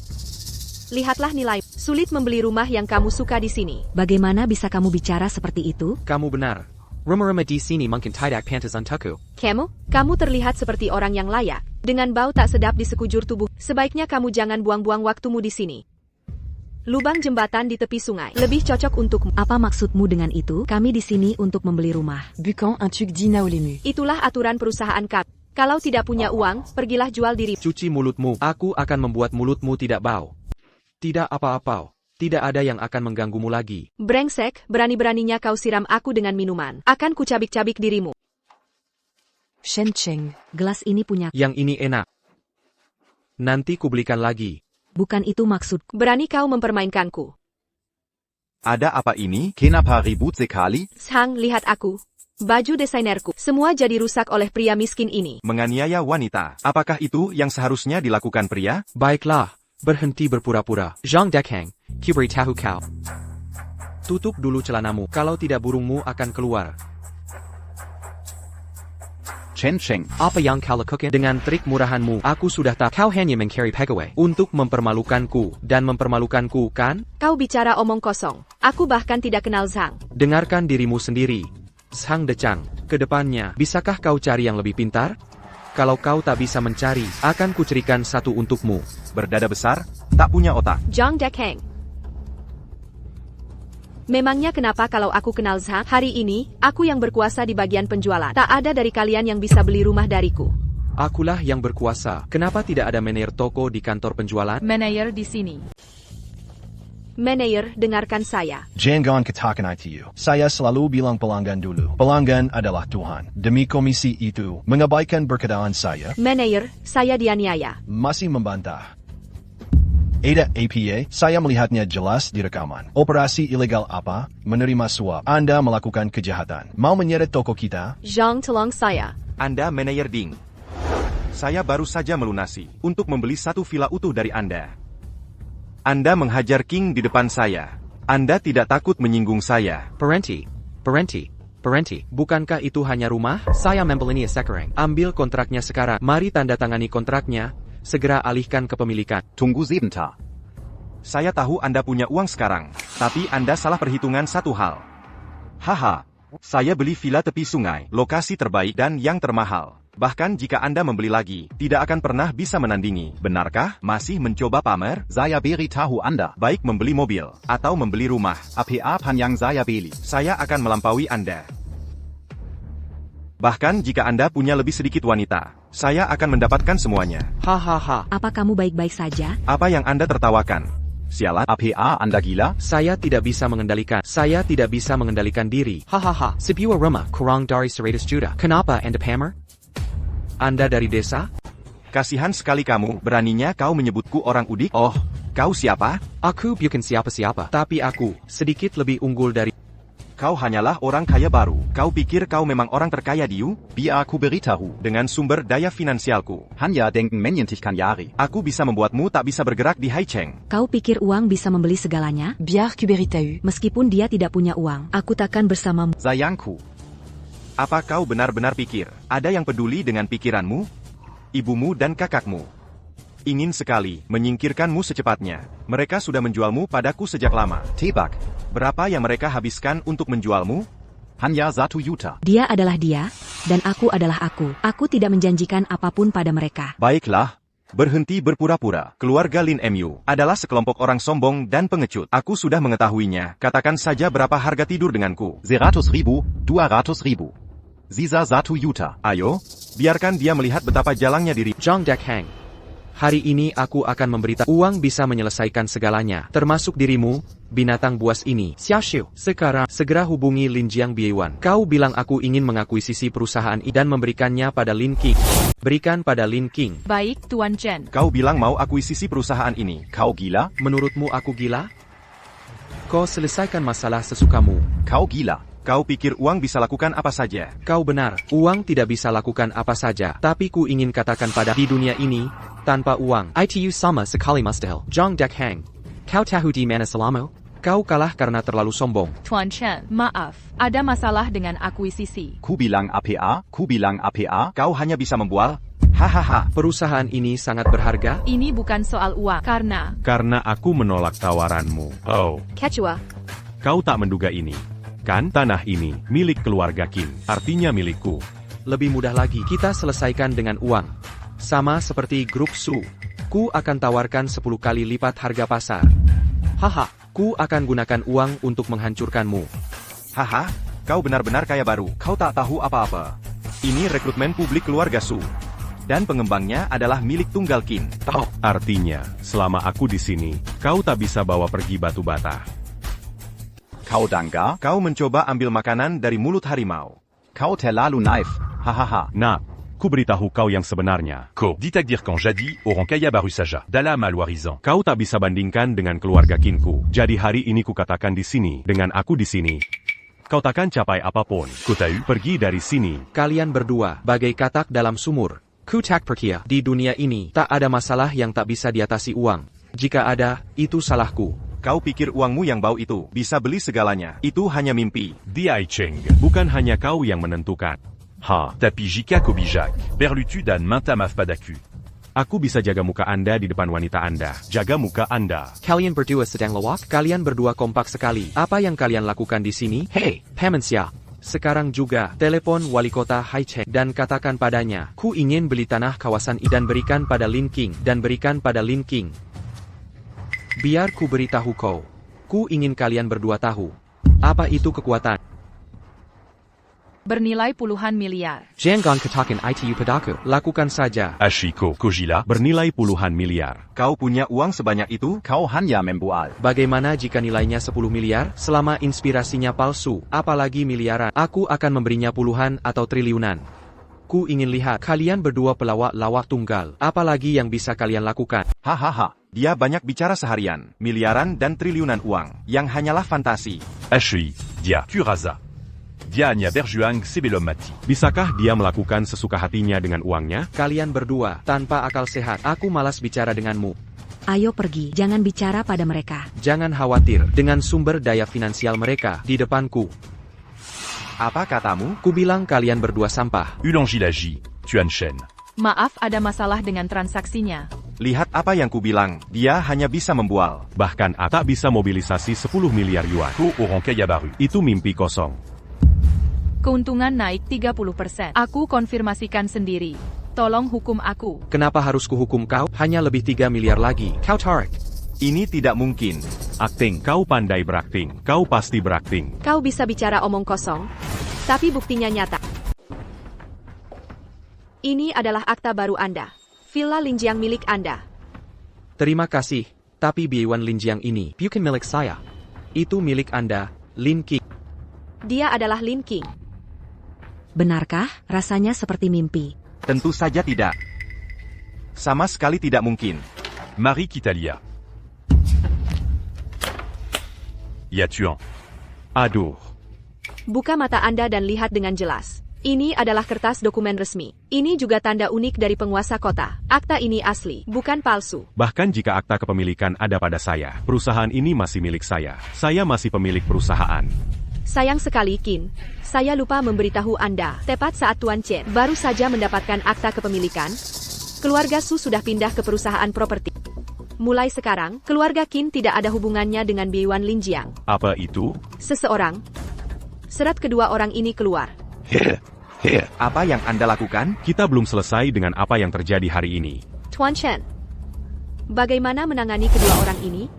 [SPEAKER 9] lihatlah nilai. Sulit membeli rumah yang kamu suka di sini.
[SPEAKER 3] Bagaimana bisa kamu bicara seperti itu?
[SPEAKER 1] Kamu benar. Rumah-rumah di sini mungkin tidak pantas untukku.
[SPEAKER 9] Kamu terlihat seperti orang yang layak, dengan bau tak sedap di sekujur tubuh. Sebaiknya kamu jangan buang-buang waktumu di sini. Lubang jembatan di tepi sungai lebih cocok untukmu.
[SPEAKER 3] Apa maksudmu dengan itu? Kami di sini untuk membeli rumah.
[SPEAKER 8] Bukan un truc d'inaolemu.
[SPEAKER 9] Itulah aturan perusahaan kami. Kalau tidak punya uang, pergilah jual diri.
[SPEAKER 1] Cuci mulutmu. Aku akan membuat mulutmu tidak bau. Tidak apa-apa. Tidak ada yang akan mengganggumu lagi.
[SPEAKER 9] Brengsek, berani-beraninya kau siram aku dengan minuman. Akan kucabik-cabik dirimu.
[SPEAKER 8] Shen Cheng.
[SPEAKER 3] Gelas ini punya.
[SPEAKER 1] Yang ini enak. Nanti kubelikan lagi.
[SPEAKER 3] Bukan itu maksudku.
[SPEAKER 9] Berani kau mempermainkanku.
[SPEAKER 2] Ada apa ini?
[SPEAKER 7] Kenapa ribut sekali?
[SPEAKER 9] Zhang, lihat aku. Baju desainerku. Semua jadi rusak oleh pria miskin ini.
[SPEAKER 2] Menganiaya wanita. Apakah itu yang seharusnya dilakukan pria?
[SPEAKER 1] Baiklah. Berhenti berpura-pura. Zhang Dekhang, kibri tahu kau. Tutup dulu celanamu, kalau tidak burungmu akan keluar.
[SPEAKER 7] Chen Cheng.
[SPEAKER 1] Apa yang kau lakukan? Dengan trik murahanmu, aku sudah tak. Kau hanya mencari pegawai untuk mempermalukanku dan mempermalukanku, kan?
[SPEAKER 9] Kau bicara omong kosong. Aku bahkan tidak kenal Zhang.
[SPEAKER 1] Dengarkan dirimu sendiri. Zhang Dechang, kedepannya, bisakah kau cari yang lebih pintar? Kalau kau tak bisa mencari, akan kucerikan satu untukmu.
[SPEAKER 2] Berdada besar, tak punya otak.
[SPEAKER 9] Zhang Dekhang. Memangnya kenapa kalau aku kenal Zhang? Hari ini, aku yang berkuasa di bagian penjualan. Tak ada dari kalian yang bisa beli rumah dariku.
[SPEAKER 1] Akulah yang berkuasa. Kenapa tidak ada manajer toko di kantor penjualan?
[SPEAKER 5] Manajer di sini.
[SPEAKER 9] Manajer, dengarkan saya.
[SPEAKER 4] Jangan katakan itu. Saya selalu bilang pelanggan dulu. Pelanggan adalah Tuhan. Demi komisi itu, mengabaikan berkedaan saya.
[SPEAKER 9] Manajer, saya dianiaya.
[SPEAKER 4] Masih membantah. Ada APA, saya melihatnya jelas di rekaman. Operasi ilegal apa? Menerima suap. Anda melakukan kejahatan. Mau menyeret toko kita?
[SPEAKER 9] Zhang, tolong saya.
[SPEAKER 2] Anda manajer Ding. Saya baru saja melunasi untuk membeli satu villa utuh dari Anda. Anda menghajar King di depan saya. Anda tidak takut menyinggung saya.
[SPEAKER 1] Parenti. Bukankah itu hanya rumah? Saya membelinya sekarang. Ambil kontraknya sekarang. Mari tanda tangani kontraknya. Segera alihkan kepemilikan.
[SPEAKER 7] Tunggu sebentar.
[SPEAKER 2] Saya tahu Anda punya uang sekarang. Tapi Anda salah perhitungan satu hal. Haha. Saya beli villa tepi sungai. Lokasi terbaik dan yang termahal. Bahkan jika Anda membeli lagi, tidak akan pernah bisa menandingi. Benarkah? Masih mencoba pamer?
[SPEAKER 7] Saya beri tahu Anda.
[SPEAKER 2] Baik membeli mobil, atau membeli rumah.
[SPEAKER 7] Apa yang saya beli?
[SPEAKER 2] Saya akan melampaui Anda. Bahkan jika Anda punya lebih sedikit wanita, saya akan mendapatkan semuanya.
[SPEAKER 1] Hahaha.
[SPEAKER 3] Apa kamu baik-baik saja?
[SPEAKER 2] Apa yang Anda tertawakan? Sialan.
[SPEAKER 7] Apa Anda gila?
[SPEAKER 1] Saya tidak bisa mengendalikan diri. Hahaha. Sebuah rumah kurang dari 100 juta. Kenapa Anda pamer? Anda dari desa?
[SPEAKER 2] Kasihan sekali kamu, beraninya kau menyebutku orang udik? Oh, kau siapa?
[SPEAKER 1] Aku bukan siapa-siapa, tapi aku sedikit lebih unggul dari...
[SPEAKER 2] Kau hanyalah orang kaya baru. Kau pikir kau memang orang terkaya di Yu?
[SPEAKER 7] Biar aku beritahu.
[SPEAKER 2] Dengan sumber daya finansialku.
[SPEAKER 7] Hanya denken menyentihkan yari.
[SPEAKER 2] Aku bisa membuatmu tak bisa bergerak di Haicheng.
[SPEAKER 3] Kau pikir uang bisa membeli segalanya?
[SPEAKER 8] Biar ku beritahu.
[SPEAKER 3] Meskipun dia tidak punya uang, aku takkan bersamamu.
[SPEAKER 2] Sayangku. Apa kau benar-benar pikir, ada yang peduli dengan pikiranmu? Ibumu dan kakakmu. Ingin sekali menyingkirkanmu secepatnya. Mereka sudah menjualmu padaku sejak lama.
[SPEAKER 7] Tebak.
[SPEAKER 2] Berapa yang mereka habiskan untuk menjualmu?
[SPEAKER 7] Hanya 1 juta.
[SPEAKER 3] Dia adalah dia, dan aku adalah aku. Aku tidak menjanjikan apapun pada mereka.
[SPEAKER 2] Baiklah, Berhenti berpura-pura. Keluarga Lin Mu adalah sekelompok orang sombong dan pengecut. Aku sudah mengetahuinya. Katakan saja berapa harga tidur denganku.
[SPEAKER 7] 100.000, 200.000. Sisa 1 juta.
[SPEAKER 2] Ayo, biarkan dia melihat betapa jalangnya diri.
[SPEAKER 1] Zhang Dekhang. Hari ini aku akan memberitahu uang bisa menyelesaikan segalanya, termasuk dirimu, binatang buas ini. Xiaoxiu, sekarang segera hubungi Lin Jiang Biewan. Kau bilang aku ingin mengakuisisi perusahaan ini dan memberikannya pada Lin King. Berikan pada Lin King.
[SPEAKER 5] Baik, Tuan Chen.
[SPEAKER 2] Kau bilang mau akuisisi perusahaan ini.
[SPEAKER 7] Kau gila?
[SPEAKER 1] Menurutmu aku gila? Kau selesaikan masalah sesukamu.
[SPEAKER 7] Kau gila?
[SPEAKER 2] Kau pikir uang bisa lakukan apa saja?
[SPEAKER 1] Kau benar, uang tidak bisa lakukan apa saja. Tapi ku ingin katakan pada di dunia ini, tanpa uang. Itu sama sekali mustahil. Zhang Dekhang. Kau tahu di mana selama? Kau kalah karena terlalu sombong.
[SPEAKER 5] Tuan Chen, maaf. Ada masalah dengan akuisisi.
[SPEAKER 7] Ku bilang APA, ku bilang APA.
[SPEAKER 2] Kau hanya bisa membual. Hahaha.
[SPEAKER 1] Perusahaan ini sangat berharga.
[SPEAKER 5] Ini bukan soal uang,
[SPEAKER 11] Karena aku menolak tawaranmu. Oh.
[SPEAKER 9] Kecua.
[SPEAKER 11] Kau tak menduga ini. Kan tanah ini milik keluarga Qin, artinya milikku.
[SPEAKER 1] Lebih mudah lagi, kita selesaikan dengan uang. Sama seperti grup Su. Ku akan tawarkan 10 kali lipat harga pasar. Haha, ku akan gunakan uang untuk menghancurkanmu.
[SPEAKER 2] Haha, kau benar-benar kaya baru. Kau tak tahu apa-apa. Ini rekrutmen publik keluarga Su. Dan pengembangnya adalah milik tunggal Qin.
[SPEAKER 11] Oh, artinya, selama aku di sini, kau tak bisa bawa pergi batu bata.
[SPEAKER 7] Kau dangga?
[SPEAKER 2] Kau mencoba ambil makanan dari mulut harimau.
[SPEAKER 7] Kau terlalu naif.
[SPEAKER 11] Hahaha. Nah, ku beritahu kau yang sebenarnya.
[SPEAKER 12] Ko, dit-à-dire quand jadi, orang kaya baru saja. Dalam Malwarizan.
[SPEAKER 11] Kau tak bisa bandingkan dengan keluarga Qinku. Jadi hari ini ku katakan di sini, dengan aku di sini. Kau takkan capai apapun.
[SPEAKER 12] Ku tahu.
[SPEAKER 11] Pergi dari sini.
[SPEAKER 1] Kalian berdua, bagai katak dalam sumur. Ku tak percaya. Di dunia ini, tak ada masalah yang tak bisa diatasi uang. Jika ada, itu salahku.
[SPEAKER 2] Kau pikir uangmu yang bau itu bisa beli segalanya. Itu hanya mimpi.
[SPEAKER 11] Dia Cheng. Bukan hanya kau yang menentukan.
[SPEAKER 12] Ha, tapi jika kobijak, berlutu dan mantamaf padaku.
[SPEAKER 11] Aku bisa jaga muka Anda di depan wanita Anda. Jaga muka Anda.
[SPEAKER 1] Kalian berdua sedang lawak? Kalian berdua kompak sekali. Apa yang kalian lakukan di sini? Hei, Pemensya. Sekarang juga, telepon wali kota Haicheng dan katakan padanya, ku ingin beli tanah kawasan ini dan berikan pada Lin King, dan berikan pada Lin King. Biar ku beritahu kau. Ku ingin kalian berdua tahu. Apa itu kekuatan?
[SPEAKER 5] Bernilai puluhan miliar.
[SPEAKER 1] Jangan katakan itu padaku. Lakukan saja.
[SPEAKER 12] Ashiko, Kojila.
[SPEAKER 11] Bernilai puluhan miliar.
[SPEAKER 2] Kau punya uang sebanyak itu?
[SPEAKER 7] Kau hanya membual.
[SPEAKER 1] Bagaimana jika nilainya 10 miliar? Selama inspirasinya palsu, apalagi miliaran. Aku akan memberinya puluhan atau triliunan. Ku ingin lihat kalian berdua pelawak-lawak tunggal. Apalagi yang bisa kalian lakukan?
[SPEAKER 2] Hahaha. Dia banyak bicara seharian, miliaran dan triliunan uang, yang hanyalah fantasi.
[SPEAKER 12] Ashui, dia, Kuraza. Dia hanya berjuang sebelum mati.
[SPEAKER 11] Bisakah dia melakukan sesuka hatinya dengan uangnya?
[SPEAKER 1] Kalian berdua, tanpa akal sehat, aku malas bicara denganmu.
[SPEAKER 3] Ayo pergi, jangan bicara pada mereka.
[SPEAKER 1] Jangan khawatir, dengan sumber daya finansial mereka, di depanku.
[SPEAKER 2] Apa katamu?
[SPEAKER 1] Ku bilang kalian berdua sampah.
[SPEAKER 12] Ulangilaji, Tuan Chen.
[SPEAKER 5] Maaf, ada masalah dengan transaksinya.
[SPEAKER 2] Lihat apa yang ku bilang, dia hanya bisa membual.
[SPEAKER 11] Bahkan tak bisa mobilisasi 10 miliar yuan.
[SPEAKER 12] Ko orang kaya baru.
[SPEAKER 11] Itu mimpi kosong.
[SPEAKER 5] Keuntungan naik 30%. Aku konfirmasikan sendiri. Tolong hukum aku.
[SPEAKER 1] Kenapa harus kuhukum kau? Hanya lebih 3 miliar lagi. Kau tarik.
[SPEAKER 2] Ini tidak mungkin.
[SPEAKER 11] Akting, kau pandai berakting. Kau pasti berakting.
[SPEAKER 9] Kau bisa bicara omong kosong, tapi buktinya nyata. Ini adalah akta baru Anda. Villa Linjiang milik Anda.
[SPEAKER 1] Terima kasih, tapi Biewan Linjiang ini bukan milik saya. Itu milik Anda, Lin King.
[SPEAKER 9] Dia adalah Lin King.
[SPEAKER 3] Benarkah? Rasanya seperti mimpi.
[SPEAKER 2] Tentu saja tidak. Sama sekali tidak mungkin.
[SPEAKER 12] Mari kita lihat. Ya Tuan.
[SPEAKER 11] Aduh.
[SPEAKER 9] Buka mata Anda dan lihat dengan jelas. Ini adalah kertas dokumen resmi. Ini juga tanda unik dari penguasa kota. Akta ini asli, bukan palsu.
[SPEAKER 11] Bahkan jika akta kepemilikan ada pada saya, perusahaan ini masih milik saya. Saya masih pemilik perusahaan.
[SPEAKER 9] Sayang sekali, Qin. Saya lupa memberitahu Anda. Tepat saat Tuan Chen baru saja mendapatkan akta kepemilikan, keluarga Su sudah pindah ke perusahaan properti. Mulai sekarang, keluarga Qin tidak ada hubungannya dengan Biewan Linjiang.
[SPEAKER 11] Apa itu?
[SPEAKER 9] Seseorang. Serat kedua orang ini keluar.
[SPEAKER 2] Apa yang Anda lakukan?
[SPEAKER 11] Kita belum selesai dengan apa yang terjadi hari ini.
[SPEAKER 9] Tuan Chen, bagaimana menangani kedua orang ini?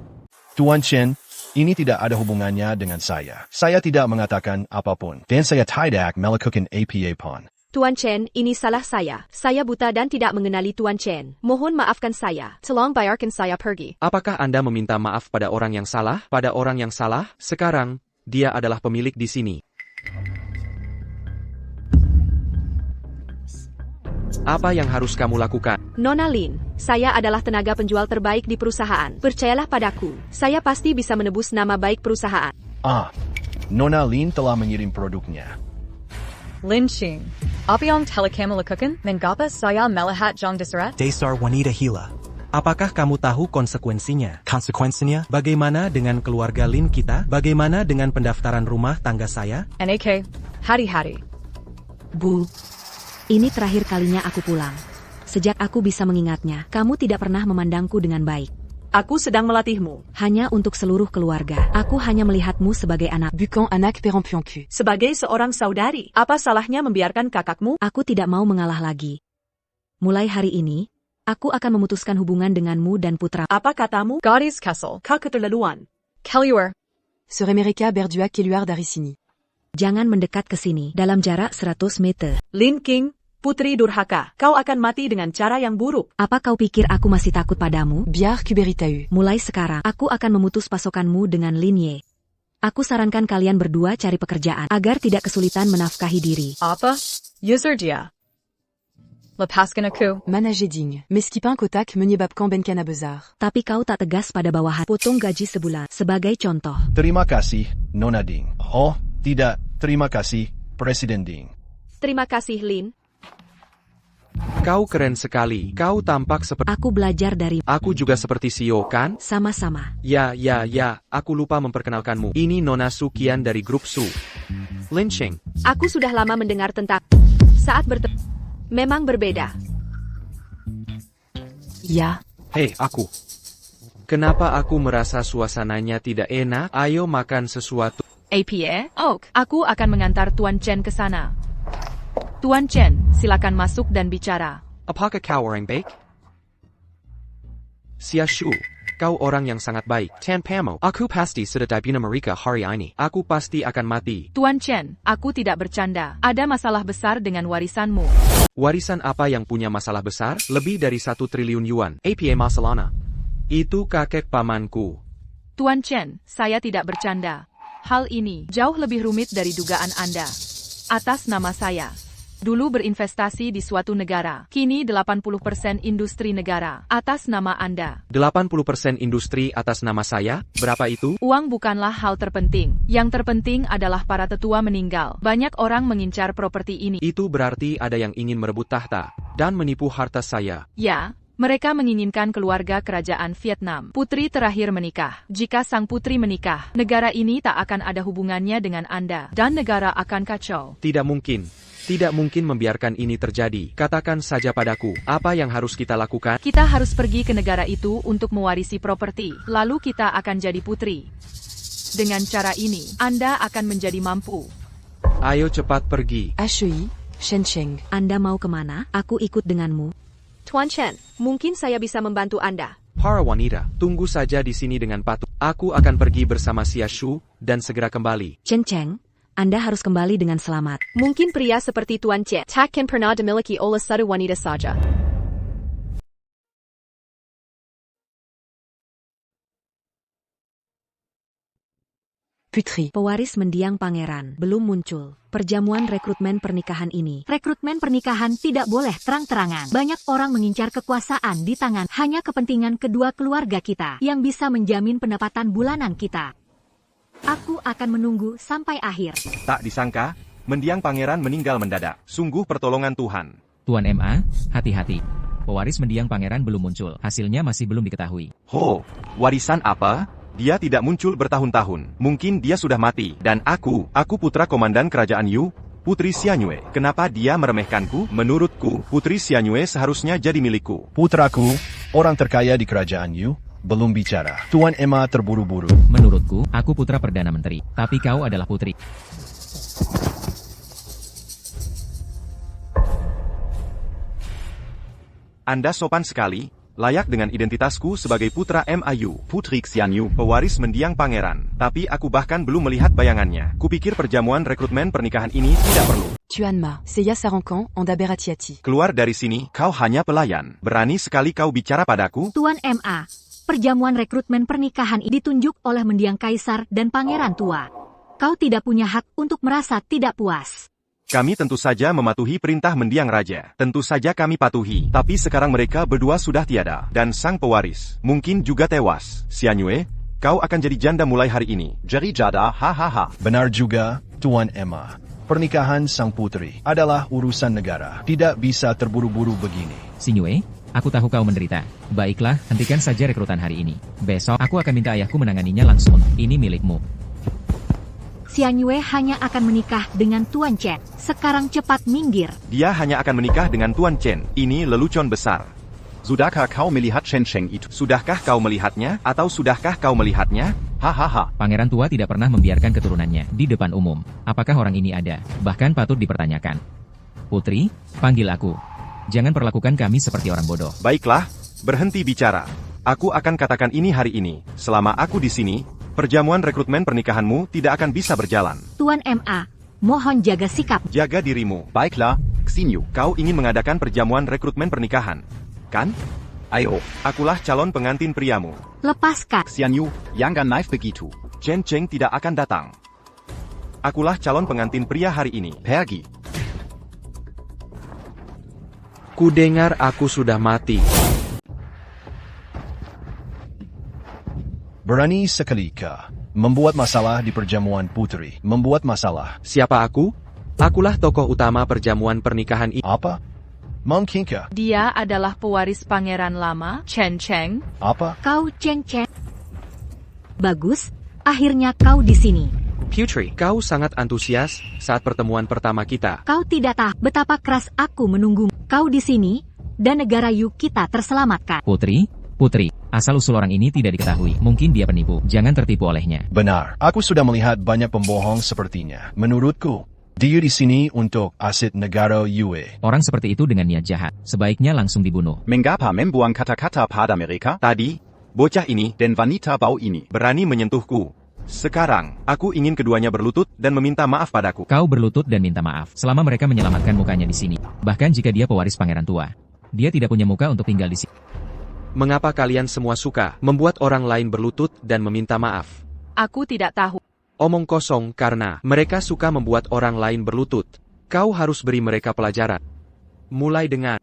[SPEAKER 4] Tuan Chen, ini tidak ada hubungannya dengan saya. Saya tidak mengatakan apapun. Dan saya tidak melakukan apa-apa.
[SPEAKER 9] Tuan Chen, ini salah saya. Saya buta dan tidak mengenali Tuan Chen. Mohon maafkan saya. Tolong bayarkan saya pergi.
[SPEAKER 1] Apakah Anda meminta maaf pada orang yang salah? Pada orang yang salah? Sekarang, dia adalah pemilik di sini. Apa yang harus kamu lakukan?
[SPEAKER 9] Nona Lin, saya adalah tenaga penjual terbaik di perusahaan. Percayalah padaku, saya pasti bisa menebus nama baik perusahaan.
[SPEAKER 4] Nona Lin telah mengirim produknya.
[SPEAKER 14] Lin Qing. Apa yang telah kamu lakukan? Mengapa saya melihat Jong diseret?
[SPEAKER 17] Dasar wanita hila.
[SPEAKER 16] Apakah kamu tahu konsekuensinya?
[SPEAKER 17] Konsekuensinya?
[SPEAKER 16] Bagaimana dengan keluarga Lin kita? Bagaimana dengan pendaftaran rumah tangga saya?
[SPEAKER 14] NAK, hari-hari.
[SPEAKER 3] Bu, ini terakhir kalinya aku pulang. Sejak aku bisa mengingatnya, kamu tidak pernah memandangku dengan baik.
[SPEAKER 15] Aku sedang melatihmu.
[SPEAKER 3] Hanya untuk seluruh keluarga. Aku hanya melihatmu sebagai anak.
[SPEAKER 8] Bukan anak perempuanku.
[SPEAKER 15] Sebagai seorang saudari, apa salahnya membiarkan kakakmu?
[SPEAKER 3] Aku tidak mau mengalah lagi. Mulai hari ini, aku akan memutuskan hubungan denganmu dan putra.
[SPEAKER 15] Apa katamu?
[SPEAKER 14] Gadis Kessel.
[SPEAKER 15] Kau keterlaluan.
[SPEAKER 14] Keluar.
[SPEAKER 8] Serait Mereka berdua keluar dari sini.
[SPEAKER 3] Jangan mendekat ke sini, dalam jarak 100 meter.
[SPEAKER 15] Lin Qing, putri durhaka, kau akan mati dengan cara yang buruk.
[SPEAKER 3] Apa kau pikir aku masih takut padamu?
[SPEAKER 8] Biar ku beritahu.
[SPEAKER 3] Mulai sekarang, aku akan memutus pasokanmu dengan Lin Ye. Aku sarankan kalian berdua cari pekerjaan, agar tidak kesulitan menafkahi diri.
[SPEAKER 14] Apa? User dia. Lepaskan aku.
[SPEAKER 8] Mana jeding, meskipun kotak menyebabkan bencana besar.
[SPEAKER 3] Tapi kau tak tegas pada bawahan. Potong gaji sebulan. Sebagai contoh.
[SPEAKER 4] Terima kasih, Nona Ding. Oh, tidak. Terima kasih, Presiden Ding.
[SPEAKER 9] Terima kasih, Lin.
[SPEAKER 1] Kau keren sekali. Kau tampak seperti...
[SPEAKER 3] Aku belajar dari...
[SPEAKER 1] Aku juga seperti CEO, kan?
[SPEAKER 3] Sama-sama.
[SPEAKER 1] Ya. Aku lupa memperkenalkanmu. Ini Nona Su Qian dari grup Su. Lin Qing.
[SPEAKER 9] Aku sudah lama mendengar tentang... Saat bertemu... Memang berbeda.
[SPEAKER 8] Ya.
[SPEAKER 1] Hei, aku. Kenapa aku merasa suasananya tidak enak? Ayo makan sesuatu.
[SPEAKER 5] APA, Oak, aku akan mengantar Tuan Chen ke sana. Tuan Chen, silakan masuk dan bicara.
[SPEAKER 1] Apakah kau orang baik? Xia Shu, kau orang yang sangat baik. Tan Pamo, aku pasti sudah dibina mereka hari ini. Aku pasti akan mati.
[SPEAKER 5] Tuan Chen, aku tidak bercanda. Ada masalah besar dengan warisanmu.
[SPEAKER 1] Warisan apa yang punya masalah besar? Lebih dari 1 triliun yuan. APA masalahnya. Itu kakek pamanku.
[SPEAKER 5] Tuan Chen, saya tidak bercanda. Hal ini jauh lebih rumit dari dugaan Anda. Atas nama saya. Dulu berinvestasi di suatu negara. Kini 80% industri negara. Atas nama Anda.
[SPEAKER 1] 80% industri atas nama saya? Berapa itu?
[SPEAKER 5] Uang bukanlah hal terpenting. Yang terpenting adalah para tetua meninggal. Banyak orang mengincar properti ini.
[SPEAKER 1] Itu berarti ada yang ingin merebut tahta dan menipu harta saya.
[SPEAKER 5] Ya. Mereka menginginkan keluarga kerajaan Vietnam. Putri terakhir menikah. Jika sang putri menikah, negara ini tak akan ada hubungannya dengan Anda. Dan negara akan kacau.
[SPEAKER 1] Tidak mungkin. Tidak mungkin membiarkan ini terjadi. Katakan saja padaku, apa yang harus kita lakukan?
[SPEAKER 5] Kita harus pergi ke negara itu untuk mewarisi properti. Lalu kita akan jadi putri. Dengan cara ini, Anda akan menjadi mampu.
[SPEAKER 1] Ayo cepat pergi.
[SPEAKER 8] Ashui, Shencheng.
[SPEAKER 3] Anda mau kemana? Aku ikut denganmu.
[SPEAKER 9] Tuan Chen, mungkin saya bisa membantu Anda.
[SPEAKER 1] Para wanita, tunggu saja di sini dengan patuh. Aku akan pergi bersama Xia Shu dan segera kembali.
[SPEAKER 3] Chen Cheng, Anda harus kembali dengan selamat.
[SPEAKER 9] Mungkin pria seperti Tuan Chen takkan pernah dimiliki oleh satu wanita saja.
[SPEAKER 3] Putri, pewaris mendiang pangeran, belum muncul. Perjamuan rekrutmen pernikahan ini.
[SPEAKER 10] Rekrutmen pernikahan tidak boleh terang-terangan. Banyak orang mengincar kekuasaan di tangan hanya kepentingan kedua keluarga kita yang bisa menjamin pendapatan bulanan kita. Aku akan menunggu sampai akhir.
[SPEAKER 2] Tak disangka, mendiang pangeran meninggal mendadak. Sungguh pertolongan Tuhan.
[SPEAKER 13] Tuan MA, hati-hati. Pewaris mendiang pangeran belum muncul. Hasilnya masih belum diketahui.
[SPEAKER 2] Ho, warisan apa? Dia tidak muncul bertahun-tahun. Mungkin dia sudah mati. Dan aku putra komandan kerajaan Yu, Putri Xianyue. Kenapa dia meremehkanku? Menurutku, Putri Xianyue seharusnya jadi milikku.
[SPEAKER 4] Putraku, orang terkaya di kerajaan Yu, belum bicara. Tuan Emma terburu-buru.
[SPEAKER 13] Menurutku, aku putra Perdana Menteri. Tapi kau adalah putri.
[SPEAKER 2] Anda sopan sekali, layak dengan identitasku sebagai putra Mayu.
[SPEAKER 7] Putri Xianyu.
[SPEAKER 2] Pewaris mendiang pangeran. Tapi aku bahkan belum melihat bayangannya. Kupikir perjamuan rekrutmen pernikahan ini tidak perlu.
[SPEAKER 8] Tuanma, Seiya Sarankan, Anda Beratiati.
[SPEAKER 2] Keluar dari sini, kau hanya pelayan. Berani sekali kau bicara padaku?
[SPEAKER 3] Tuan MA, perjamuan rekrutmen pernikahan ini ditunjuk oleh mendiang kaisar dan pangeran tua. Kau tidak punya hak untuk merasa tidak puas.
[SPEAKER 2] Kami tentu saja mematuhi perintah mendiang raja. Tentu saja kami patuhi. Tapi sekarang mereka berdua sudah tiada. Dan sang pewaris mungkin juga tewas. Xianyue, kau akan jadi janda mulai hari ini.
[SPEAKER 7] Jadi jada, hahaha.
[SPEAKER 4] Benar juga, Tuan Emma. Pernikahan sang putri adalah urusan negara. Tidak bisa terburu-buru begini.
[SPEAKER 13] Xianyue, aku tahu kau menderita. Baiklah, hentikan saja rekrutan hari ini. Besok aku akan minta ayahku menanganinya langsung. Ini milikmu.
[SPEAKER 3] Xianyue hanya akan menikah dengan Tuan Chen. Sekarang cepat minggir.
[SPEAKER 2] Dia hanya akan menikah dengan Tuan Chen. Ini lelucon besar.
[SPEAKER 7] Sudahkah kau melihat Chen Sheng itu?
[SPEAKER 2] Sudahkah kau melihatnya? Atau sudahkah kau melihatnya?
[SPEAKER 7] Hahaha.
[SPEAKER 13] Pangeran tua tidak pernah membiarkan keturunannya di depan umum. Apakah orang ini ada? Bahkan patut dipertanyakan. Putri, panggil aku. Jangan perlakukan kami seperti orang bodoh.
[SPEAKER 2] Baiklah, berhenti bicara. Aku akan katakan ini hari ini. Selama aku di sini, perjamuan rekrutmen pernikahanmu tidak akan bisa berjalan.
[SPEAKER 3] Tuan MA, mohon jaga sikap.
[SPEAKER 2] Jaga dirimu.
[SPEAKER 7] Baiklah, Xinyu.
[SPEAKER 2] Kau ingin mengadakan perjamuan rekrutmen pernikahan, kan?
[SPEAKER 7] Ayo.
[SPEAKER 2] Akulah calon pengantin priamu.
[SPEAKER 3] Lepaskan.
[SPEAKER 7] Xianyu, jangan naif begitu.
[SPEAKER 2] Chen Cheng tidak akan datang. Akulah calon pengantin pria hari ini.
[SPEAKER 7] Pergi.
[SPEAKER 1] Ku dengar aku sudah mati.
[SPEAKER 4] Berani sekali kah membuat masalah di perjamuan putri. Membuat masalah.
[SPEAKER 1] Siapa aku? Akulah tokoh utama perjamuan pernikahan ini.
[SPEAKER 4] Apa? Mungkinkah?
[SPEAKER 5] Dia adalah pewaris pangeran lama, Chen Cheng.
[SPEAKER 4] Apa?
[SPEAKER 3] Kau Chen Cheng. Bagus, akhirnya kau di sini.
[SPEAKER 1] Putri, kau sangat antusias saat pertemuan pertama kita.
[SPEAKER 3] Kau tidak tahu betapa keras aku menunggu. Kau di sini, dan negara Yu kita terselamatkan.
[SPEAKER 13] Putri, asal-usul orang ini tidak diketahui. Mungkin dia penipu. Jangan tertipu olehnya.
[SPEAKER 4] Benar. Aku sudah melihat banyak pembohong sepertinya. Menurutku, dia di sini untuk aset negara Yue.
[SPEAKER 13] Orang seperti itu dengan niat jahat. Sebaiknya langsung dibunuh.
[SPEAKER 7] Mengapa membuang kata-kata pada mereka?
[SPEAKER 2] Tadi, bocah ini
[SPEAKER 7] dan wanita bau ini
[SPEAKER 2] berani menyentuhku. Sekarang, aku ingin keduanya berlutut dan meminta maaf padaku.
[SPEAKER 13] Kau berlutut dan minta maaf selama mereka menyelamatkan mukanya di sini. Bahkan jika dia pewaris pangeran tua. Dia tidak punya muka untuk tinggal di sini.
[SPEAKER 1] Mengapa kalian semua suka membuat orang lain berlutut dan meminta maaf?
[SPEAKER 5] Aku tidak tahu.
[SPEAKER 1] Omong kosong karena mereka suka membuat orang lain berlutut. Kau harus beri mereka pelajaran. Mulai dengan...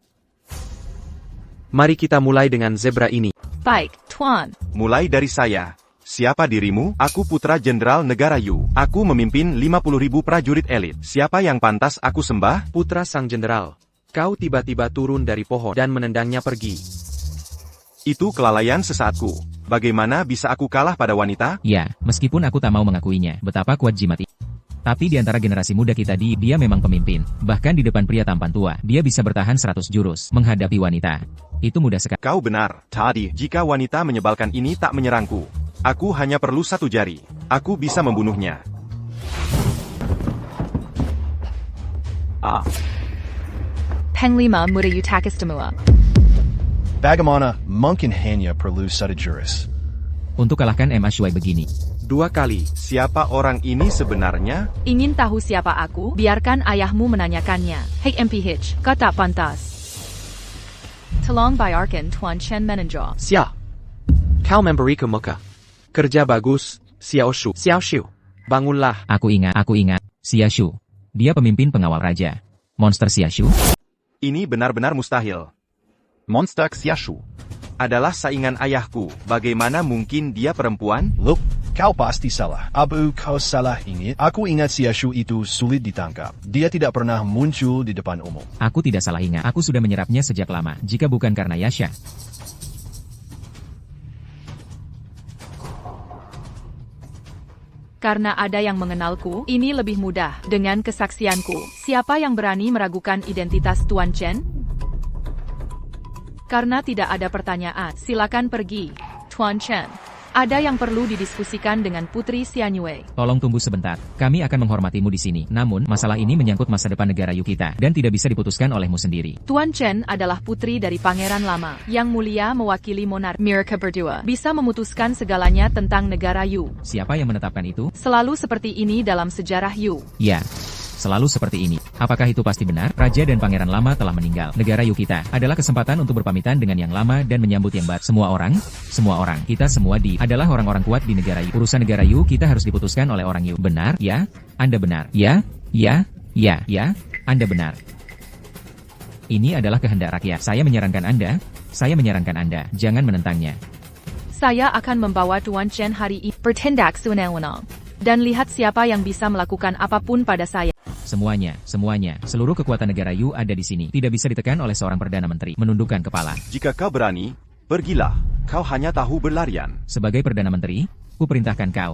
[SPEAKER 1] Mari kita mulai dengan zebra ini.
[SPEAKER 5] Baik, Tuan.
[SPEAKER 2] Mulai dari saya. Siapa dirimu? Aku putra jenderal negara Yu. Aku memimpin 50.000 prajurit elit. Siapa yang pantas aku sembah?
[SPEAKER 1] Putra sang jenderal. Kau tiba-tiba turun dari pohon dan menendangnya pergi.
[SPEAKER 2] Itu kelalaian sesaatku. Bagaimana bisa aku kalah pada wanita?
[SPEAKER 13] Ya, meskipun aku tak mau mengakuinya, betapa kuat jimat ini. Tapi di antara generasi muda kita dia memang pemimpin. Bahkan di depan pria tampan tua, dia bisa bertahan 100 jurus menghadapi wanita. Itu mudah sekali.
[SPEAKER 2] Kau benar. Tadi, jika wanita menyebalkan ini tak menyerangku, aku hanya perlu satu jari. Aku bisa membunuhnya.
[SPEAKER 5] Panglima muda Utakas Demua.
[SPEAKER 4] Bagaimana mungkin hanya perlu satu jurus?
[SPEAKER 13] Untuk kalahkan MA Shuai begini.
[SPEAKER 2] 2 kali. Siapa orang ini sebenarnya?
[SPEAKER 5] Ingin tahu siapa aku? Biarkan ayahmu menanyakannya. Hei MPH, kau tak pantas. Tolong bayarkan Tuan Chen menenjo.
[SPEAKER 1] Xiao. Kau memberi ke muka. Kerja bagus, Xiao Shu. Xiao Shu. Bangunlah.
[SPEAKER 13] Aku ingat. Xia Shu. Dia pemimpin pengawal raja. Monster Xia Shu?
[SPEAKER 2] Ini benar-benar mustahil.
[SPEAKER 7] Monster Xiashu
[SPEAKER 2] adalah saingan ayahku. Bagaimana mungkin dia perempuan?
[SPEAKER 4] Look, kau pasti salah. Abu, kau salah ingat. Aku ingat Xiashu itu sulit ditangkap. Dia tidak pernah muncul di depan umum.
[SPEAKER 13] Aku tidak salah ingat. Aku sudah menyerapnya sejak lama. Jika bukan karena Yasha.
[SPEAKER 5] Karena ada yang mengenalku, ini lebih mudah. Dengan kesaksianku, siapa yang berani meragukan identitas Tuan Chen? Karena tidak ada pertanyaan, silakan pergi, Tuan Chen. Ada yang perlu didiskusikan dengan Putri Xianyue.
[SPEAKER 13] Tolong tunggu sebentar. Kami akan menghormatimu di sini. Namun, masalah ini menyangkut masa depan negara Yu kita dan tidak bisa diputuskan olehmu sendiri.
[SPEAKER 5] Tuan Chen adalah putri dari Pangeran Lama. Yang mulia mewakili monark. Mereka berdua bisa memutuskan segalanya tentang negara Yu.
[SPEAKER 13] Siapa yang menetapkan itu?
[SPEAKER 5] Selalu seperti ini dalam sejarah Yu.
[SPEAKER 13] Ya. Selalu seperti ini. Apakah itu pasti benar? Raja dan Pangeran Lama telah meninggal. Negara Yu kita adalah kesempatan untuk berpamitan dengan yang lama dan menyambut yang baru. Semua orang, kita semua adalah orang-orang kuat di negara Yu. Urusan negara Yu kita harus diputuskan oleh orang Yu. Benar? Ya? Anda benar. Ya, Anda benar. Ini adalah kehendak rakyat. Saya menyarankan Anda, jangan menentangnya.
[SPEAKER 5] Saya akan membawa Tuan Chen hari ini bertindak sewenang-wenang. Dan lihat siapa yang bisa melakukan apapun pada saya.
[SPEAKER 13] Semuanya, seluruh kekuatan negara Yu ada di sini. Tidak bisa ditekan oleh seorang Perdana Menteri. Menundukkan kepala.
[SPEAKER 2] Jika kau berani, pergilah. Kau hanya tahu berlarian.
[SPEAKER 13] Sebagai Perdana Menteri, kuperintahkan kau.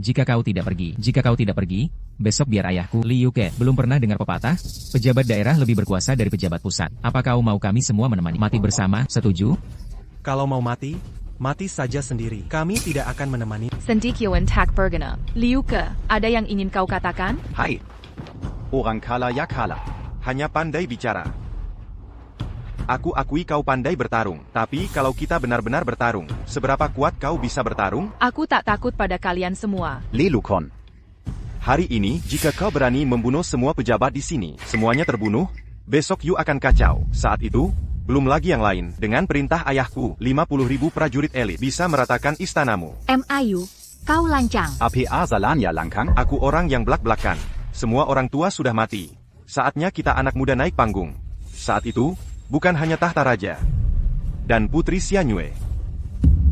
[SPEAKER 13] Jika kau tidak pergi, besok biar ayahku, Li Yuke, belum pernah dengar pepatah, pejabat daerah lebih berkuasa dari pejabat pusat. Apa kau mau kami semua menemani? Mati bersama, setuju?
[SPEAKER 16] Kalau mau mati saja sendiri. Kami tidak akan menemani.
[SPEAKER 5] Sendikyoan tak berguna. Li Yuke, ada yang ingin kau katakan?
[SPEAKER 7] Hai. Orang kala ya kala.
[SPEAKER 2] Hanya pandai bicara. Aku akui kau pandai bertarung. Tapi kalau kita benar-benar bertarung, seberapa kuat kau bisa bertarung?
[SPEAKER 5] Aku tak takut pada kalian semua.
[SPEAKER 7] Lelukon.
[SPEAKER 2] Hari ini, jika kau berani membunuh semua pejabat di sini, semuanya terbunuh, besok Yu akan kacau. Saat itu, belum lagi yang lain. Dengan perintah ayahku, 50.000 prajurit elit bisa meratakan istanamu.
[SPEAKER 10] Mayu, kau lancang.
[SPEAKER 7] APA Zalanya langkang.
[SPEAKER 2] Aku orang yang belak-belakan. Semua orang tua sudah mati. Saatnya kita anak muda naik panggung. Saat itu, bukan hanya tahta raja dan Putri Xianyue.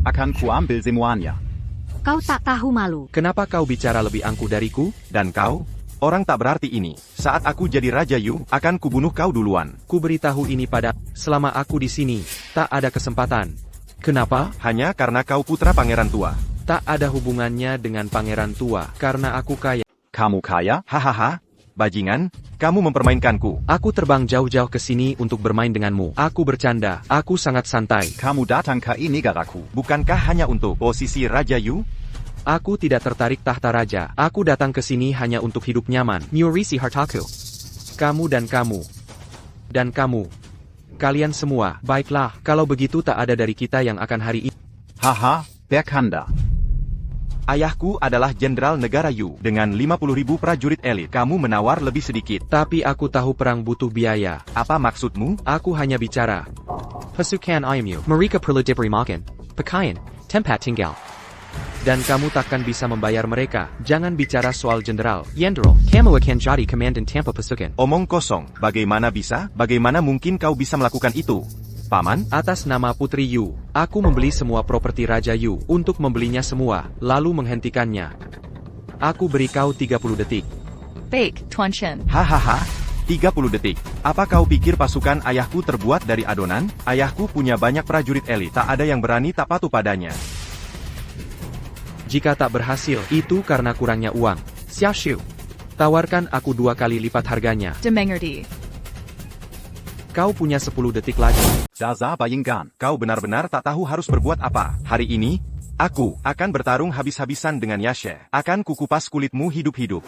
[SPEAKER 7] Akan kuambil semuanya.
[SPEAKER 10] Kau tak tahu malu.
[SPEAKER 1] Kenapa kau bicara lebih angkuh dariku?
[SPEAKER 2] Dan kau? Orang tak berarti ini. Saat aku jadi Raja Yu, akan kubunuh kau duluan.
[SPEAKER 1] Ku beritahu ini pada, selama aku di sini, tak ada kesempatan. Kenapa?
[SPEAKER 2] Hanya karena kau putra pangeran tua.
[SPEAKER 1] Tak ada hubungannya dengan pangeran tua, karena aku kaya.
[SPEAKER 7] Kamu kaya?
[SPEAKER 2] Hahaha. Bajingan, kamu mempermainkanku.
[SPEAKER 1] Aku terbang jauh-jauh ke sini untuk bermain denganmu. Aku bercanda, aku sangat santai.
[SPEAKER 7] Kamu datang ke negaraku.
[SPEAKER 2] Bukankah hanya untuk posisi Raja Yu?
[SPEAKER 1] Aku tidak tertarik tahta raja. Aku datang ke sini hanya untuk hidup nyaman. Murisi hartaku. Kamu dan kamu. Dan kamu. Kalian semua. Baiklah, kalau begitu tak ada dari kita yang akan hari ini.
[SPEAKER 7] Haha, bercanda.
[SPEAKER 2] Ayahku adalah jenderal negara Yu. Dengan 50.000 prajurit elit, kamu menawar lebih sedikit.
[SPEAKER 1] Tapi aku tahu perang butuh biaya.
[SPEAKER 2] Apa maksudmu?
[SPEAKER 1] Aku hanya bicara. Pasukan IMU. Mereka perlu diberi makan, pakaian, tempat tinggal. Dan kamu takkan bisa membayar mereka. Jangan bicara soal jenderal. Jenderal, kamu akan jadi komandan tanpa pasukan.
[SPEAKER 2] Omong kosong. Bagaimana bisa? Bagaimana mungkin kau bisa melakukan itu? Paman,
[SPEAKER 1] atas nama Putri Yu, aku membeli semua properti Raja Yu untuk membelinya semua, lalu menghentikannya. Aku beri kau 30 detik.
[SPEAKER 5] Baik, Tuan Chen.
[SPEAKER 2] Hahaha, 30 detik. Apa kau pikir pasukan ayahku terbuat dari adonan? Ayahku punya banyak prajurit elit, tak ada yang berani tak patuh padanya.
[SPEAKER 1] Jika tak berhasil, itu karena kurangnya uang. Xiaoshu, tawarkan aku 2 kali lipat harganya.
[SPEAKER 5] Dimengerti.
[SPEAKER 1] Kau punya 10 detik lagi.
[SPEAKER 7] Dasar bayangkan.
[SPEAKER 2] Kau benar-benar tak tahu harus berbuat apa. Hari ini, aku akan bertarung habis-habisan dengan Yashe. Akan kukupas kulitmu hidup-hidup.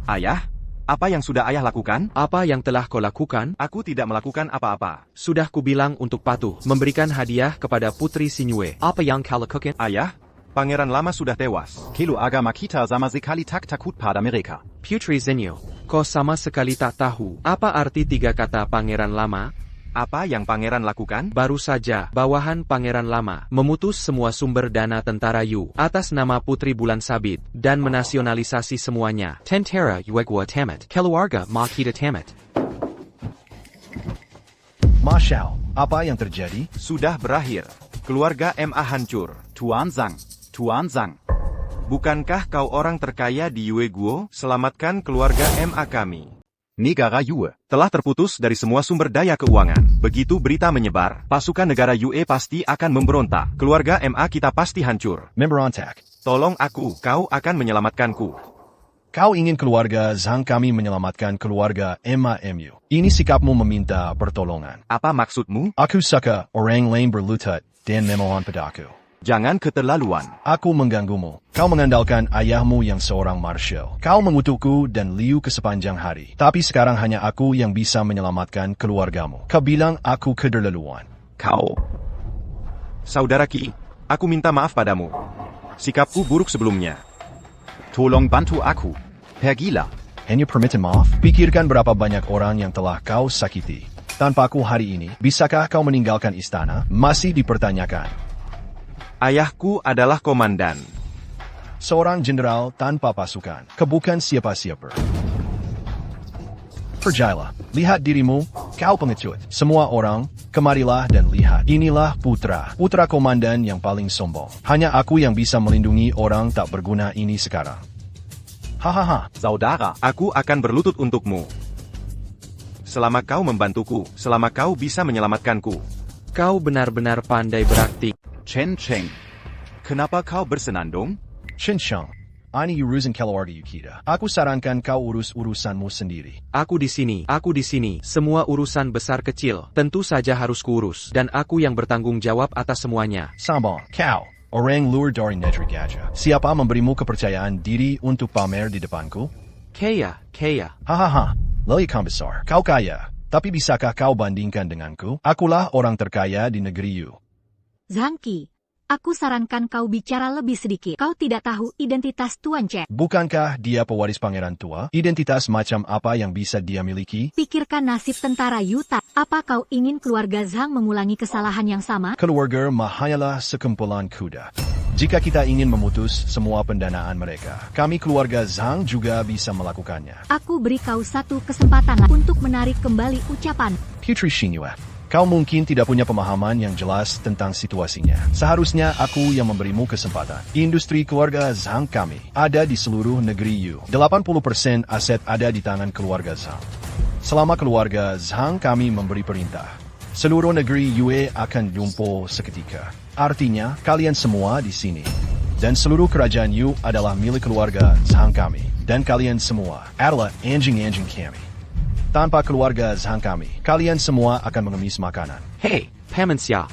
[SPEAKER 2] Ayah, apa yang sudah ayah lakukan?
[SPEAKER 1] Apa yang telah kau lakukan?
[SPEAKER 2] Aku tidak melakukan apa-apa.
[SPEAKER 1] Sudah kubilang untuk patuh, memberikan hadiah kepada Putri Xianyue. Apa yang kau lakukan?
[SPEAKER 2] Ayah, Pangeran Lama sudah tewas.
[SPEAKER 7] Kilo agama kita sama sekali tak takut pada mereka.
[SPEAKER 1] Putri Xianyue, kau sama sekali tak tahu apa arti 3 kata Pangeran Lama?
[SPEAKER 2] Apa yang pangeran lakukan?
[SPEAKER 1] Baru saja, bawahan Pangeran Lama memutus semua sumber dana tentara Yu atas nama Putri Bulan Sabit dan menasionalisasi semuanya. Tentara Yuegwa tamat, keluarga Ma kita tamat.
[SPEAKER 4] Ma Xiao, apa yang terjadi?
[SPEAKER 2] Sudah berakhir. Keluarga MA hancur.
[SPEAKER 7] Tuan Zhang.
[SPEAKER 2] Bukankah kau orang terkaya di Yue Guo? Selamatkan keluarga MA kami.
[SPEAKER 7] Negara Yue
[SPEAKER 2] telah terputus dari semua sumber daya keuangan. Begitu berita menyebar, pasukan negara Yue pasti akan memberontak. Keluarga MA kita pasti hancur.
[SPEAKER 4] Memberontak.
[SPEAKER 2] Tolong aku, kau akan menyelamatkanku.
[SPEAKER 4] Kau ingin keluarga Zhang kami menyelamatkan keluarga MAMU. Ini sikapmu meminta pertolongan.
[SPEAKER 2] Apa maksudmu?
[SPEAKER 4] Aku suka orang lain berlutut. dan memohon padaku.
[SPEAKER 2] Jangan keterlaluan.
[SPEAKER 4] Aku mengganggumu. Kau mengandalkan ayahmu yang seorang marshal. Kau mengutukku dan Liu ke sepanjang hari. Tapi sekarang hanya aku yang bisa menyelamatkan keluargamu. Kau bilang aku keterlaluan.
[SPEAKER 2] Kau. Saudara Ki, aku minta maaf padamu. Sikapku buruk sebelumnya.
[SPEAKER 7] Tolong bantu aku. Pergilah.
[SPEAKER 4] Hanya permintaan maaf. Pikirkan berapa banyak orang yang telah kau sakiti. Tanpaku hari ini, bisakah kau meninggalkan istana? Masih dipertanyakan.
[SPEAKER 2] Ayahku adalah komandan.
[SPEAKER 4] Seorang jenderal tanpa pasukan. Kau bukan siapa-siapa. Percayalah, lihat dirimu, kau pengecut. Semua orang, kemarilah dan lihat. Inilah putra komandan yang paling sombong. Hanya aku yang bisa melindungi orang tak berguna ini sekarang. Hahaha.
[SPEAKER 7] Saudara,
[SPEAKER 2] aku akan berlutut untukmu. Selama kau membantuku, selama kau bisa menyelamatkanku. Kau benar-benar pandai berakting.
[SPEAKER 7] Chen Cheng.
[SPEAKER 2] Kenapa kau bersenandung?
[SPEAKER 4] Chen Cheng, ini urusan keluarga Yukida. Aku sarankan kau urus urusanmu sendiri.
[SPEAKER 1] Aku di sini. Semua urusan besar kecil, tentu saja harus kuurus. Dan aku yang bertanggung jawab atas semuanya.
[SPEAKER 4] Sambong, kau. Orang luar dari negeri gajah. Siapa memberimu kepercayaan diri untuk pamer di depanku?
[SPEAKER 1] Kaya.
[SPEAKER 4] Hahaha, lelikan besar. Kau kaya, tapi bisakah kau bandingkan denganku? Akulah orang terkaya di negeri Yu.
[SPEAKER 10] Zhang Qi, aku sarankan kau bicara lebih sedikit. Kau tidak tahu identitas Tuan Chen.
[SPEAKER 4] Bukankah dia pewaris pangeran tua? Identitas macam apa yang bisa dia miliki?
[SPEAKER 10] Pikirkan nasib tentara Yuta. Apa kau ingin keluarga Zhang mengulangi kesalahan yang sama?
[SPEAKER 4] Keluarga hanyalah sekumpulan kuda. Jika kita ingin memutus semua pendanaan mereka, kami keluarga Zhang juga bisa melakukannya.
[SPEAKER 10] Aku beri kau satu kesempatan untuk menarik kembali ucapan.
[SPEAKER 4] Putri Xingyue, kau mungkin tidak punya pemahaman yang jelas tentang situasinya. Seharusnya aku yang memberimu kesempatan. Industri keluarga Zhang kami ada di seluruh negeri Yu. 80% aset ada di tangan keluarga Zhang. Selama keluarga Zhang kami memberi perintah, seluruh negeri Yue akan lumpuh seketika. Artinya, kalian semua di sini. Dan seluruh kerajaan Yu adalah milik keluarga Zhang kami. Dan kalian semua adalah anjing-anjing kami. Tanpa keluarga Zhang kami, kalian semua akan mengemis makanan.
[SPEAKER 1] Hei, Paman Xia.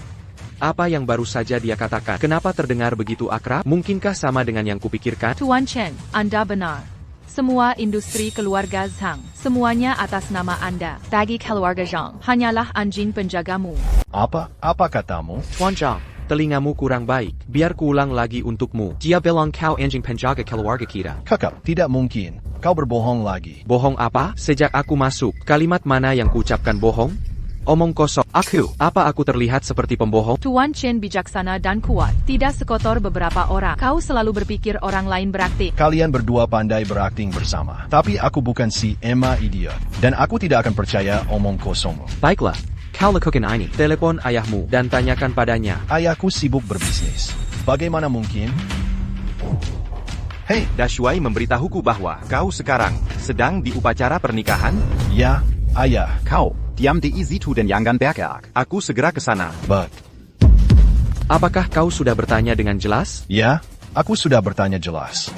[SPEAKER 1] Apa yang baru saja dia katakan? Kenapa terdengar begitu akrab? Mungkinkah sama dengan yang kupikirkan?
[SPEAKER 5] Tuan Chen, Anda benar. Semua industri keluarga Zhang, semuanya atas nama Anda. Bagi keluarga Zhang, hanyalah anjing penjagamu.
[SPEAKER 4] Apa katamu?
[SPEAKER 1] Tuan Zhang, telingamu kurang baik. Biar kuulang lagi untukmu. Dia bilang kau anjing penjaga keluarga kita.
[SPEAKER 4] Kakak, tidak mungkin. Kau berbohong lagi.
[SPEAKER 1] Bohong apa? Sejak aku masuk, kalimat mana yang kuucapkan bohong? Omong kosong. Apa aku terlihat seperti pembohong?
[SPEAKER 5] Tuan Chen bijaksana dan kuat, tidak sekotor beberapa orang. Kau selalu berpikir orang lain berakting.
[SPEAKER 4] Kalian berdua pandai berakting bersama. Tapi aku bukan si Emma idiot. Dan aku tidak akan percaya omong kosongmu.
[SPEAKER 1] Baiklah, kau lakukan ini. Telepon ayahmu dan tanyakan padanya.
[SPEAKER 4] Ayahku sibuk berbisnis. Bagaimana mungkin?
[SPEAKER 2] Hei, Dashuai memberitahuku bahwa kau sekarang sedang di upacara pernikahan?
[SPEAKER 4] Ya, ayah.
[SPEAKER 7] Kau, diam di situ dan jangan bergerak.
[SPEAKER 2] Aku segera ke sana.
[SPEAKER 4] But.
[SPEAKER 1] Apakah kau sudah bertanya dengan jelas?
[SPEAKER 4] Ya, aku sudah bertanya jelas.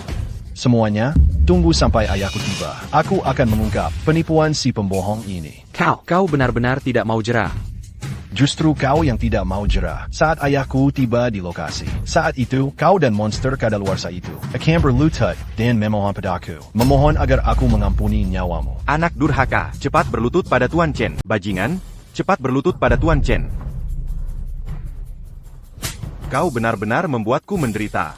[SPEAKER 4] Semuanya, tunggu sampai ayahku tiba. Aku akan mengungkap penipuan si pembohong ini.
[SPEAKER 1] Kau benar-benar tidak mau jerah.
[SPEAKER 4] Justru kau yang tidak mau jerah saat ayahku tiba di lokasi. Saat itu, kau dan monster kadaluarsa itu akan berlutut dan memohon padaku. Memohon agar aku mengampuni nyawamu.
[SPEAKER 2] Anak durhaka, cepat berlutut pada Tuan Chen. Bajingan, cepat berlutut pada Tuan Chen. Kau benar-benar membuatku menderita.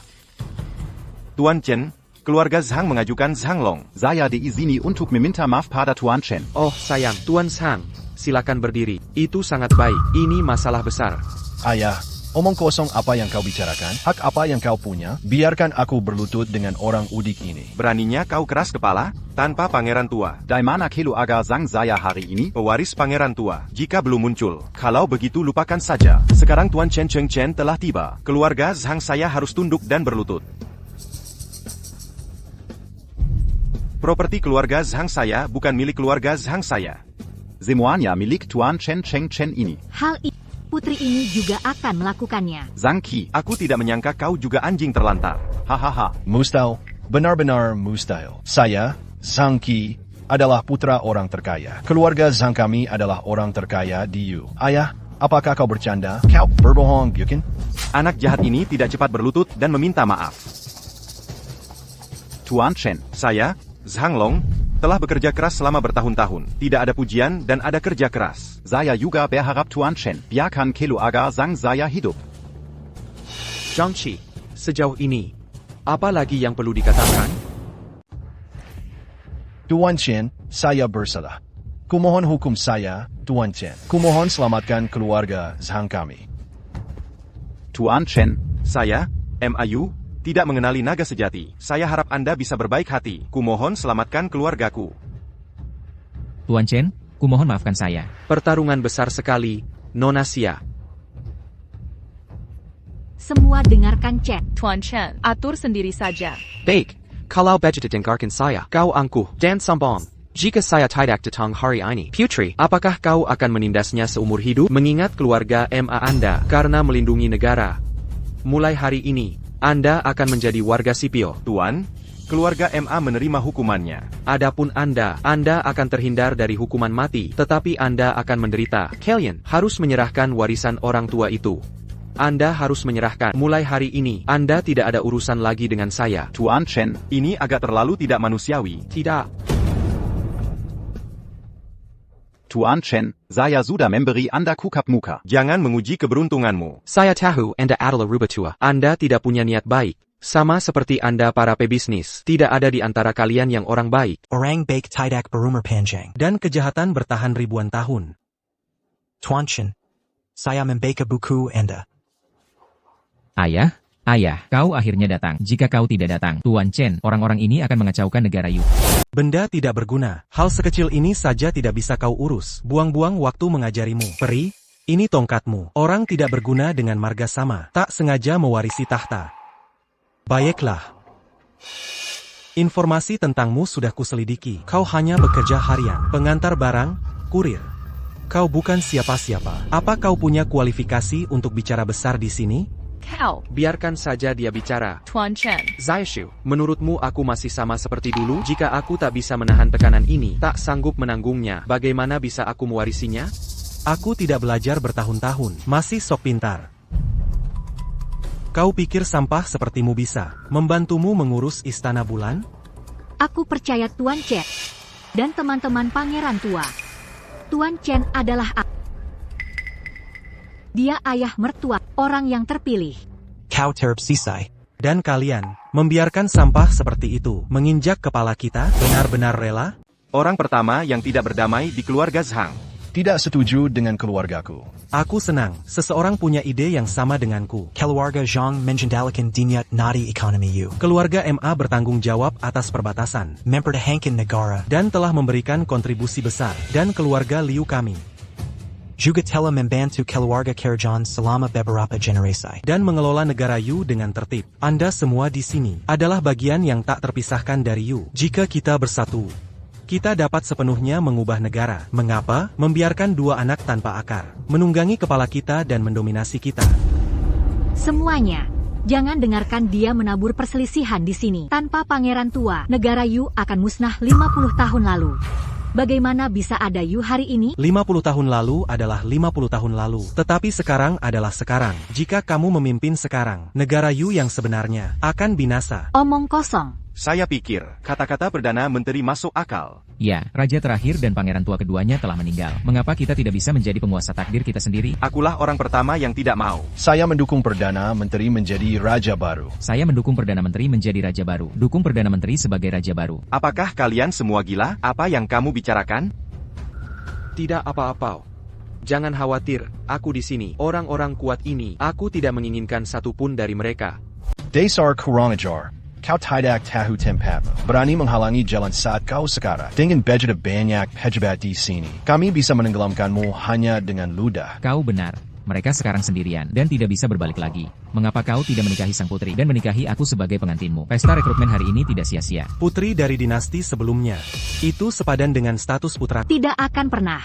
[SPEAKER 2] Tuan Chen, keluarga Zhang mengajukan Zhang Long.
[SPEAKER 7] Saya di sini untuk meminta maaf pada Tuan Chen.
[SPEAKER 1] Oh sayang, Tuan Zhang. Silakan berdiri. Itu sangat baik. Ini masalah besar.
[SPEAKER 4] Ayah, omong kosong apa yang kau bicarakan? Hak apa yang kau punya? Biarkan aku berlutut dengan orang udik ini.
[SPEAKER 2] Beraninya kau keras kepala? Tanpa pangeran tua.
[SPEAKER 7] Dari mana keluarga Zhang saya hari ini?
[SPEAKER 2] Pewaris pangeran tua. Jika belum muncul. Kalau begitu lupakan saja. Sekarang Tuan Chen Cheng Chen telah tiba. Keluarga Zhang saya harus tunduk dan berlutut. Properti keluarga Zhang saya bukan milik keluarga Zhang saya.
[SPEAKER 7] Semuanya milik Tuan Chen Cheng Chen ini.
[SPEAKER 10] Hal ini, putri ini juga akan melakukannya.
[SPEAKER 2] Zhang Qi, aku tidak menyangka kau juga anjing terlantar.
[SPEAKER 7] Hahaha.
[SPEAKER 4] Mustahil, benar-benar mustahil. Saya, Zhang Qi, adalah putra orang terkaya. Keluarga Zhang kami adalah orang terkaya di Yu. Ayah, Apakah kau bercanda? Kau berbohong, bukan?
[SPEAKER 2] Anak jahat ini tidak cepat berlutut dan meminta maaf.
[SPEAKER 7] Tuan Chen.
[SPEAKER 2] Saya, Zhang Long, telah bekerja keras selama bertahun-tahun. Tidak ada pujian dan ada kerja keras.
[SPEAKER 7] Saya juga berharap Tuan Chen biarkan keluarga sang saya hidup.
[SPEAKER 1] Zhang Qi, sejauh ini, apa lagi yang perlu dikatakan?
[SPEAKER 4] Tuan Chen, saya bersalah. Kumohon hukum saya, Tuan Chen. Kumohon selamatkan keluarga Zhang kami.
[SPEAKER 7] Tuan Chen.
[SPEAKER 2] Saya, MAU, tidak mengenali naga sejati. Saya harap Anda bisa berbaik hati. Kumohon selamatkan keluargaku.
[SPEAKER 13] Tuan Chen, kumohon maafkan saya.
[SPEAKER 1] Pertarungan besar sekali, Nona Xia.
[SPEAKER 9] Semua dengarkan Chen.
[SPEAKER 5] Tuan Chen, atur sendiri saja.
[SPEAKER 1] Baik, kalau begitu dengarkan saya. Kau angkuh dan sombong. Jika saya tidak datang hari ini, Putri, apakah kau akan menindasnya seumur hidup? Mengingat keluarga MA Anda karena melindungi negara. Mulai hari ini, Anda akan menjadi warga sipil.
[SPEAKER 2] Tuan, keluarga MA menerima hukumannya.
[SPEAKER 1] Adapun Anda akan terhindar dari hukuman mati, tetapi Anda akan menderita. Kalian harus menyerahkan warisan orang tua itu. Anda harus menyerahkan. Mulai hari ini, Anda tidak ada urusan lagi dengan saya.
[SPEAKER 7] Tuan Chen.
[SPEAKER 2] Ini agak terlalu tidak manusiawi.
[SPEAKER 1] Tidak.
[SPEAKER 7] Tuan Chen, saya sudah memberi Anda kukap muka.
[SPEAKER 2] Jangan menguji keberuntunganmu.
[SPEAKER 1] Saya tahu Anda adalah rubatua. Anda tidak punya niat baik. Sama seperti Anda para pebisnis. Tidak ada di antara kalian yang orang baik.
[SPEAKER 17] Orang baik tidak berumur panjang.
[SPEAKER 16] Dan kejahatan bertahan ribuan tahun.
[SPEAKER 17] Tuan Chen, saya membaca buku Anda.
[SPEAKER 13] Ayah, kau akhirnya datang. Jika kau tidak datang, Tuan Chen, orang-orang ini akan mengacaukan negara Yu.
[SPEAKER 16] Benda tidak berguna. Hal sekecil ini saja tidak bisa kau urus. Buang-buang waktu mengajarimu. Peri, ini tongkatmu. Orang tidak berguna dengan marga sama. Tak sengaja mewarisi tahta. Baiklah. Informasi tentangmu sudah kuselidiki. Kau hanya bekerja harian. Pengantar barang, kurir. Kau bukan siapa-siapa. Apa kau punya kualifikasi untuk bicara besar di sini?
[SPEAKER 5] Kau.
[SPEAKER 1] Biarkan saja dia bicara.
[SPEAKER 5] Tuan Chen.
[SPEAKER 1] Zaishu, menurutmu aku masih sama seperti dulu? Jika aku tak bisa menahan tekanan ini, tak sanggup menanggungnya, bagaimana bisa aku mewarisinya?
[SPEAKER 16] Aku tidak belajar bertahun-tahun, masih sok pintar. Kau pikir sampah sepertimu bisa membantumu mengurus istana bulan?
[SPEAKER 9] Aku percaya Tuan Chen dan teman-teman pangeran tua. Tuan Chen adalah dia ayah mertua, orang yang terpilih.
[SPEAKER 17] Kau tersisai.
[SPEAKER 16] Dan kalian, membiarkan sampah seperti itu menginjak kepala kita, benar-benar rela?
[SPEAKER 2] Orang pertama yang tidak berdamai di keluarga Zhang.
[SPEAKER 4] Tidak setuju dengan keluargaku.
[SPEAKER 16] Aku senang, seseorang punya ide yang sama denganku.
[SPEAKER 17] Keluarga Zhang mengendalikan dinyat nadi ekonomi Yu.
[SPEAKER 16] Keluarga MA bertanggung jawab atas perbatasan.
[SPEAKER 17] Mempertahankan negara.
[SPEAKER 16] Dan telah memberikan kontribusi besar. Dan keluarga Liu kami.
[SPEAKER 17] Juga telah membantu keluarga Kerajaan selama beberapa generasi.
[SPEAKER 16] Dan mengelola negara Yu dengan tertib. Anda semua di sini adalah bagian yang tak terpisahkan dari Yu. Jika kita bersatu, kita dapat sepenuhnya mengubah negara. Mengapa? Membiarkan dua anak tanpa akar, menunggangi kepala kita dan mendominasi kita.
[SPEAKER 9] Semuanya. Jangan dengarkan dia menabur perselisihan di sini. Tanpa pangeran tua, negara Yu akan musnah 50 tahun lalu. Bagaimana bisa ada Yu hari ini?
[SPEAKER 16] 50 tahun lalu adalah 50 tahun lalu. Tetapi sekarang adalah sekarang. Jika kamu memimpin sekarang, negara Yu yang sebenarnya akan binasa.
[SPEAKER 9] Omong kosong.
[SPEAKER 2] Saya pikir, kata-kata Perdana Menteri masuk akal.
[SPEAKER 13] Ya, Raja terakhir dan Pangeran tua keduanya telah meninggal. Mengapa kita tidak bisa menjadi penguasa takdir kita sendiri?
[SPEAKER 2] Akulah orang pertama yang tidak mau.
[SPEAKER 4] Saya mendukung Perdana Menteri menjadi Raja baru.
[SPEAKER 13] Saya mendukung Perdana Menteri menjadi Raja baru. Dukung Perdana Menteri sebagai Raja baru.
[SPEAKER 2] Apakah kalian semua gila? Apa yang kamu bicarakan?
[SPEAKER 1] Tidak apa-apa. Jangan khawatir, aku di sini. Orang-orang kuat ini, aku tidak menginginkan satupun dari mereka.
[SPEAKER 4] Dasar kurang ajar. Kau tidak tahu tempatmu. Berani menghalangi jalan saat kau sekarang. Dengan begitu banyak pejabat di sini, kami bisa menenggelamkanmu hanya dengan ludah.
[SPEAKER 13] Kau benar. Mereka sekarang sendirian dan tidak bisa berbalik lagi. Mengapa kau tidak menikahi sang putri dan menikahi aku sebagai pengantinmu? Pesta rekrutmen hari ini tidak sia-sia.
[SPEAKER 16] Putri dari dinasti sebelumnya. Itu sepadan dengan status putra.
[SPEAKER 9] Tidak akan pernah.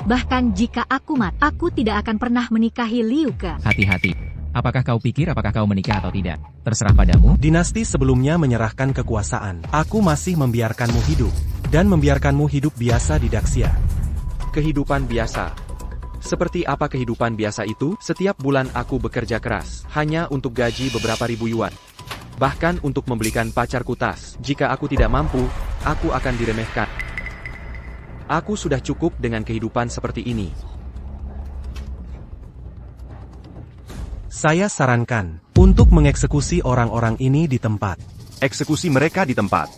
[SPEAKER 9] Bahkan jika aku mati, aku tidak akan pernah menikahi Liu Ke.
[SPEAKER 13] Hati-hati. Apakah kau pikir apakah kau menikah atau tidak? Terserah padamu.
[SPEAKER 16] Dinasti sebelumnya menyerahkan kekuasaan. Aku masih membiarkanmu hidup. Dan membiarkanmu hidup biasa di Daxia.
[SPEAKER 1] Kehidupan biasa. Seperti apa kehidupan biasa itu? Setiap bulan aku bekerja keras, hanya untuk gaji beberapa ribu yuan. Bahkan untuk membelikan pacarku tas. Jika aku tidak mampu, aku akan diremehkan. Aku sudah cukup dengan kehidupan seperti ini.
[SPEAKER 16] Saya sarankan untuk mengeksekusi orang-orang ini di tempat.
[SPEAKER 2] Eksekusi mereka di tempat.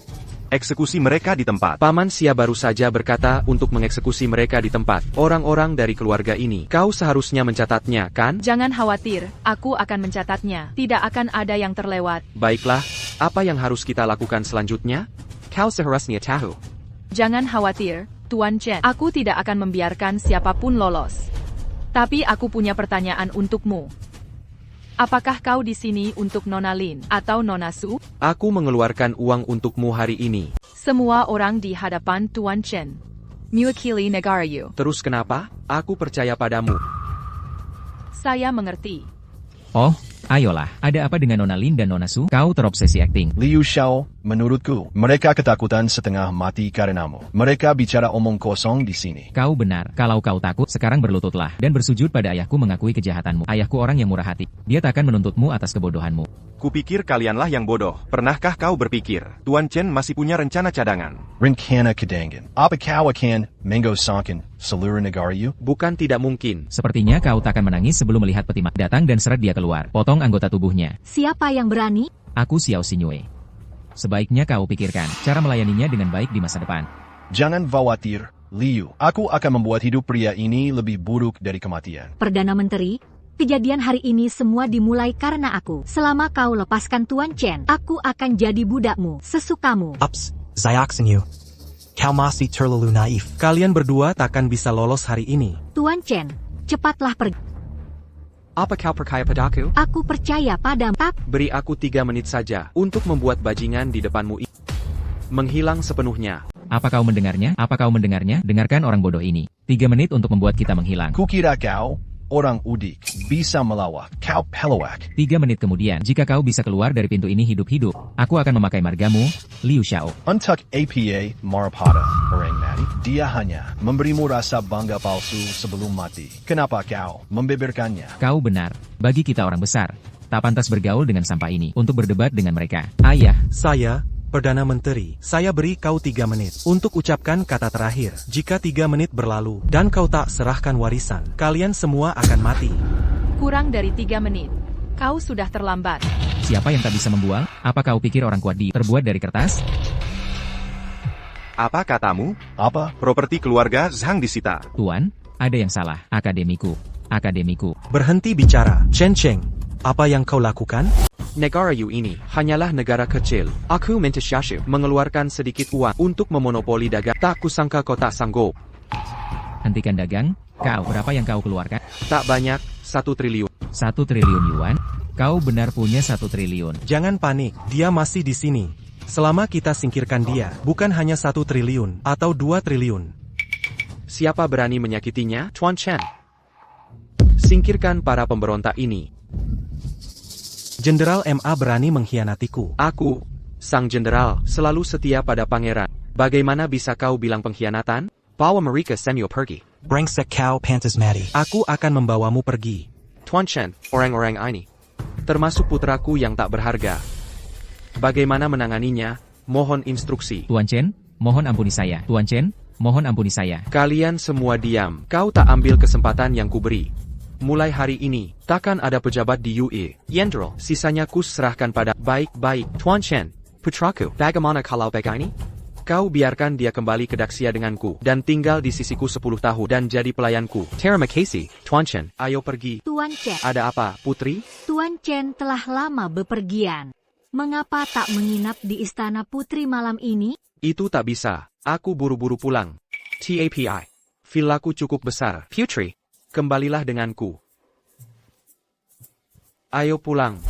[SPEAKER 2] Eksekusi mereka di tempat.
[SPEAKER 1] Paman Xia baru saja berkata untuk mengeksekusi mereka di tempat. Orang-orang dari keluarga ini. Kau seharusnya mencatatnya, kan?
[SPEAKER 5] Jangan khawatir, aku akan mencatatnya. Tidak akan ada yang terlewat.
[SPEAKER 1] Baiklah, apa yang harus kita lakukan selanjutnya? Kau seharusnya tahu.
[SPEAKER 5] Jangan khawatir, Tuan Chen. Aku tidak akan membiarkan siapapun lolos. Tapi aku punya pertanyaan untukmu. Apakah kau di sini untuk Nona Lin atau Nona Su?
[SPEAKER 1] Aku mengeluarkan uang untukmu hari ini.
[SPEAKER 5] Semua orang di hadapan Tuan Chen. Mewakili negara you.
[SPEAKER 1] Terus kenapa? Aku percaya padamu.
[SPEAKER 5] Saya mengerti.
[SPEAKER 13] Oh, ayolah. Ada apa dengan Nona Lin dan Nona Su? Kau terobsesi akting.
[SPEAKER 4] Liu Xiao, menurutku, mereka ketakutan setengah mati karenamu. Mereka bicara omong kosong di sini.
[SPEAKER 13] Kau benar. Kalau kau takut, sekarang berlututlah dan bersujud pada ayahku mengakui kejahatanmu. Ayahku orang yang murah hati. Dia takkan menuntutmu atas kebodohanmu.
[SPEAKER 2] Kupikir kalianlah yang bodoh. Pernahkah kau berpikir, Tuan Chen masih punya rencana cadangan?
[SPEAKER 4] Rencana cadangan. Apa kau akan menggosongkan seluruh negara you?
[SPEAKER 1] Bukan tidak mungkin.
[SPEAKER 13] Sepertinya kau takkan menangis sebelum melihat peti datang dan seret dia keluar. Potong anggota tubuhnya.
[SPEAKER 3] Siapa yang berani?
[SPEAKER 13] Aku Xiao Xinyue. Sebaiknya kau pikirkan cara melayaninya dengan baik di masa depan.
[SPEAKER 4] Jangan khawatir, Liu. Aku akan membuat hidup pria ini lebih buruk dari kematian.
[SPEAKER 3] Perdana Menteri, kejadian hari ini semua dimulai karena aku. Selama kau lepaskan Tuan Chen, aku akan jadi budakmu, sesukamu.
[SPEAKER 17] Ups, Xiaoxin you. Kau masih terlalu naif.
[SPEAKER 16] Kalian berdua takkan bisa lolos hari ini.
[SPEAKER 3] Tuan Chen, cepatlah pergi.
[SPEAKER 1] Apa kau percaya padaku?
[SPEAKER 3] Aku percaya padamu.
[SPEAKER 1] Beri aku 3 menit saja untuk membuat bajingan di depanmu ini menghilang sepenuhnya.
[SPEAKER 13] Apa kau mendengarnya? Apa kau mendengarnya? Dengarkan orang bodoh ini. 3 menit untuk membuat kita menghilang.
[SPEAKER 4] Kukira kau, orang udik, bisa melawak. Kau pelawak.
[SPEAKER 13] 3 menit kemudian, jika kau bisa keluar dari pintu ini hidup-hidup, aku akan memakai margamu, Liu Xiao.
[SPEAKER 4] Untuk APA Marapada, orang mati, dia hanya memberimu rasa bangga palsu sebelum mati. Kenapa kau membeberkannya?
[SPEAKER 13] Kau benar. Bagi kita orang besar, tak pantas bergaul dengan sampah ini untuk berdebat dengan mereka. Ayah.
[SPEAKER 16] Saya, Perdana Menteri, saya beri kau 3 menit untuk ucapkan kata terakhir. Jika 3 menit berlalu dan kau tak serahkan warisan, kalian semua akan mati.
[SPEAKER 5] Kurang dari 3 menit. Kau sudah terlambat.
[SPEAKER 13] Siapa yang tak bisa membual? Apa kau pikir orang kuat terbuat dari kertas?
[SPEAKER 2] Apa katamu?
[SPEAKER 4] Apa?
[SPEAKER 2] Properti keluarga Zhang disita.
[SPEAKER 13] Tuan, ada yang salah. Akademiku.
[SPEAKER 16] Berhenti bicara. Chen Cheng, apa yang kau lakukan?
[SPEAKER 1] Negara you ini hanyalah negara kecil. Aku minta Xiaoshu mengeluarkan sedikit uang untuk memonopoli dagang. Tak kusangka kau tak sanggup.
[SPEAKER 13] Hentikan dagang. Kau, berapa yang kau keluarkan?
[SPEAKER 1] Tak banyak, 1 triliun.
[SPEAKER 13] 1 triliun yuan? Kau benar punya 1 triliun.
[SPEAKER 16] Jangan panik, dia masih di sini. Selama kita singkirkan dia, bukan hanya 1 triliun atau 2 triliun.
[SPEAKER 1] Siapa berani menyakitinya? Tuan Chen. Singkirkan para pemberontak ini.
[SPEAKER 16] Jenderal MA berani mengkhianatiku.
[SPEAKER 1] Aku, sang jenderal, selalu setia pada pangeran. Bagaimana bisa kau bilang pengkhianatan? Bawa mereka semua pergi.
[SPEAKER 17] Brengsek kau pantas mati.
[SPEAKER 16] Aku akan membawamu pergi.
[SPEAKER 1] Tuan Chen, orang-orang ini, termasuk putraku yang tak berharga. Bagaimana menanganinya? Mohon instruksi.
[SPEAKER 13] Tuan Chen, mohon ampuni saya. Tuan Chen, mohon ampuni saya.
[SPEAKER 1] Kalian semua diam. Kau tak ambil kesempatan yang kuberi. Mulai hari ini, takkan ada pejabat di UE. Yendrel, sisanya ku serahkan pada baik-baik. Tuan Chen, putraku, bagaimana kalau begini? Kau biarkan dia kembali ke Daxia denganku, dan tinggal di sisiku 10 tahun, dan jadi pelayanku. Terima kasih, Tuan Chen. Ayo pergi.
[SPEAKER 3] Tuan Chen.
[SPEAKER 1] Ada apa, putri?
[SPEAKER 3] Tuan Chen telah lama bepergian. Mengapa tak menginap di istana putri malam ini?
[SPEAKER 1] Itu tak bisa. Aku buru-buru pulang. TAPI. Villaku cukup besar. Putri, kembalilah denganku. Ayo pulang.